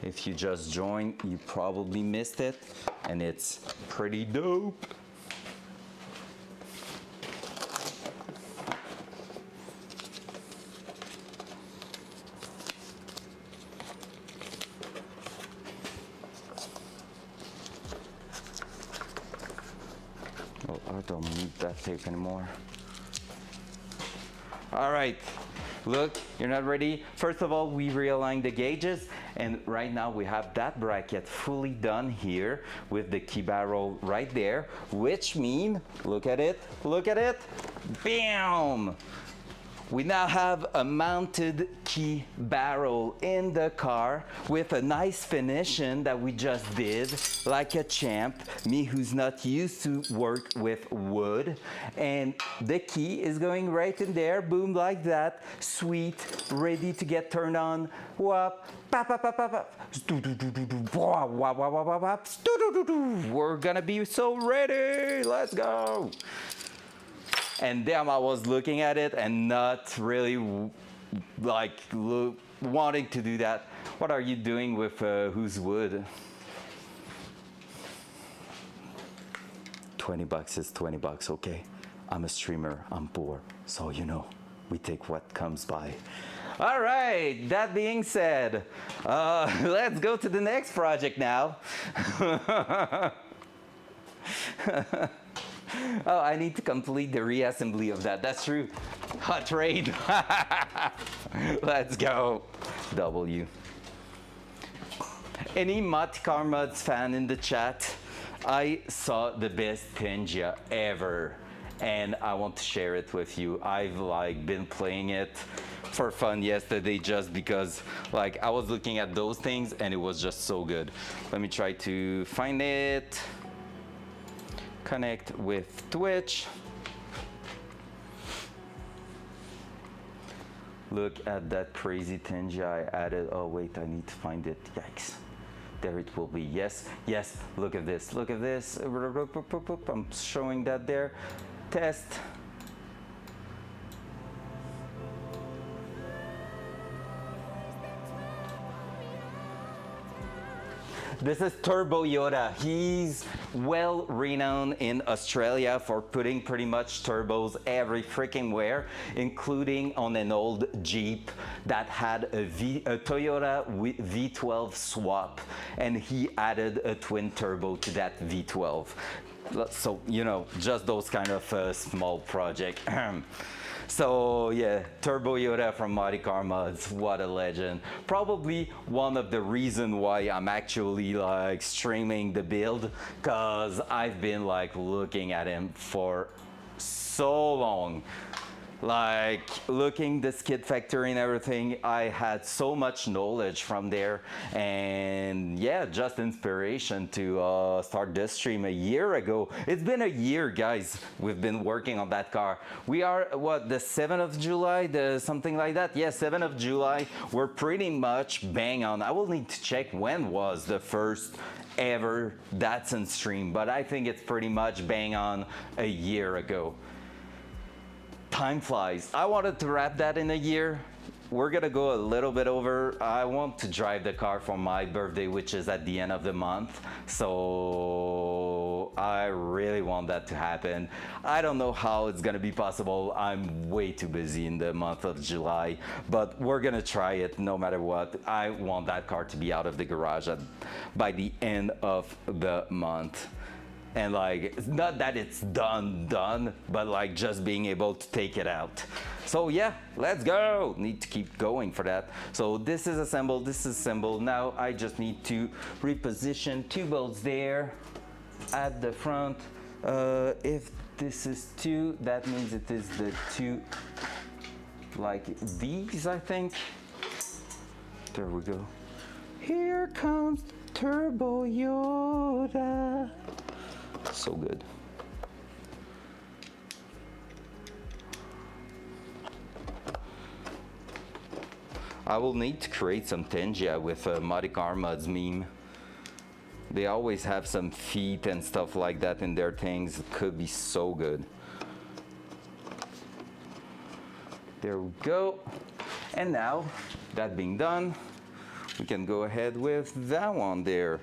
If you just joined, you probably missed it, and it's pretty dope. Oh, I don't need that tape anymore. All right, look, you're not ready. First of all, we realigned the gauges, and right now we have that bracket fully done here with the key barrel right there, which means, look at it, bam! We now have a mounted key barrel in the car with a nice finishing that we just did, like a champ, me who's not used to work with wood. And the key is going right in there, boom, like that, sweet, ready to get turned on. Whoop, pop, pop, pop, pop, pop. We're gonna be so ready, let's go. And damn, I was looking at it and not really like wanting to do that. What are you doing with whose wood? $20 is $20, okay? I'm a streamer, I'm poor, so you know, we take what comes by. All right, that being said, let's go to the next project now. Oh, I need to complete the reassembly of that. That's true. Hot trade. Let's go. W. Any Car Mods fan in the chat? I saw the best Tengia ever, and I want to share it with you. I've been playing it for fun yesterday just because I was looking at those things and it was just so good. Let me try to find it. Connect with Twitch. Look at that crazy Tengia I added. Oh wait, I need to find it. Yikes. There it will be. Yes, yes, look at this. Look at this. I'm showing that there. Test. This is Turbo Yoda. He's well renowned in Australia for putting pretty much turbos every freaking where, including on an old Jeep that had a Toyota V12 swap, and he added a twin turbo to that V12. So, you know, just those kind of small project. So yeah, Turbo Yoda from Mighty Car Mods, what a legend. Probably one of the reason why I'm actually like streaming the build, cause I've been like looking at him for so long. Like looking the skid factory and everything, I had so much knowledge from there, and yeah, just inspiration to start this stream a year ago. It's been a year, guys. We've been working on that car. We are what, the 7th of July, the something like that. Yeah, 7th of July. We're pretty much bang on. I will need to check when was the first ever Datsun stream, but I think it's pretty much bang on a year ago. Time flies. I wanted to wrap that in a year. We're gonna go a little bit over. I want to drive the car for my birthday, which is at the end of the month. So I really want that to happen. I don't know how it's gonna be possible. I'm way too busy in the month of July, but we're gonna try it no matter what. I want that car to be out of the garage by the end of the month. And like, it's not that it's done, but like just being able to take it out. So yeah, let's go. Need to keep going for that. So this is assembled, this is assembled. Now I just need to reposition 2 bolts there at the front. If this is 2, that means it is the 2 like these, I think. There we go. Here comes Turbo Yoda. So good. I will need to create some Tengia with a Mighty Car Mods meme. They always have some feet and stuff like that in their things. It could be so good. There we go. And now, that being done, we can go ahead with that one there,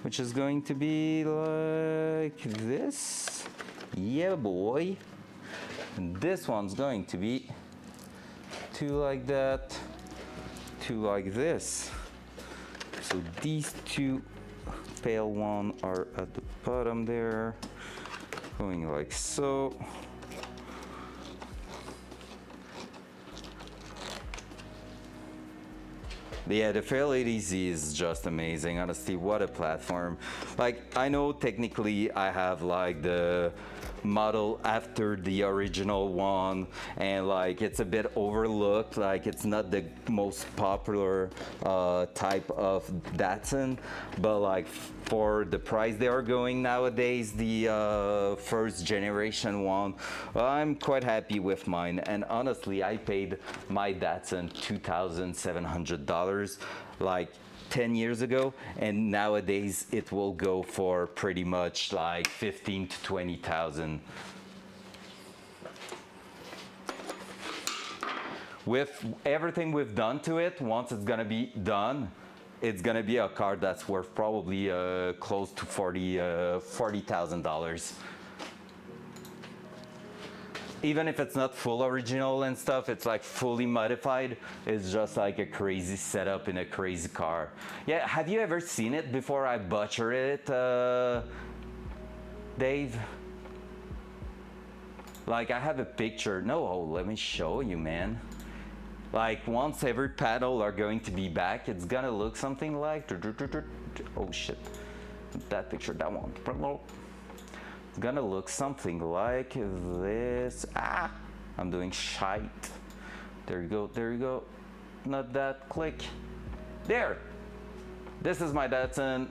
which is going to be like this. Yeah, boy. And this one's going to be 2 like that, 2 like this. So these 2 pale one are at the bottom there, going like so. Yeah, the Fair Lady Z is just amazing. Honestly, what a platform. Like, I know technically I have like the model after the original one, and like it's a bit overlooked, like it's not the most popular type of Datsun, but like for the price they are going nowadays, the first generation one, I'm quite happy with mine. And honestly, I paid my Datsun $2,700 like 10 years ago, and nowadays it will go for pretty much like 15 to 20,000. With everything we've done to it, once it's gonna be done, it's gonna be a car that's worth probably close to $40,000. Even if it's not full original and stuff, it's like fully modified. It's just like a crazy setup in a crazy car. Yeah, have you ever seen it before I butcher it, Dave? Like I have a picture. No, let me show you, man. Like once every panel are going to be back, it's gonna look something like, oh shit, that picture, that one. It's gonna look something like this. Ah, I'm doing shite. There you go, there you go. Not that, click. There. This is my Datsun.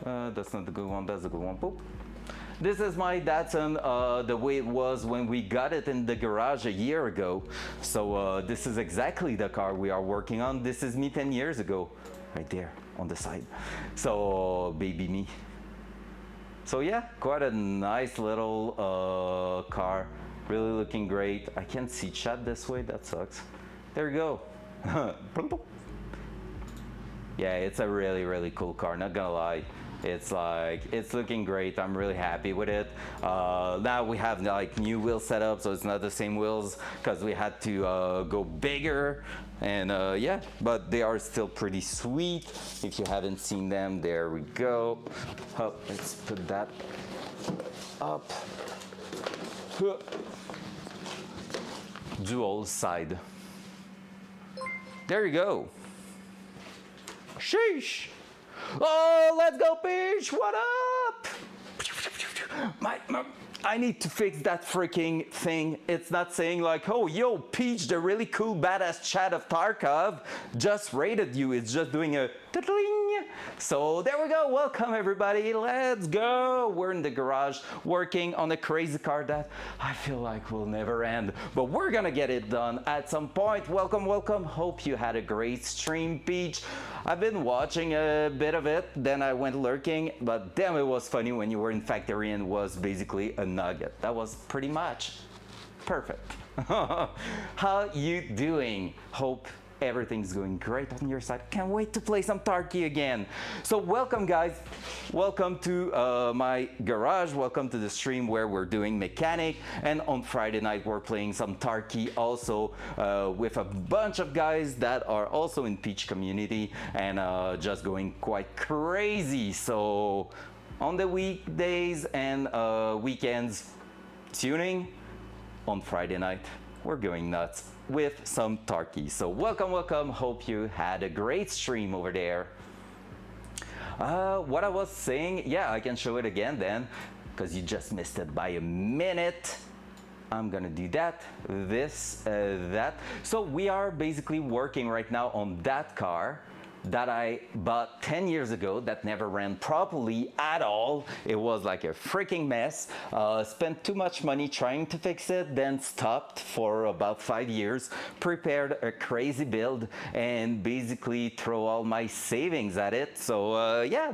That's not the good one, that's the good one. Boop. This is my Datsun, the way it was when we got it in the garage a year ago. So this is exactly the car we are working on. This is me 10 years ago, right there on the side. So baby me. So yeah, quite a nice little car, really looking great. I can't see chat this way, that sucks. There you go. Yeah, it's a really, really cool car, not gonna lie. It's like, it's looking great. I'm really happy with it. Now we have like new wheel setup, so it's not the same wheels because we had to go bigger. And yeah, but they are still pretty sweet. If you haven't seen them, there we go. Oh, let's put that up. dual side. There you go. Sheesh. Oh, let's go, Peach. What up? I need to fix that freaking thing. It's not saying like, oh, yo, Peach, the really cool badass chat of Tarkov just rated you. It's just doing a ding. So there we go. Welcome, everybody. Let's go. We're in the garage working on a crazy car that I feel like will never end. But we're going to get it done at some point. Welcome, welcome. Hope you had a great stream, Peach. I've been watching a bit of it, then I went lurking, but damn, it was funny when you were in factory and was basically a nugget. That was pretty much perfect. How you doing? Hope everything's going great on your side. Can't wait to play some Tarky again. So welcome, guys. Welcome to my garage. Welcome to the stream where we're doing mechanic. And on Friday night, we're playing some Tarky also with a bunch of guys that are also in Peach community and just going quite crazy. So on the weekdays and weekends, tuning. On Friday night, we're going nuts with some Tarky. So welcome, welcome. Hope you had a great stream over there. What I was saying, yeah, I can show it again then, because you just missed it by a minute. I'm gonna do that, this, that. So we are basically working right now on that car that I bought 10 years ago that never ran properly at all. It was like a freaking mess. Spent too much money trying to fix it, then stopped for about 5 years, prepared a crazy build, and basically throw all my savings at it. So yeah,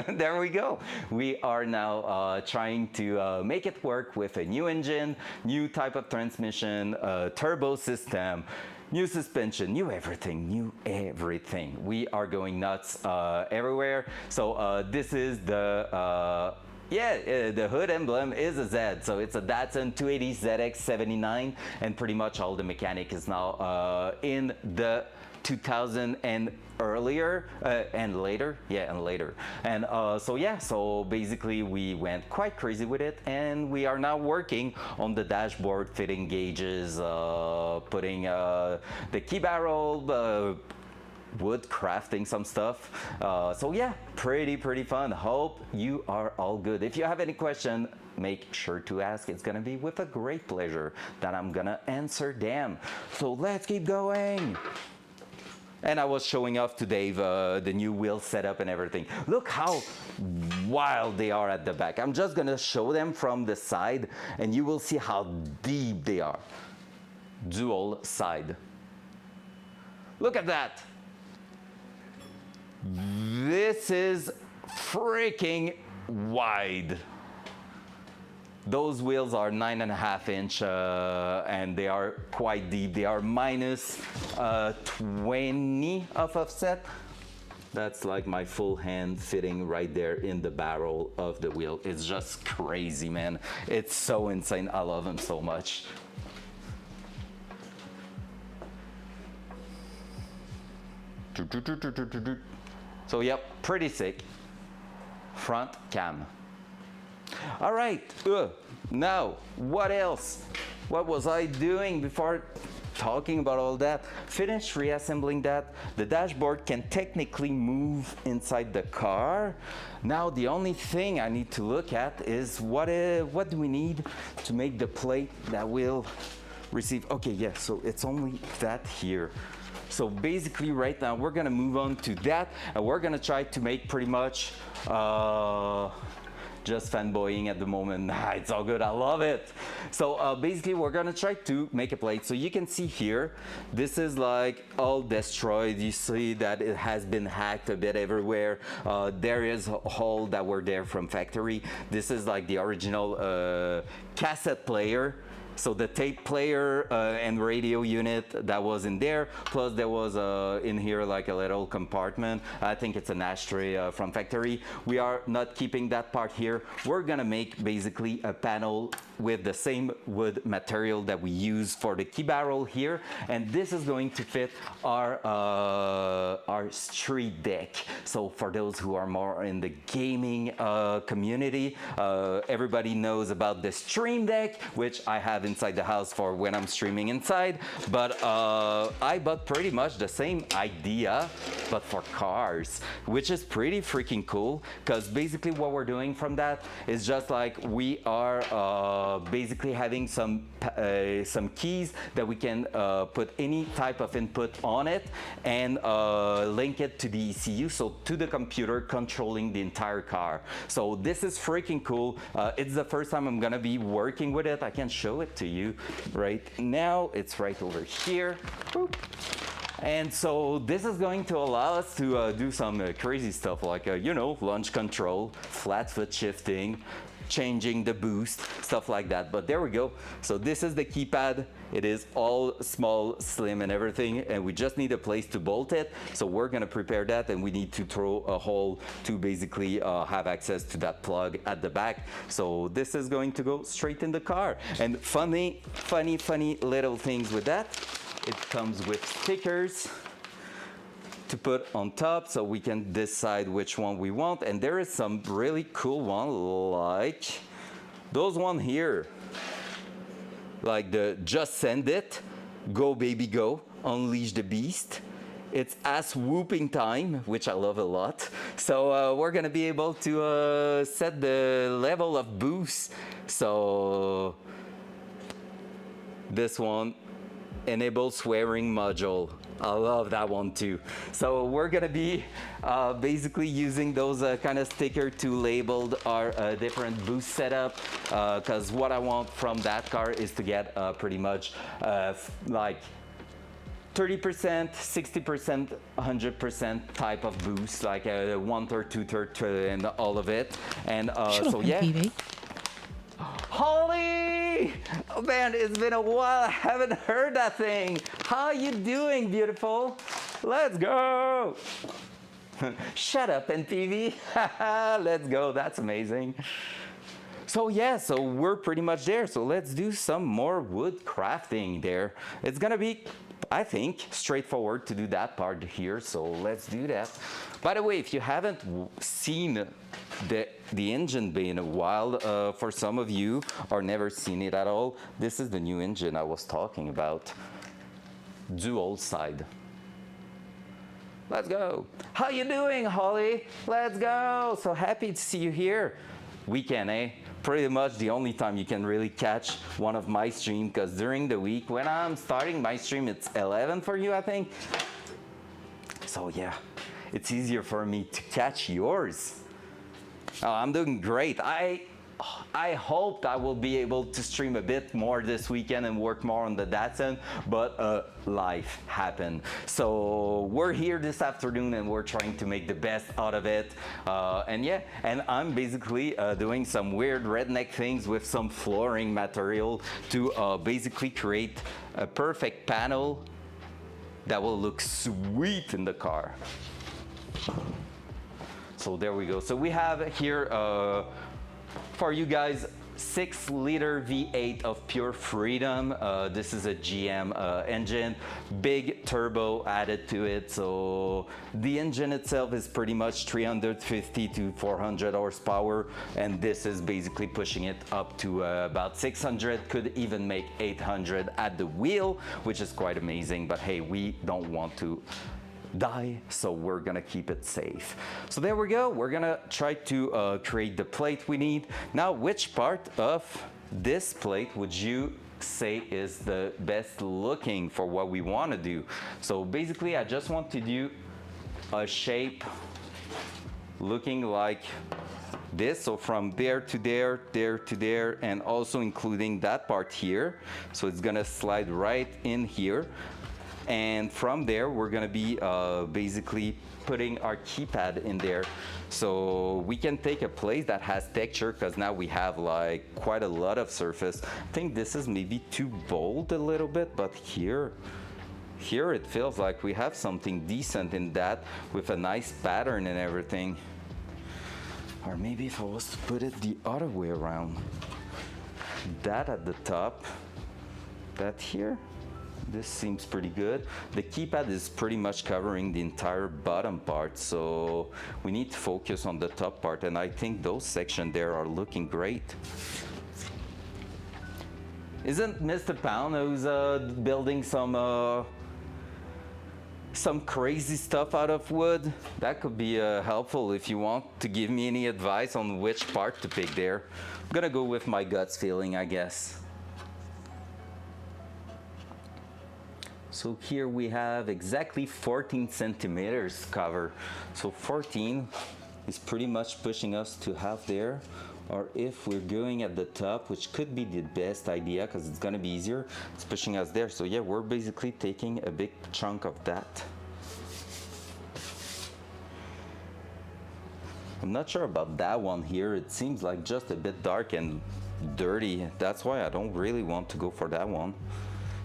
there we go. We are now trying to make it work with a new engine, new type of transmission, turbo system, new suspension, new everything, We are going nuts everywhere. So this is the, the hood emblem is a Z. So it's a Datsun 280 ZX79, and pretty much all the mechanic is now in the 2000 and earlier and later, and so basically we went quite crazy with it, and we are now working on the dashboard, fitting gauges, putting the key barrel, wood crafting some stuff. So yeah, pretty fun. Hope you are all good. If you have any question, make sure to ask. It's gonna be with a great pleasure that I'm gonna answer them. So let's keep going. And I was showing off to Dave the new wheel setup and everything. Look how wild they are at the back. I'm just gonna show them from the side and you will see how deep they are. Dual side. Look at that. This is freaking wide. Those wheels are 9.5 inch and they are quite deep. They are minus 20 of offset. That's like my full hand fitting right there in the barrel of the wheel. It's just crazy, man. It's so insane. I love them so much. So yep, pretty sick. Front cam. All right, now what else? What was I doing before talking about all that? Finished reassembling that. The dashboard can technically move inside the car. Now the only thing I need to look at is what do we need to make the plate that will receive. Okay, yeah, so it's only that here. So basically right now we're gonna move on to that, and we're gonna try to make pretty much just fanboying at the moment. It's all good, I love it. So basically we're gonna try to make a plate. So you can see here, this is like all destroyed. You see that it has been hacked a bit everywhere. There is a hole that were there from factory. This is like the original cassette player. So the tape player and radio unit that was in there, plus there was in here like a little compartment. I think it's an ashtray from factory. We are not keeping that part here. We're gonna make basically a panel with the same wood material that we use for the key barrel here, and this is going to fit our street deck. So for those who are more in the gaming community, everybody knows about the Stream Deck, which I have inside the house for when I'm streaming inside. But I bought pretty much the same idea, but for cars, which is pretty freaking cool, because basically what we're doing from that is just like we are basically having some keys that we can put any type of input on it and link it to the ECU, so to the computer controlling the entire car. So this is freaking cool. It's the first time I'm gonna be working with it. I can show it to you right now. It's right over here. Boop. And so this is going to allow us to do some crazy stuff like, you know, launch control, flat foot shifting, changing the boost, stuff like that. But there we go. So this is the keypad. It is all small, slim and everything, and we just need a place to bolt it. So we're gonna prepare that, and we need to throw a hole to basically have access to that plug at the back. So this is going to go straight in the car. And funny little things with that. It comes with stickers to put on top so we can decide which one we want. And there is some really cool one, like those one here, like the just send it, go baby go, unleash the beast. It's ass whooping time, which I love a lot. So we're gonna be able to set the level of boost. So this one, enable swearing module. I love that one too. So we're gonna be basically using those kind of sticker to label our different boost setup, because what I want from that car is to get pretty much like 30%, 60%, 100% type of boost, like 1/3, 2/3, and all of it. And so yeah. TV. Holly! Oh man, it's been a while. I haven't heard that thing. How you doing, beautiful? Let's go! Shut up, NPV. Let's go, that's amazing. So yeah, so we're pretty much there. So let's do some more wood crafting there. It's gonna be, I think, straightforward to do that part here. So let's do that. By the way, if you haven't seen the engine bay in a while, for some of you, or never seen it at all, this is the new engine I was talking about. Dual side. Let's go. How you doing, Holly? Let's go. So happy to see you here. Weekend, eh? Pretty much the only time you can really catch one of my stream, because during the week when I'm starting my stream, it's 11 for you, I think. So yeah, it's easier for me to catch yours. Oh, I'm doing great. I hoped I will be able to stream a bit more this weekend and work more on the Datsun, but life happened. So we're here this afternoon and we're trying to make the best out of it. And yeah, and I'm basically doing some weird redneck things with some flooring material to basically create a perfect panel that will look sweet in the car. So there we go. So we have here for you guys 6-liter V8 of pure freedom. This is a GM engine, big turbo added to it. So the engine itself is pretty much 350 to 400 horsepower, and this is basically pushing it up to about 600, could even make 800 at the wheel, which is quite amazing. But hey, we don't want to die, so we're gonna keep it safe. So there we go. We're gonna try to create the plate we need. Now, which part of this plate would you say is the best looking for what we want to do? So basically, I just want to do a shape looking like this, so from there to there, there to there, and also including that part here. So it's gonna slide right in here. And from there, we're gonna be basically putting our keypad in there. So we can take a place that has texture, because now we have like quite a lot of surface. I think this is maybe too bold a little bit, but here it feels like we have something decent in that with a nice pattern and everything. Or maybe if I was to put it the other way around. That at the top, that here. This seems pretty good. The keypad is pretty much covering the entire bottom part, so we need to focus on the top part, and I think those sections there are looking great. Isn't Mr. Pound who's building some crazy stuff out of wood? That could be helpful if you want to give me any advice on which part to pick there. I'm gonna go with my guts feeling, I guess. So here we have exactly 14 centimeters cover. So 14 is pretty much pushing us to half there. Or if we're going at the top, which could be the best idea because it's gonna be easier, it's pushing us there. So yeah, we're basically taking a big chunk of that. I'm not sure about that one here. It seems like just a bit dark and dirty. That's why I don't really want to go for that one.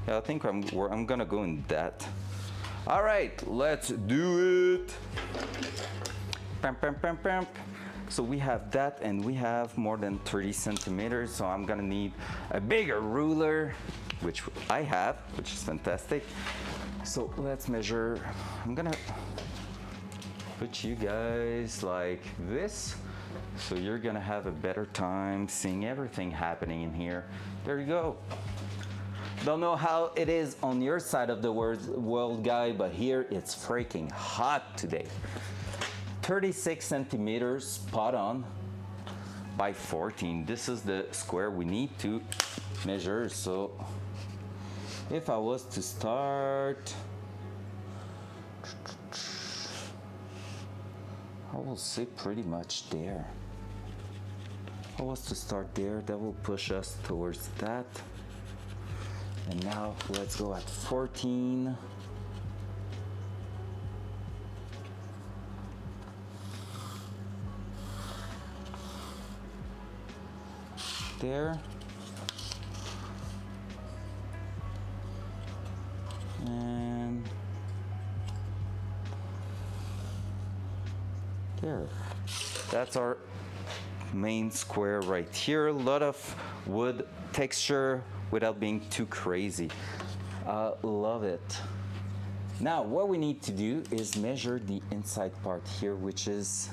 Yeah, I think I'm gonna go in that. All right, let's do it. Pam, pam, pam, pam. So we have that, and we have more than 30 centimeters, so I'm gonna need a bigger ruler, which I have, which is fantastic. So let's measure. I'm gonna put you guys like this, so you're gonna have a better time seeing everything happening in here. There you go. Don't know how it is on your side of the world, guy, but here it's freaking hot today. 36 centimeters spot on by 14. This is the square we need to measure. So if I was to start, I will say pretty much there. If I was to start there, that will push us towards that. And now let's go at 14. There. And there. That's our main square right here. A lot of wood texture without being too crazy. Love it. Now what we need to do is measure the inside part here, which is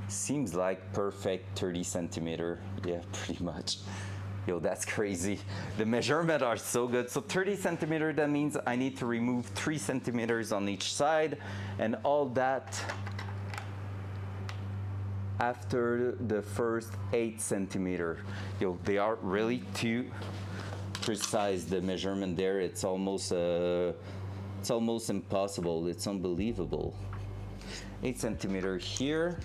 seems like perfect 30 centimeter. Yeah, pretty much. Yo, that's crazy. The measurements are so good. So 30 centimeter, that means I need to remove 3 centimeters on each side, and all that after the first 8 centimeter. Yo, they are really too precise, the measurement there. It's almost impossible. It's unbelievable. 8 centimeter here.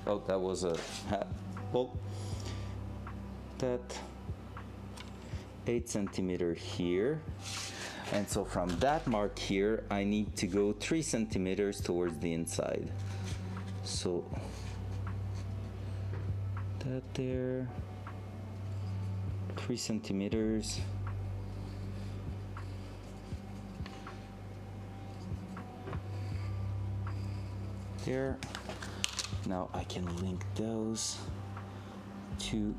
Oh, that was a hat. Oh, that 8 centimeter here. And so from that mark here, I need to go 3 centimeters towards the inside. So that there, 3 centimeters. There. Now I can link those to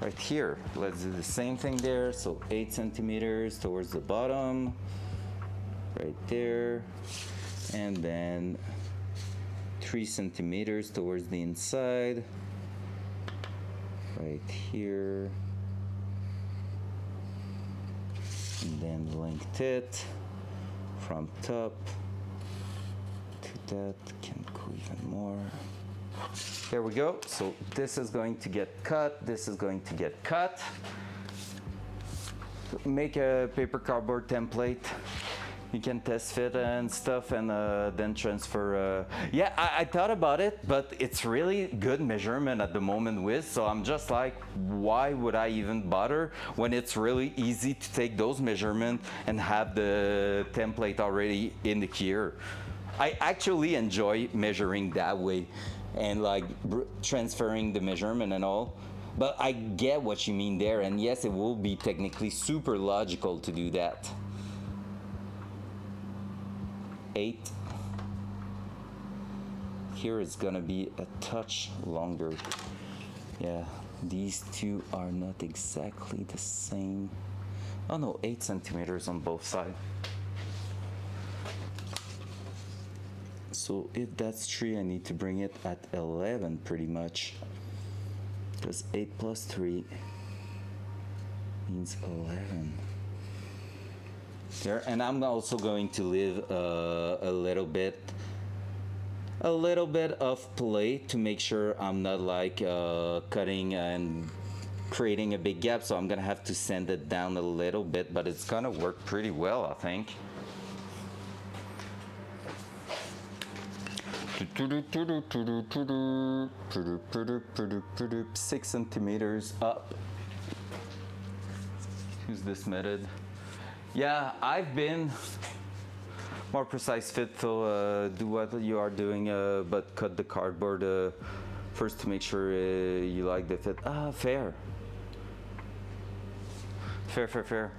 right here. Let's do the same thing there. So 8 centimeters towards the bottom, right there, and then 3 centimeters towards the inside, right here, and then linked it from top to that. Can go even more. There we go. So this is going to get cut. This is going to get cut. Make a paper cardboard template. You can test fit and stuff, and then transfer. Yeah, I thought about it, but it's really good measurement at the moment with, so I'm just like, why would I even bother when it's really easy to take those measurements and have the template already in the gear. I actually enjoy measuring that way and like transferring the measurement and all. But I get what you mean there, and yes, it will be technically super logical to do that. 8. Here it's gonna be a touch longer. Yeah, these two are not exactly the same. Oh no, 8 centimeters on both sides. So if that's 3, I need to bring it at 11 pretty much. Because 8 plus 3 means 11. There, and I'm also going to leave a little bit of play to make sure I'm not like cutting and creating a big gap, so I'm gonna have to sand it down a little bit, but it's gonna work pretty well, I think. 6 centimeters up. Use this method. Yeah, I've been more precise fit, so do what you are doing, but cut the cardboard first to make sure you like the fit. Fair. Fair.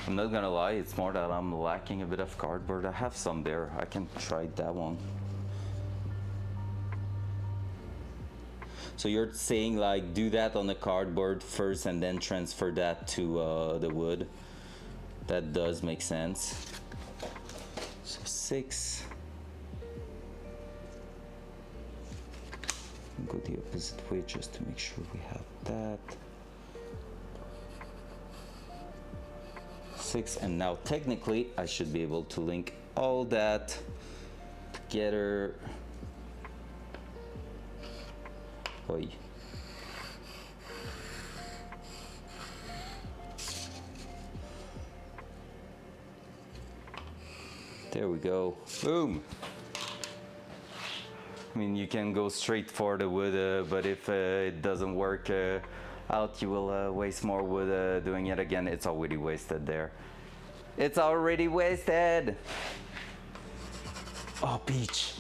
I'm not gonna lie, it's more that I'm lacking a bit of cardboard. I have some there. I can try that one. So you're saying like do that on the cardboard first and then transfer that to the wood. That does make sense. So 6. Go the opposite way just to make sure we have that. 6, and now technically I should be able to link all that together. Oi. There we go. Boom. I mean, you can go straight for the wood, but if it doesn't work out, you will waste more wood doing it again. It's already wasted there. It's already wasted. Oh, Peach,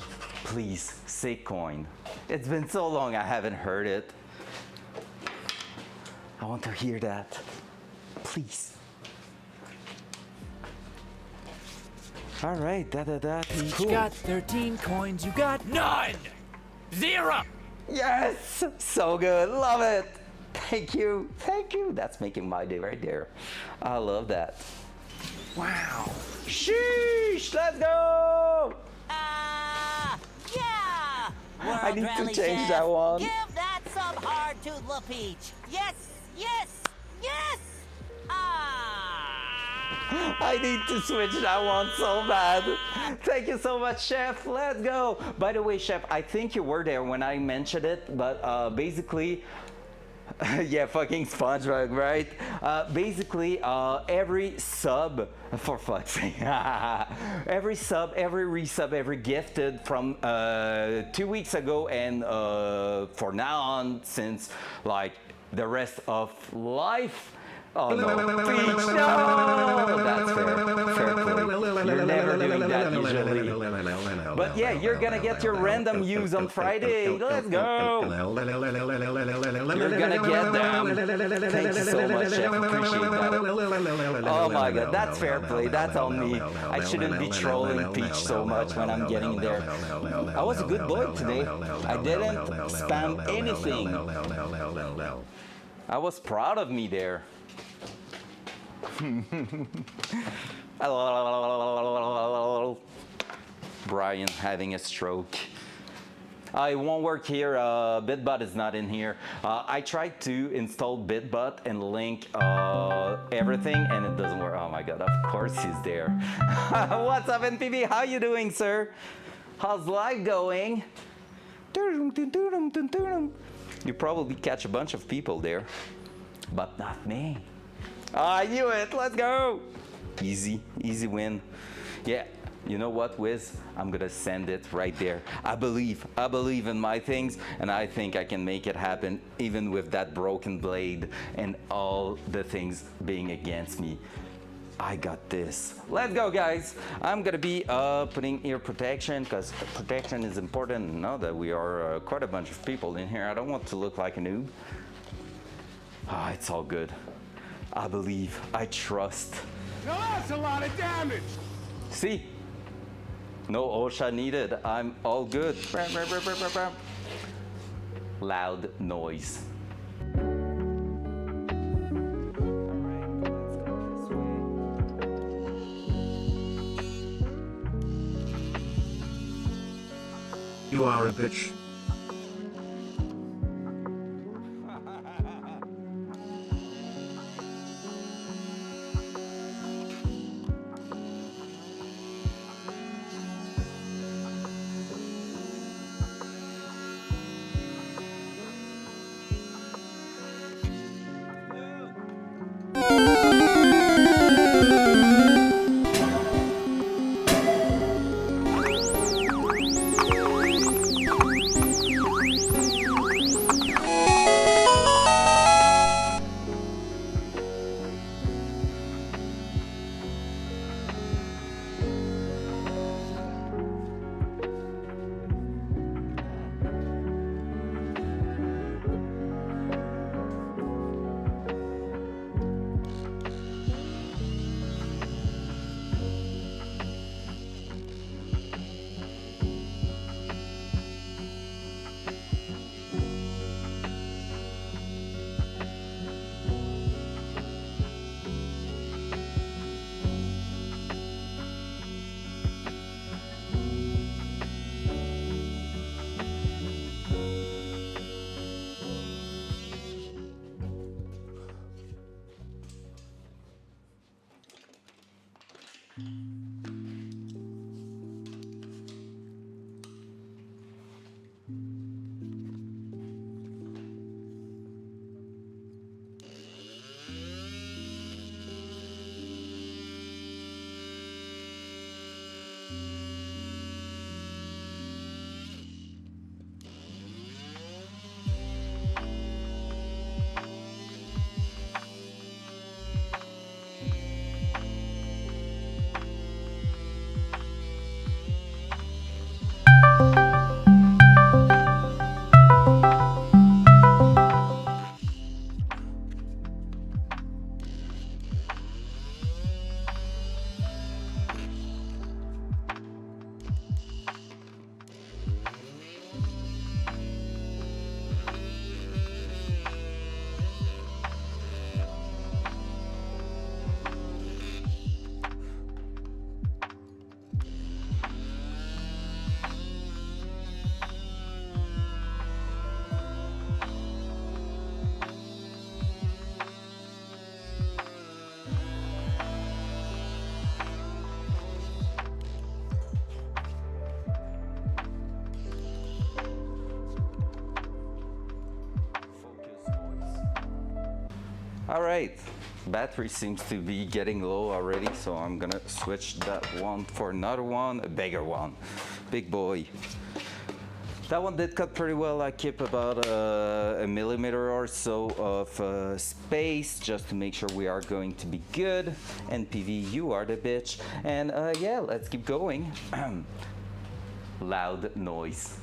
please say coin. It's been so long I haven't heard it. I want to hear that. Please. All right, Each cool. got 13 coins, you got none! 0! Yes, so good, love it. Thank you. That's making my day right there. I love that. Wow. Sheesh, let's go. Yeah! I need to Rally change Chef, that one. Give that some hard to La Peach. Yes! I need to switch that one so bad. Thank you so much, Chef. Let's go. By the way, Chef, I think you were there when I mentioned it, but basically, yeah, fucking SpongeBob, right? Basically, every sub, for fuck's sake, every sub, every resub, every gifted from 2 weeks ago and for now on, since like the rest of life. Oh no, Peach, no! That's fair play. You're never doing that usually. But yeah, you're gonna get your random use on Friday. Let's go! You're gonna get them. Thank you so much, Chef. Appreciate that. Oh my god, that's fair play. That's on me. I shouldn't be trolling Peach so much when I'm getting there. I was a good boy today. I didn't spam anything. I was proud of me there. Brian having a stroke. It won't work here. Bitbot is not in here. I tried to install Bitbot and link everything and it doesn't work. Oh my god, of course he's there. What's up, NPV? How you doing, sir? How's life going? You probably catch a bunch of people there, but not me. I knew it. Let's go. Easy win. Yeah, you know what, Wiz? I'm gonna send it right there. I believe in my things, and I think I can make it happen even with that broken blade and all the things being against me. I got this. Let's go, guys. I'm gonna be putting ear protection because protection is important. Now that we are quite a bunch of people in here, I don't want to look like a noob. It's all good. I believe, I trust. Now that's a lot of damage! See? No OSHA needed. I'm all good. Loud noise. You are a bitch. All right, battery seems to be getting low already, so I'm gonna switch that one for another one, a bigger one. Big boy. That one did cut pretty well. I keep about a millimeter or so of space just to make sure we are going to be good. NPV, you are the bitch. And yeah, let's keep going. Loud noise.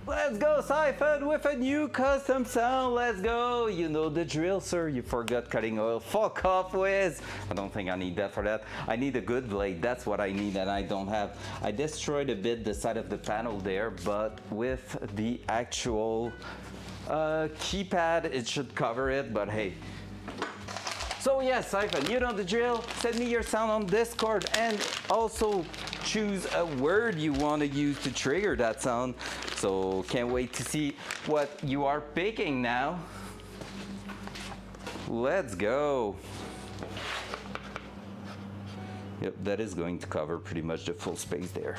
Let's go, Siphon, with a new custom sound. Let's go. You know the drill, sir. You forgot cutting oil. Fuck off, Wiz. I don't think I need that for that. I need a good blade. That's what I need, and I don't have. I destroyed a bit the side of the panel there, but with the actual keypad, it should cover it, but hey. So yeah, Siphon, you know the drill. Send me your sound on Discord and also choose a word you want to use to trigger that sound. So can't wait to see what you are picking now. Let's go. Yep, that is going to cover pretty much the full space there.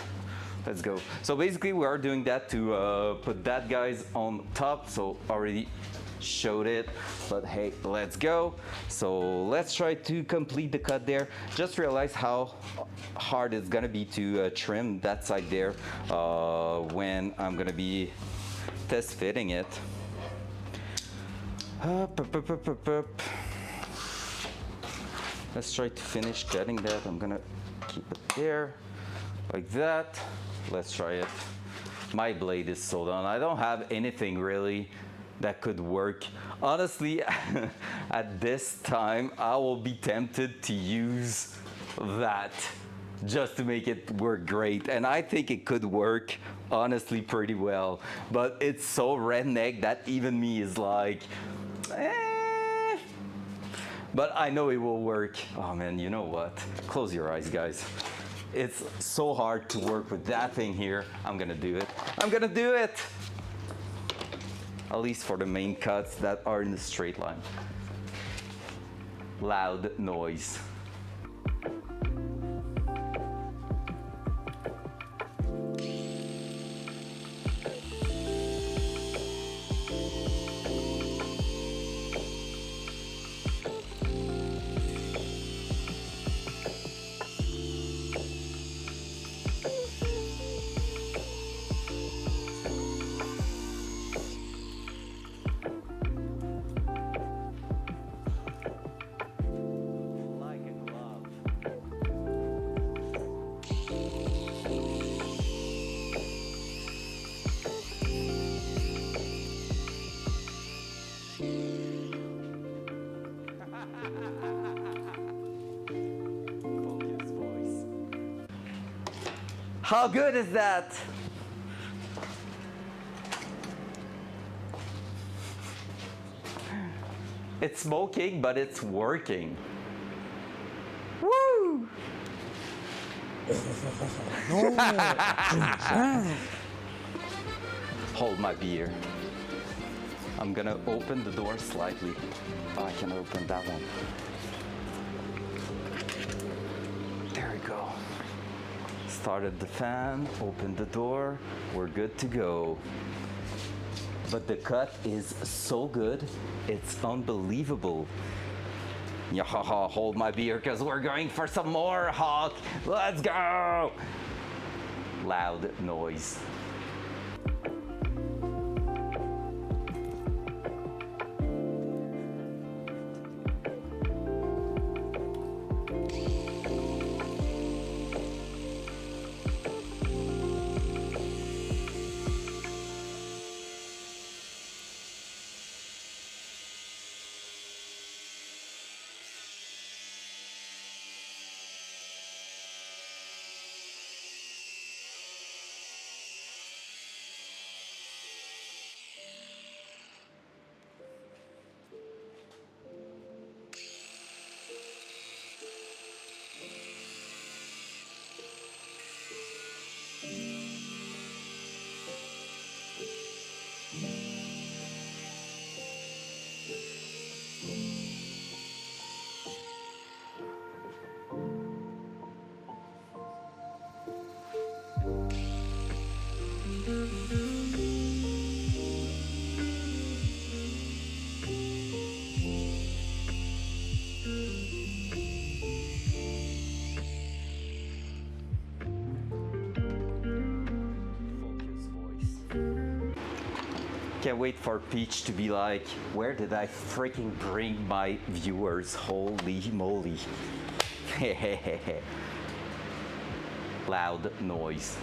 Let's go. So basically we are doing that to put that guys on top, so already showed it, but hey, let's go. So let's try to complete the cut there. Just realize how hard it's gonna be to trim that side there when I'm gonna be test fitting it. Let's try to finish cutting that. I'm gonna keep it there like that. Let's try it. My blade is so done. I don't have anything really that could work. Honestly, at this time, I will be tempted to use that just to make it work great. And I think it could work honestly pretty well. But it's so redneck that even me is like, eh. But I know it will work. Oh man, you know what? Close your eyes, guys. It's so hard to work with that thing here. I'm gonna do it. I'm gonna do it! At least for the main cuts that are in the straight line. Loud noise. How good is that? It's smoking, but it's working. Woo! Hold my beer. I'm gonna open the door slightly. Oh, I can open that one. There we go. Started the fan, opened the door, we're good to go. But the cut is so good, it's unbelievable. Yeah, hold my beer because we're going for some more, Hawk. Let's go! Loud noise. Can't wait for Peach to be like, where did I freaking bring my viewers? Holy moly. Loud noise.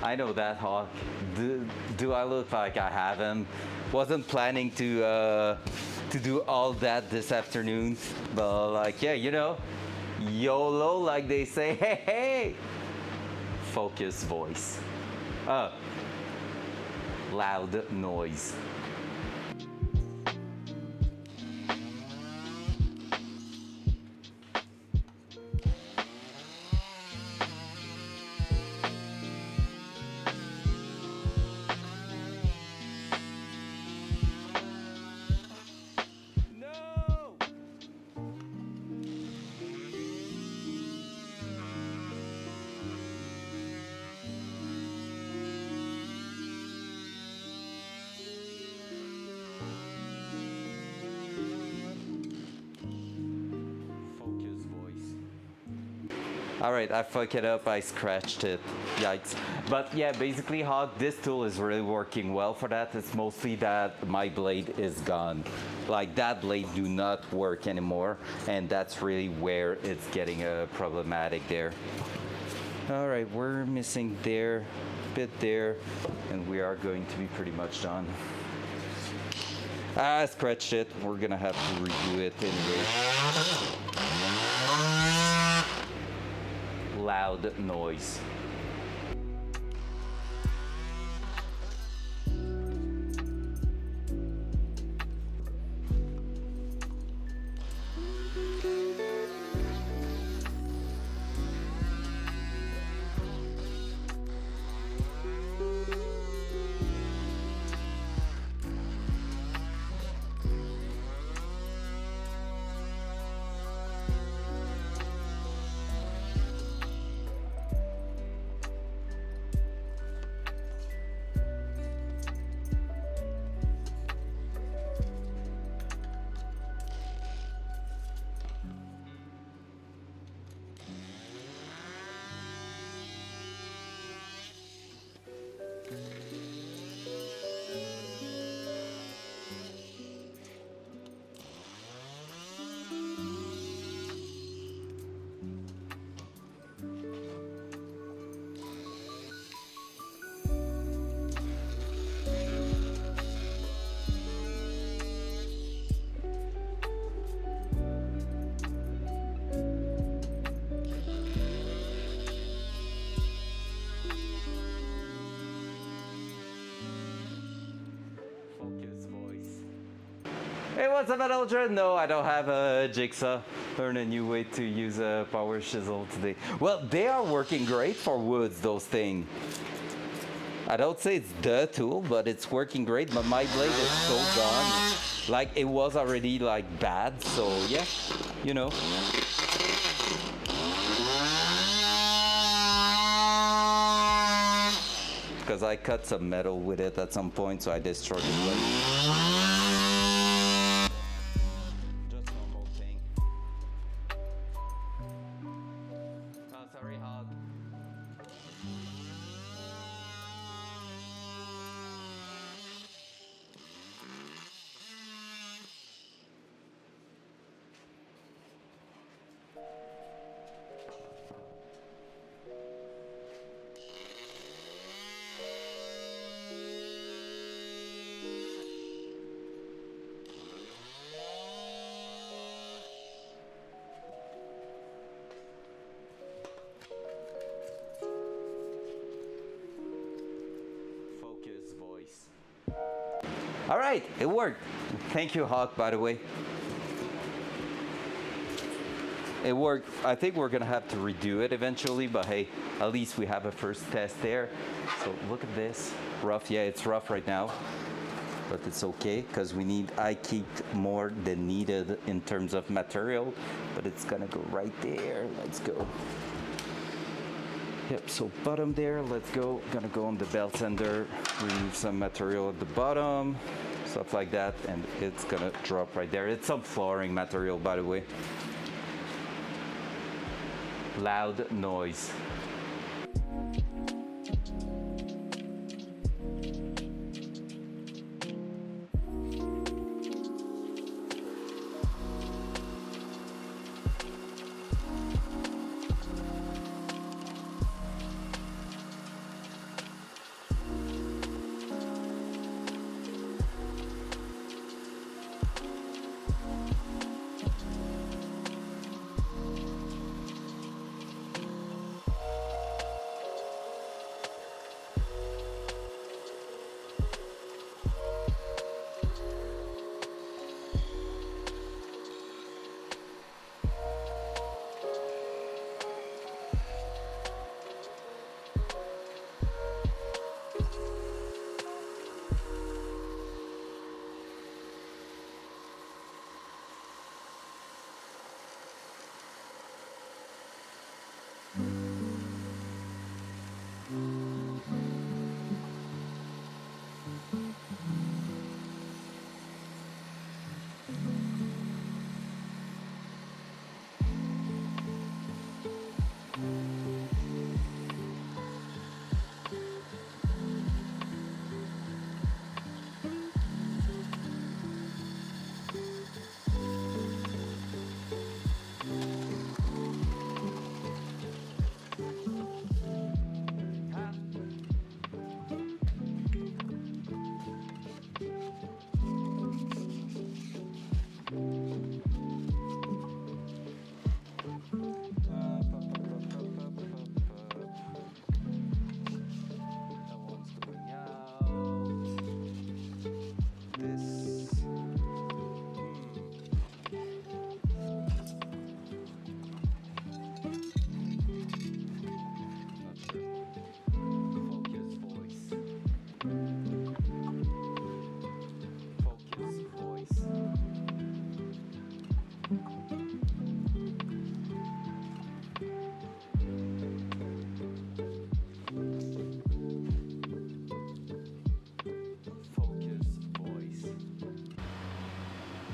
I know that, Hawk. Do I look like I haven't? Wasn't planning to do all that this afternoon, but like, yeah, you know, YOLO, like they say. Hey, hey! Focus voice. Loud noise. All right, I fucked it up, I scratched it, yikes. But yeah, basically how this tool is really working well for that. It's mostly that my blade is gone. Like that blade do not work anymore, and that's really where it's getting problematic there. All right, we're missing there, bit there, and we are going to be pretty much done. I scratched it, we're gonna have to redo it anyway. Loud noise. Hey, what's up, Adultron? No, I don't have a jigsaw. Learn a new way to use a power chisel today. Well, they are working great for woods, those things. I don't say it's the tool, but it's working great. But my blade is so gone. Like, it was already, like, bad. So, yeah, you know. Because I cut some metal with it at some point, so I destroyed it. All right, it worked. Thank you, Hawk, by the way. It worked. I think we're gonna have to redo it eventually, but hey, at least we have a first test there. So look at this. Rough, yeah, it's rough right now, but it's okay because I kicked more than needed in terms of material, but it's gonna go right there. Let's go. Yep, so bottom there, let's go. Gonna go on the belt sander, remove some material at the bottom, stuff like that, and it's gonna drop right there. It's some flooring material, by the way. Loud noise.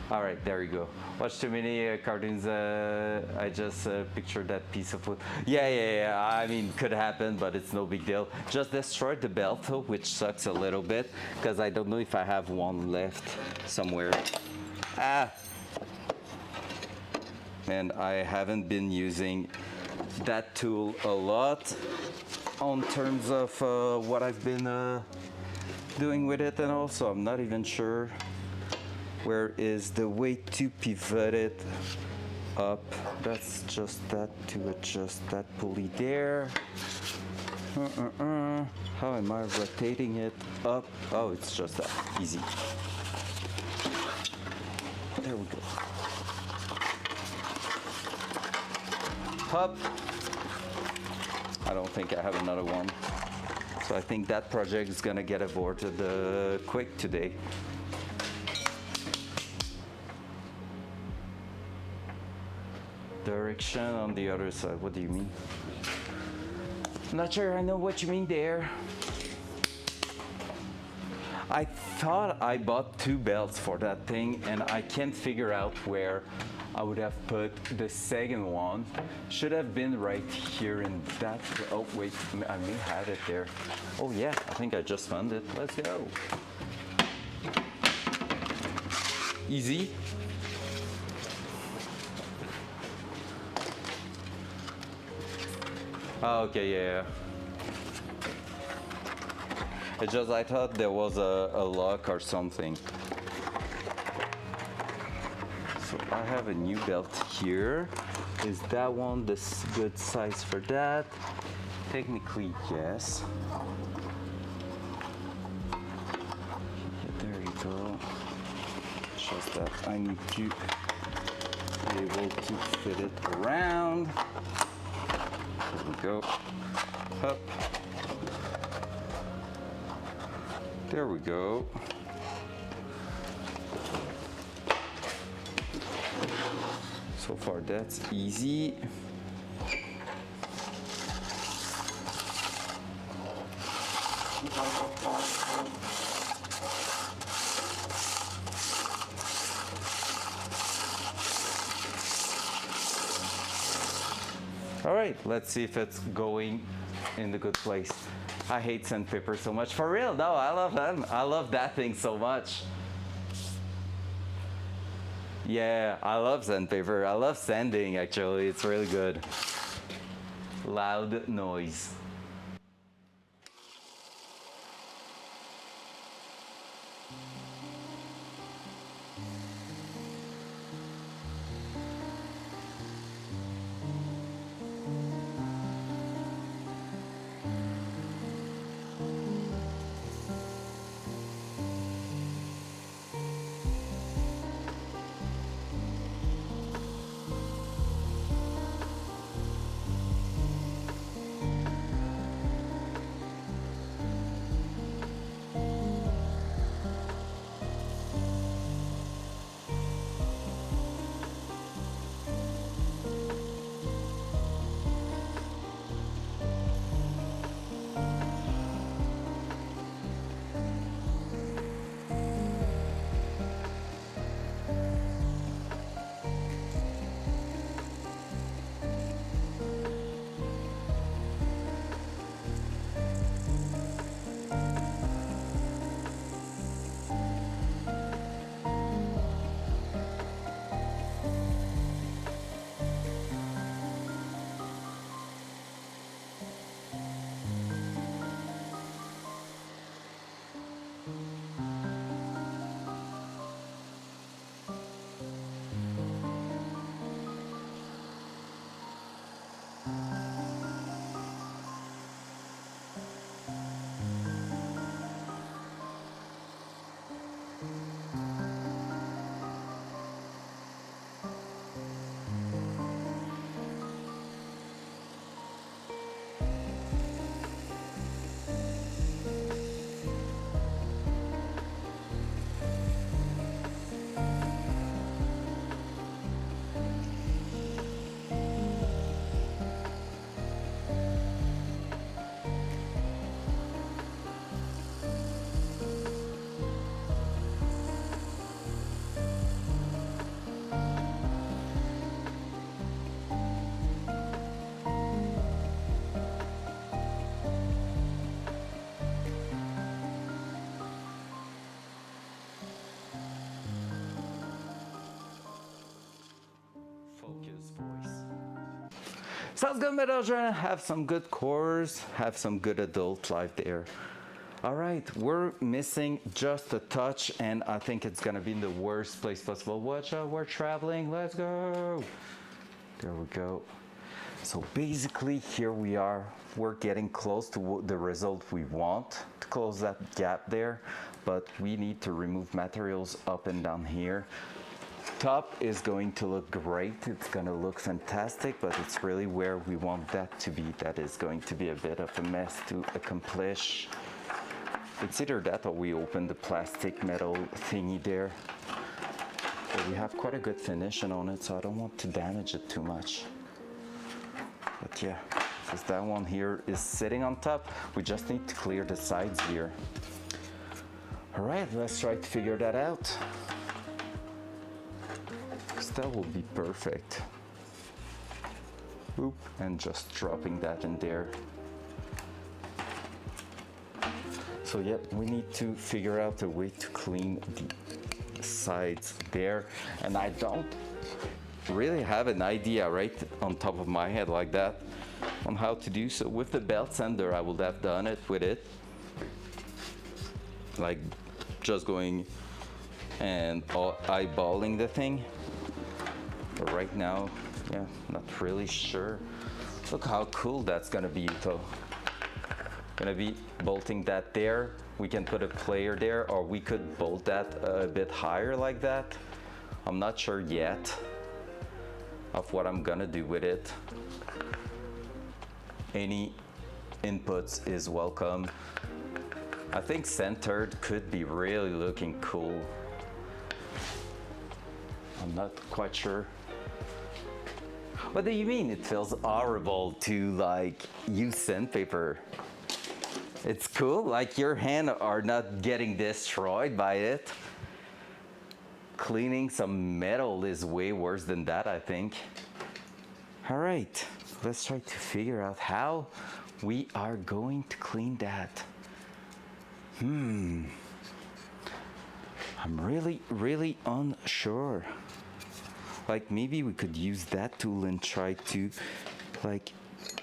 All right, there you go. Watch too many cartoons. I just pictured that piece of wood. Yeah. I mean, could happen, but it's no big deal. Just destroyed the belt, which sucks a little bit, because I don't know if I have one left somewhere. And I haven't been using that tool a lot on terms of what I've been doing with it and all, so I'm not even sure where is the way to pivot it up. That's just that to adjust that pulley there. How am I rotating it up? Oh, it's just that, easy. There we go. Up. I don't think I have another one. So I think that project is gonna get aborted quick today. Direction on the other side, what do you mean? I'm not sure I know what you mean there. I thought I bought 2 belts for that thing and I can't figure out where I would have put the second one. Should have been right here in that. Oh wait, I may have it there. Oh yeah, I think I just found it. Let's go. Easy. Oh, okay, yeah. It's just I thought there was a lock or something. So I have a new belt here. Is that one the good size for that? Technically, yes. Yeah, there you go. that I need to be able to fit it around. There we go. Up. There we go. So far that's easy. All right, let's see if it's going in the good place. I hate sandpaper so much. For real, no, I love them. I love that thing so much. Yeah, I love sandpaper. I love sanding, actually. It's really good. Loud noise. Sounds good, Medoja. Have some good cores, have some good adult life there. All right, we're missing just a touch, and I think it's gonna be in the worst place possible. Watch out, we're traveling, let's go. There we go. So basically, here we are. We're getting close to the result we want to close that gap there, but we need to remove materials up and down here. Top is going to look great, it's going to look fantastic, but it's really where we want that to be that is going to be a bit of a mess to accomplish. It's either that or we open the plastic metal thingy there. But we have quite a good finish on it, so I don't want to damage it too much. But yeah, since that one here is sitting on top, we just need to clear the sides here. All right, let's try to figure that out. That will be perfect. Oop, and just dropping that in there. So yeah, we need to figure out a way to clean the sides there. And I don't really have an idea right on top of my head like that on how to do so. With the belt sander, I would have done it with it. Like just going and eyeballing the thing. But right now, yeah, not really sure. Look how cool that's gonna be though. Gonna be bolting that there. We can put a player there, or we could bolt that a bit higher like that. I'm not sure yet of what I'm gonna do with it. Any inputs is welcome. I think centered could be really looking cool. I'm not quite sure. What do you mean it feels horrible to like use sandpaper? It's cool, like your hands are not getting destroyed by it. Cleaning some metal is way worse than that, I think. All right, let's try to figure out how we are going to clean that. I'm really unsure. Like maybe we could use that tool and try to like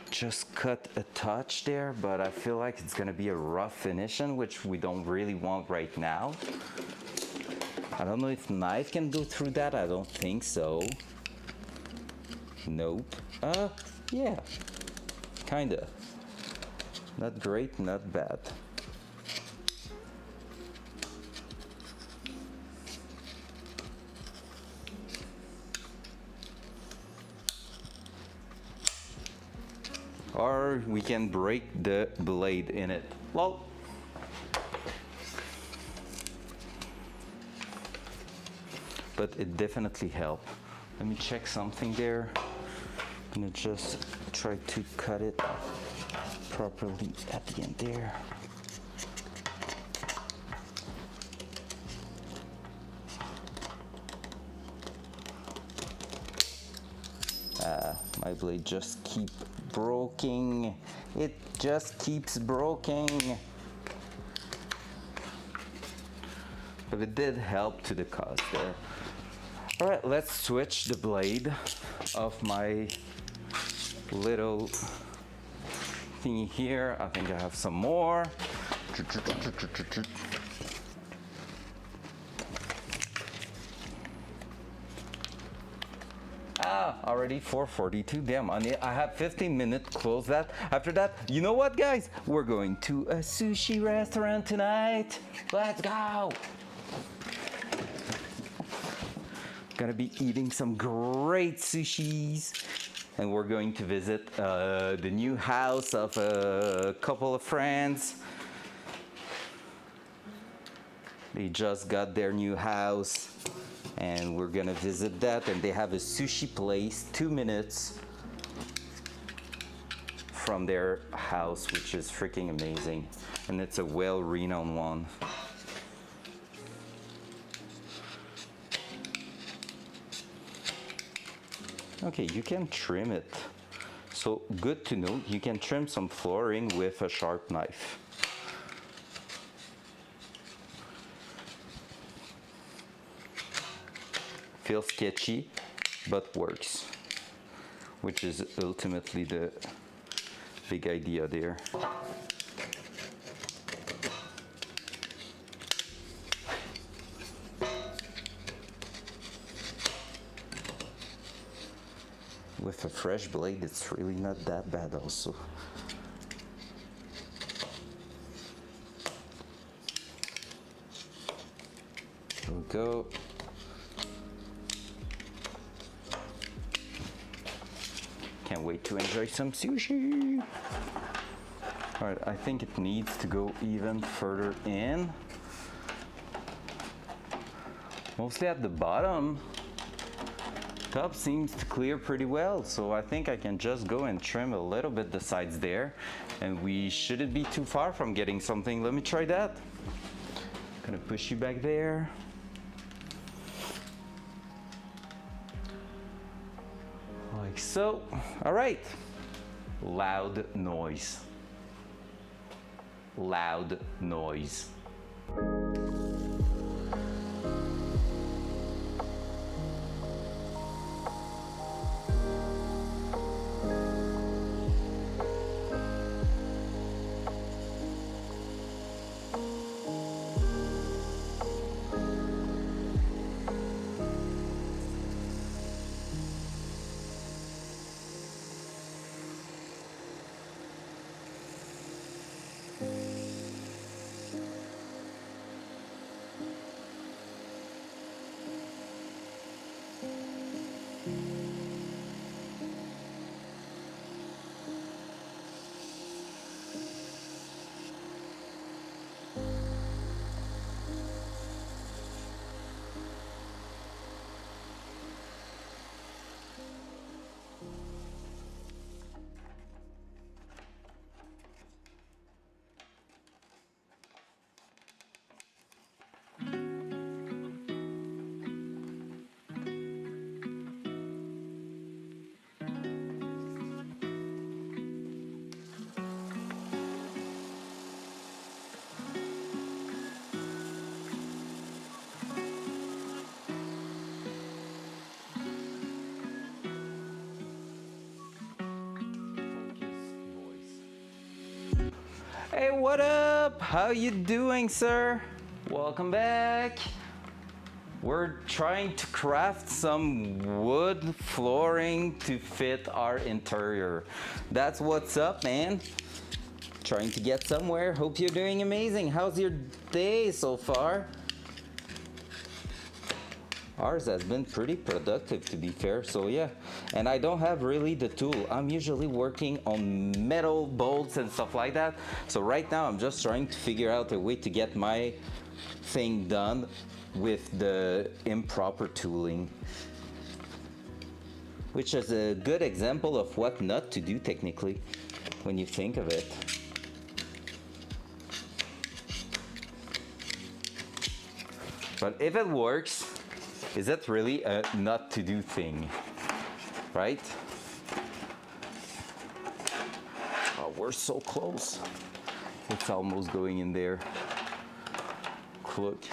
just cut a touch there, but I feel like it's gonna be a rough finishing, which we don't really want right now. I don't know if knife can go through that. I don't think so. Nope. Yeah. Kinda. Not great, not bad. Or we can break the blade in it. Well, but it definitely helped. Let me check something there. I'm gonna just try to cut it properly at the end there. My blade just keeps broken. It just keeps broken. But it did help to the cause there. All right, let's switch the blade of my little thingy here. I think I have some more. Already 4:42. Damn, I have 15 minutes. Close that. After that, you know what, guys? We're going to a sushi restaurant tonight. Let's go. Gonna be eating some great sushis, and we're going to visit the new house of a couple of friends. They just got their new house, and we're gonna visit that. And they have a sushi place 2 minutes from their house, which is freaking amazing, and it's a well-renowned one. Okay, you can trim it. So good to know, you can trim some flooring with a sharp knife. Feels sketchy, but works, which is ultimately the big idea there. With a fresh blade, it's really not that bad also. There we go. Can't wait to enjoy some sushi. All right, I think it needs to go even further in. Mostly at the bottom. Top seems to clear pretty well, so I think I can just go and trim a little bit the sides there, and we shouldn't be too far from getting something. Let me try that. Gonna push you back there. Like so. All right. Loud noise. Loud noise. Hey, what up? How you doing, sir? Welcome back. We're trying to craft some wood flooring to fit our interior. That's what's up, man. Trying to get somewhere. Hope you're doing amazing. How's your day so far? Ours has been pretty productive, to be fair, so yeah. And I don't have really the tool. I'm usually working on metal bolts and stuff like that. So right now I'm just trying to figure out a way to get my thing done with the improper tooling. Which is a good example of what not to do technically, when you think of it. But if it works, is it really a not to do thing, right? Oh, we're so close. It's almost going in there. Look.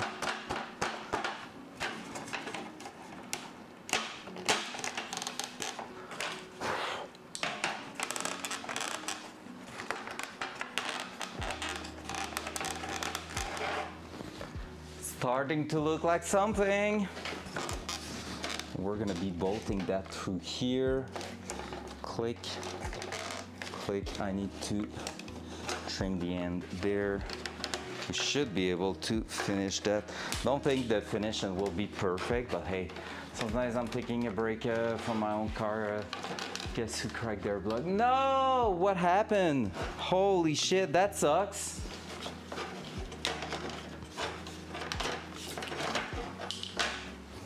Starting to look like something. We're gonna be bolting that through here. Click, click. I need to trim the end there. We should be able to finish that. Don't think the finishing will be perfect, but hey, sometimes I'm taking a break from my own car. Guess who cracked their blood? No! What happened? Holy shit, that sucks.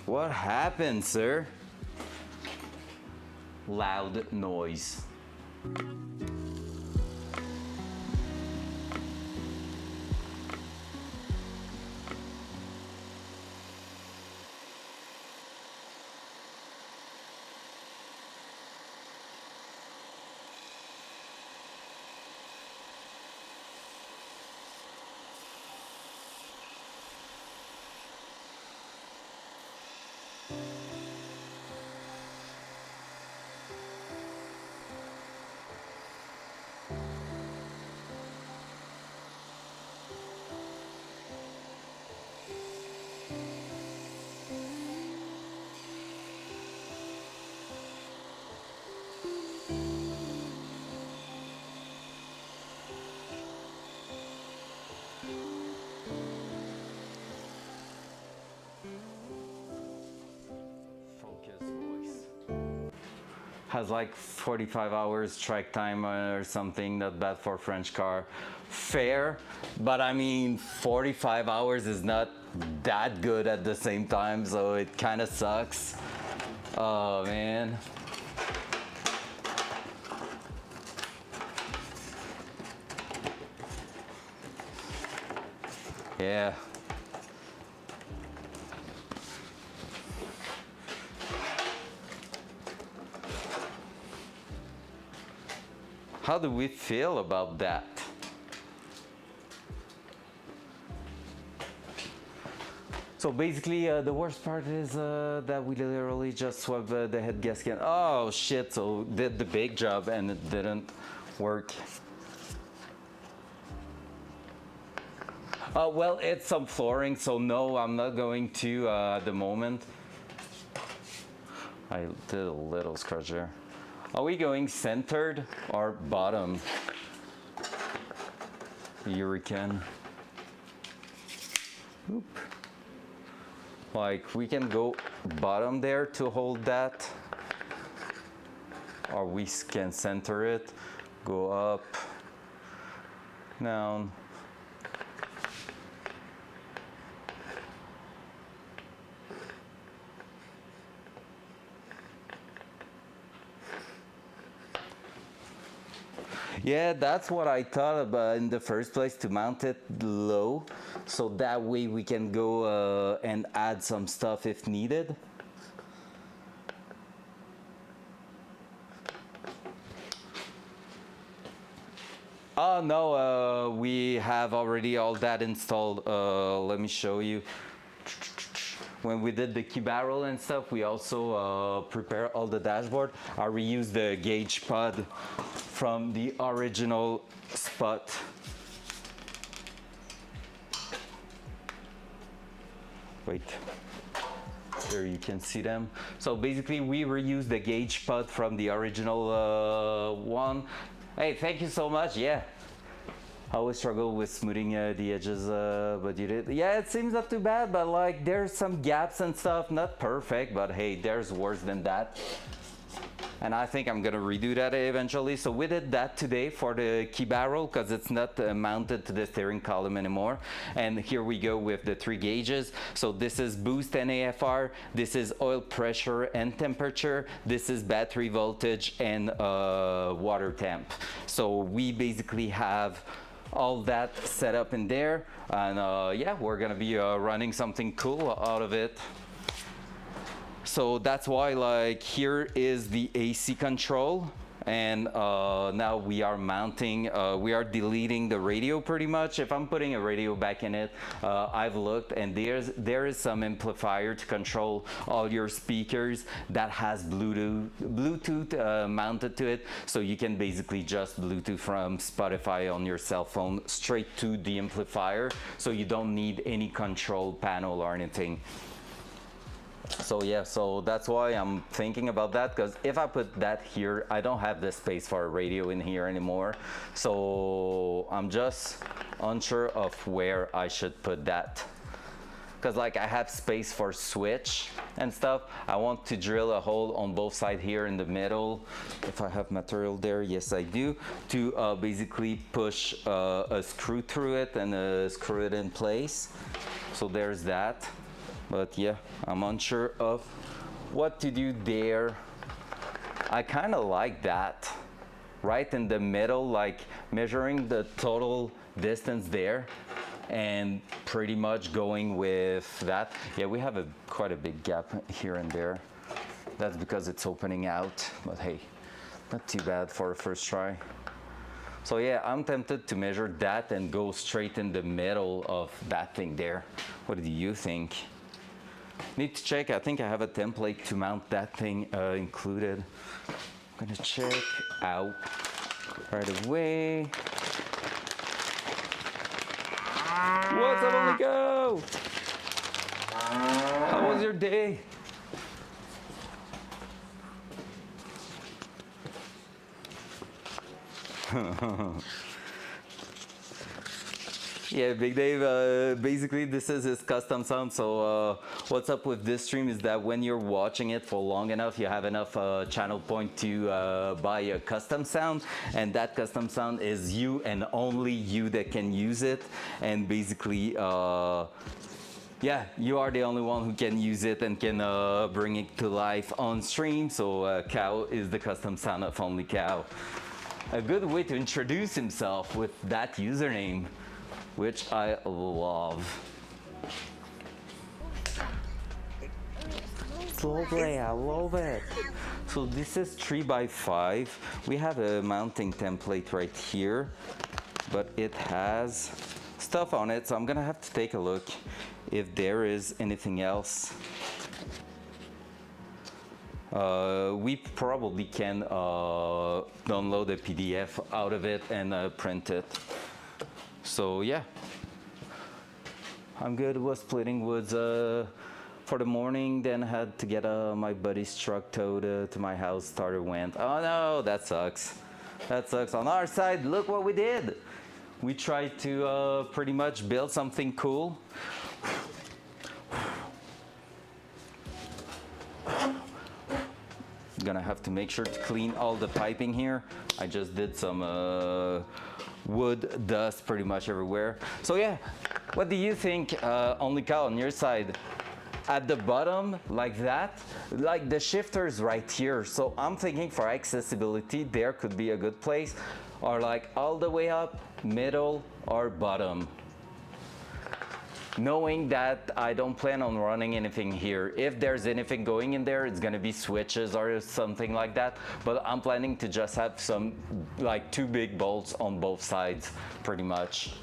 What happened, sir? Loud noise. Has like 45 hours track time or something, not bad for a French car. Fair, but I mean 45 hours is not that good at the same time, so it kind of sucks. Oh man. Yeah. How do we feel about that? So basically, the worst part is that we literally just swapped the head gasket. Oh shit, so did the big job and it didn't work. Well, it's some flooring, so no, I'm not going to at the moment. I did a little scratch there. Are we going centered or bottom? Hurricane. Oop. Like we can go bottom there to hold that, or we can center it, go up, down. Yeah, that's what I thought about in the first place, to mount it low, so that way we can go and add some stuff if needed. Oh no, we have already all that installed. Let me show you. When we did the key barrel and stuff, we also prepared all the dashboard. I reused the gauge pod from the original spot Wait. There you can see them. So basically we reused the gauge pod from the original one. Hey, thank you so much. Yeah. I always struggle with smoothing the edges, but you did. Yeah, it seems not too bad, but like there's some gaps and stuff. Not perfect, but hey, there's worse than that. And I think I'm gonna redo that eventually. So we did that today for the key barrel because it's not mounted to the steering column anymore. And here we go with the 3 gauges. So this is boost and AFR, this is oil pressure and temperature, this is battery voltage and water temp. So we basically have all that set up in there. And yeah, we're gonna be running something cool out of it. So that's why, like, here is the AC control, and now we are mounting, we are deleting the radio pretty much. If I'm putting a radio back in it, I've looked, and there is some amplifier to control all your speakers that has Bluetooth mounted to it, so you can basically just Bluetooth from Spotify on your cell phone straight to the amplifier, so you don't need any control panel or anything. So yeah, so that's why I'm thinking about that, because if I put that here, I don't have the space for a radio in here anymore. So I'm just unsure of where I should put that. Because like I have space for switch and stuff. I want to drill a hole on both sides here in the middle. If I have material there, yes I do. To basically push a screw through it and screw it in place. So there's that. But yeah, I'm unsure of what to do there. I kind of like that, right in the middle, like measuring the total distance there and pretty much going with that. Yeah, we have quite a big gap here and there. That's because it's opening out, but hey, not too bad for a first try. So yeah, I'm tempted to measure that and go straight in the middle of that thing there. What do you think? Need to check. I think I have a template to mount that thing included. I'm gonna check out right away. What's up, Oliko? How was your day? Yeah, Big Dave, basically this is his custom sound. So what's up with this stream is that when you're watching it for long enough, you have enough channel point to buy a custom sound, and that custom sound is you and only you that can use it. And basically, yeah, you are the only one who can use it and can bring it to life on stream. So Cow is the custom sound of Only Cow. A good way to introduce himself with that username, which I love. It's lovely, I love it. So this is 3x5. We have a mounting template right here, but it has stuff on it, so I'm gonna have to take a look if there is anything else. We probably can download a PDF out of it and print it. So yeah, I'm good. Was splitting woods for the morning, then had to get my buddy's truck towed to my house. Starter went. Oh no, that sucks. That sucks. On our side, look what we did. We tried to pretty much build something cool. Gonna have to make sure to clean all the piping here. I just did some wood dust pretty much everywhere. So yeah, what do you think, Only Cow, on your side? At the bottom, like that, like the shifter's right here. So I'm thinking for accessibility, there could be a good place, or like all the way up, middle, or bottom. Knowing that I don't plan on running anything here. If there's anything going in there, it's gonna be switches or something like that. But I'm planning to just have some, like 2 big bolts on both sides, pretty much.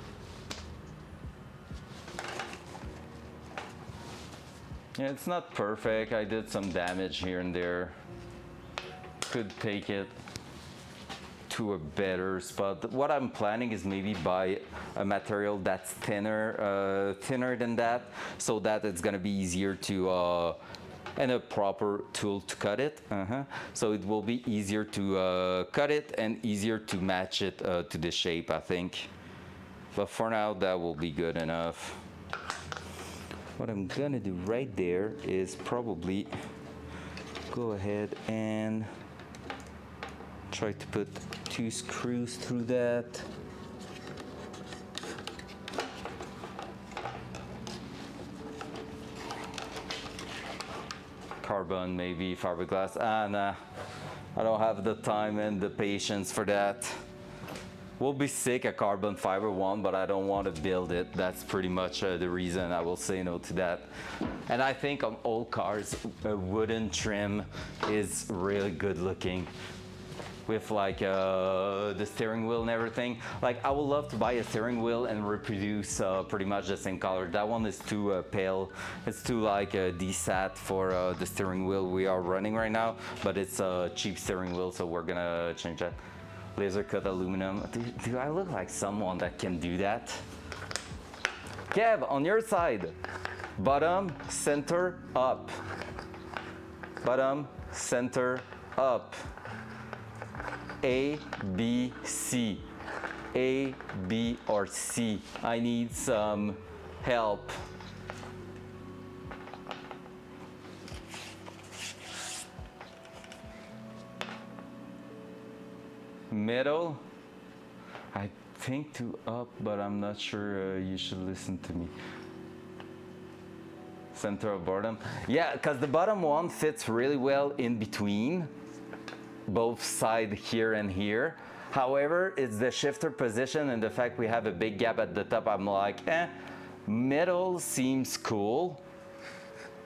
Yeah, it's not perfect. I did some damage here and there. Could take it. to a better spot. What I'm planning is maybe buy a material that's thinner than that, so that it's gonna be easier to and a proper tool to cut it. So it will be easier to cut it and easier to match it to the shape, I think. But for now, that will be good enough. What I'm gonna do right there is probably go ahead and try to put 2 screws through that. Carbon, maybe fiberglass. Nah, I don't have the time and the patience for that. We'll be sick of carbon fiber one, but I don't want to build it. That's pretty much the reason I will say no to that. And I think on old cars, a wooden trim is really good looking with like the steering wheel and everything. Like I would love to buy a steering wheel and reproduce pretty much the same color. That one is too pale. It's too like desat for the steering wheel we are running right now, but it's a cheap steering wheel, so we're gonna change that. Laser cut aluminum. Do I look like someone that can do that? Kev, on your side. Bottom, center, up. Bottom, center, up. A, B, C. A, B, or C. I need some help. Middle, I think to up, but I'm not sure you should listen to me. Center or bottom. Yeah, because the bottom one fits really well in between, both side here and here. However, it's the shifter position and the fact we have a big gap at the top, I'm like, middle seems cool.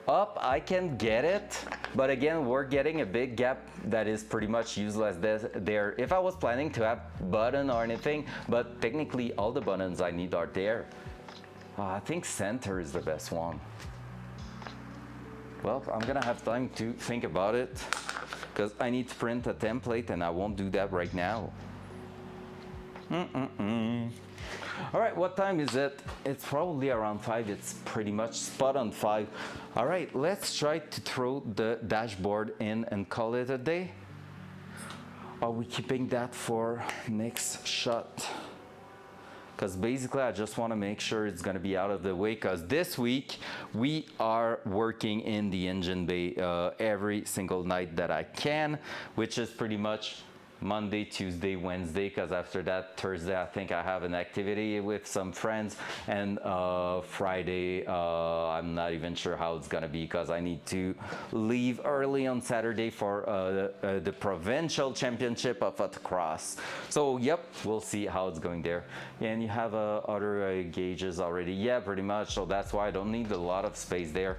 Up, I can get it, but again, we're getting a big gap that is pretty much useless there. If I was planning to have button or anything, but technically all the buttons I need are there. I think center is the best one. Well, I'm gonna have time to think about it because I need to print a template and I won't do that right now. All right, what time is it? It's probably around 5. It's pretty much spot on 5. All right, let's try to throw the dashboard in and call it a day. Are we keeping that for next shot? Because basically I just want to make sure it's going to be out of the way, because this week we are working in the engine bay every single night that I can, which is pretty much Monday, Tuesday, Wednesday, because after that, Thursday, I think I have an activity with some friends, and Friday, I'm not even sure how it's gonna be, because I need to leave early on Saturday for the provincial championship of autocross. So, yep, we'll see how it's going there. And you have other gauges already. Yeah, pretty much, so that's why I don't need a lot of space there.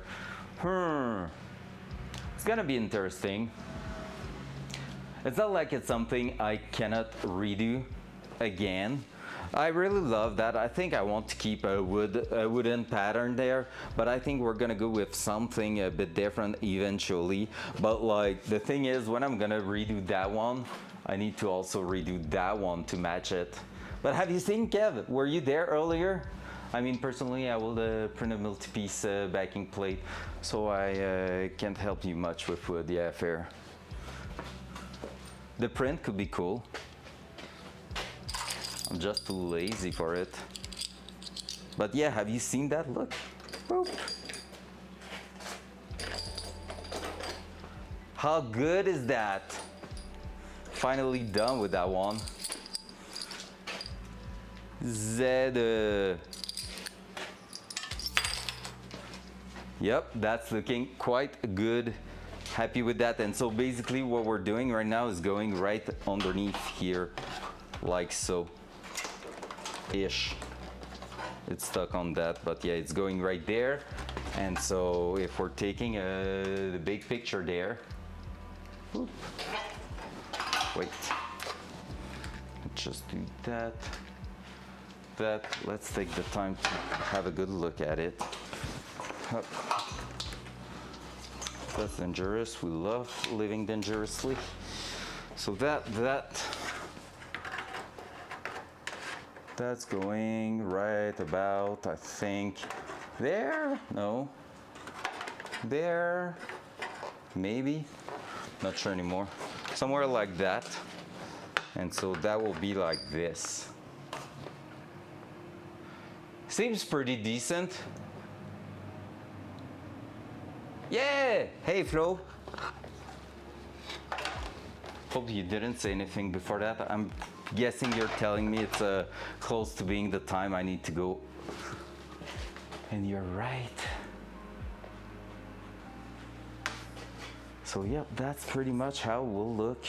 It's gonna be interesting. It's not like it's something I cannot redo again. I really love that. I think I want to keep a wooden pattern there, but I think we're gonna go with something a bit different eventually. But like the thing is, when I'm gonna redo that one, I need to also redo that one to match it. But have you seen Kev? Were you there earlier? I mean, personally, I will print a multi-piece backing plate, so I can't help you much with wood. Yeah, fair. The print could be cool. I'm just too lazy for it. But yeah, have you seen that? Look. Boop. How good is that? Finally done with that one. Yep, that's looking quite good. Happy with that. And so basically what we're doing right now is going right underneath here, like so ish. It's stuck on that, but yeah, it's going right there. And so if we're taking the big picture there, whoop, wait, just do that. Let's take the time to have a good look at it. Hup. That's dangerous. We love living dangerously. So that That's going right about, I think, there? No. There? Maybe? Not sure anymore. Somewhere like that. And so that will be like this. Seems pretty decent. Yeah! Hey, Flo. Hope you didn't say anything before that. I'm guessing you're telling me it's close to being the time I need to go. And you're right. So yep, that's pretty much how we'll look.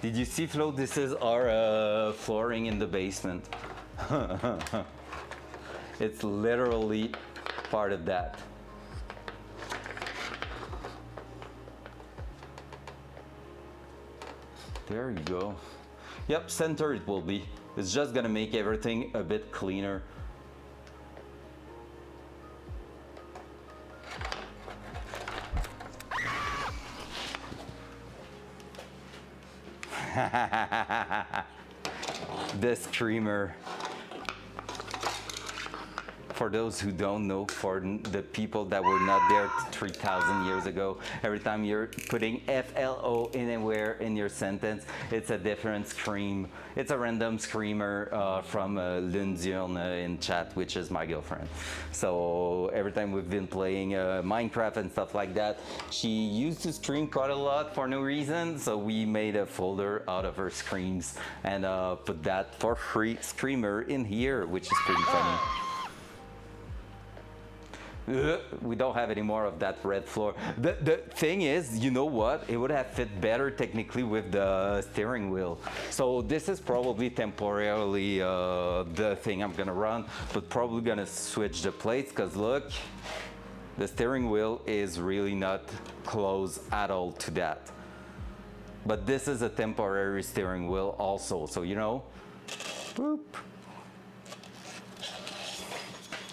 Did you see, Flo? This is our flooring in the basement. It's literally part of that. There you go. Yep, center it will be. It's just gonna make everything a bit cleaner. The screamer. For those who don't know, for the people that were not there 3,000 years ago, every time you're putting FLO anywhere in your sentence, it's a different scream. It's a random screamer from Lundion in chat, which is my girlfriend. So every time we've been playing Minecraft and stuff like that, she used to scream quite a lot for no reason. So we made a folder out of her screams and put that for free screamer in here, which is pretty funny. We don't have any more of that red floor. The thing is, you know what? It would have fit better technically with the steering wheel. So this is probably temporarily the thing I'm gonna run, but probably gonna switch the plates because look, the steering wheel is really not close at all to that. But this is a temporary steering wheel also, so you know, boop.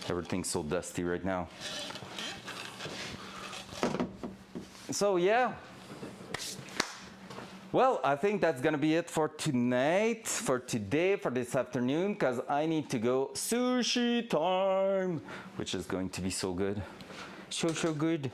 Everything's so dusty right now. So yeah. Well, I think that's gonna be it for tonight, for today, for this afternoon, because I need to go sushi time, which is going to be so good. So good.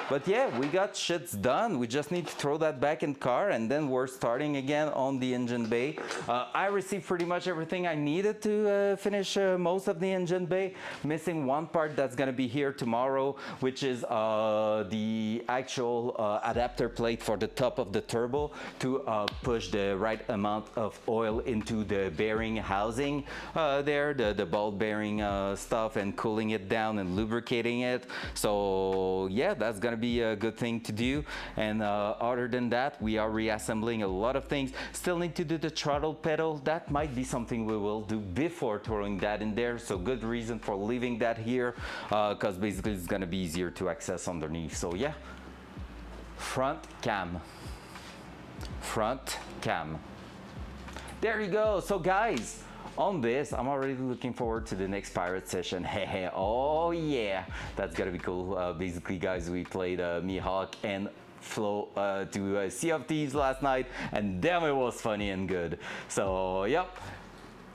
But yeah, we got shits done. We just need to throw that back in the car and then we're starting again on the engine bay. I received pretty much everything I needed to finish most of the engine bay. Missing one part that's gonna be here tomorrow, which is the actual adapter plate for the top of the turbo to push the right amount of oil into the bearing housing there, the ball bearing stuff, and cooling it down and lubricating it. So yeah, that's gonna be a good thing to do. And other than that, we are reassembling a lot of things. Still need to do the throttle pedal. That might be something we will do before throwing that in there. So good reason for leaving that here, because basically it's gonna be easier to access underneath. So yeah, front cam. Front cam. There you go. So guys, on this, I'm already looking forward to the next pirate session. Hey, oh yeah, that's gonna be cool. Basically, guys, we played Mihawk and Flo to Sea of Thieves last night, and damn, it was funny and good. So, yep.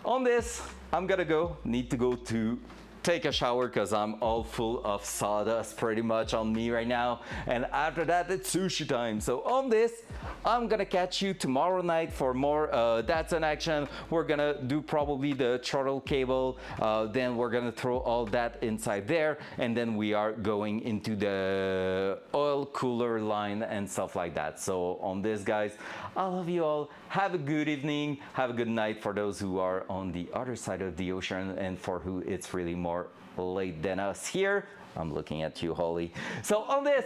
On this, I'm gonna go. Need to go to take a shower because I'm all full of sawdust pretty much on me right now. And after that, it's sushi time. So on this, I'm gonna catch you tomorrow night for more Datsun action. We're gonna do probably the throttle cable. Then we're gonna throw all that inside there. And then we are going into the oil cooler line and stuff like that. So on this, guys, I love you all. Have a good evening. Have a good night for those who are on the other side of the ocean and for who it's really more late than us here. I'm looking at you, Holly. So on this,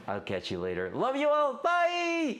I'll catch you later. Love you all. Bye.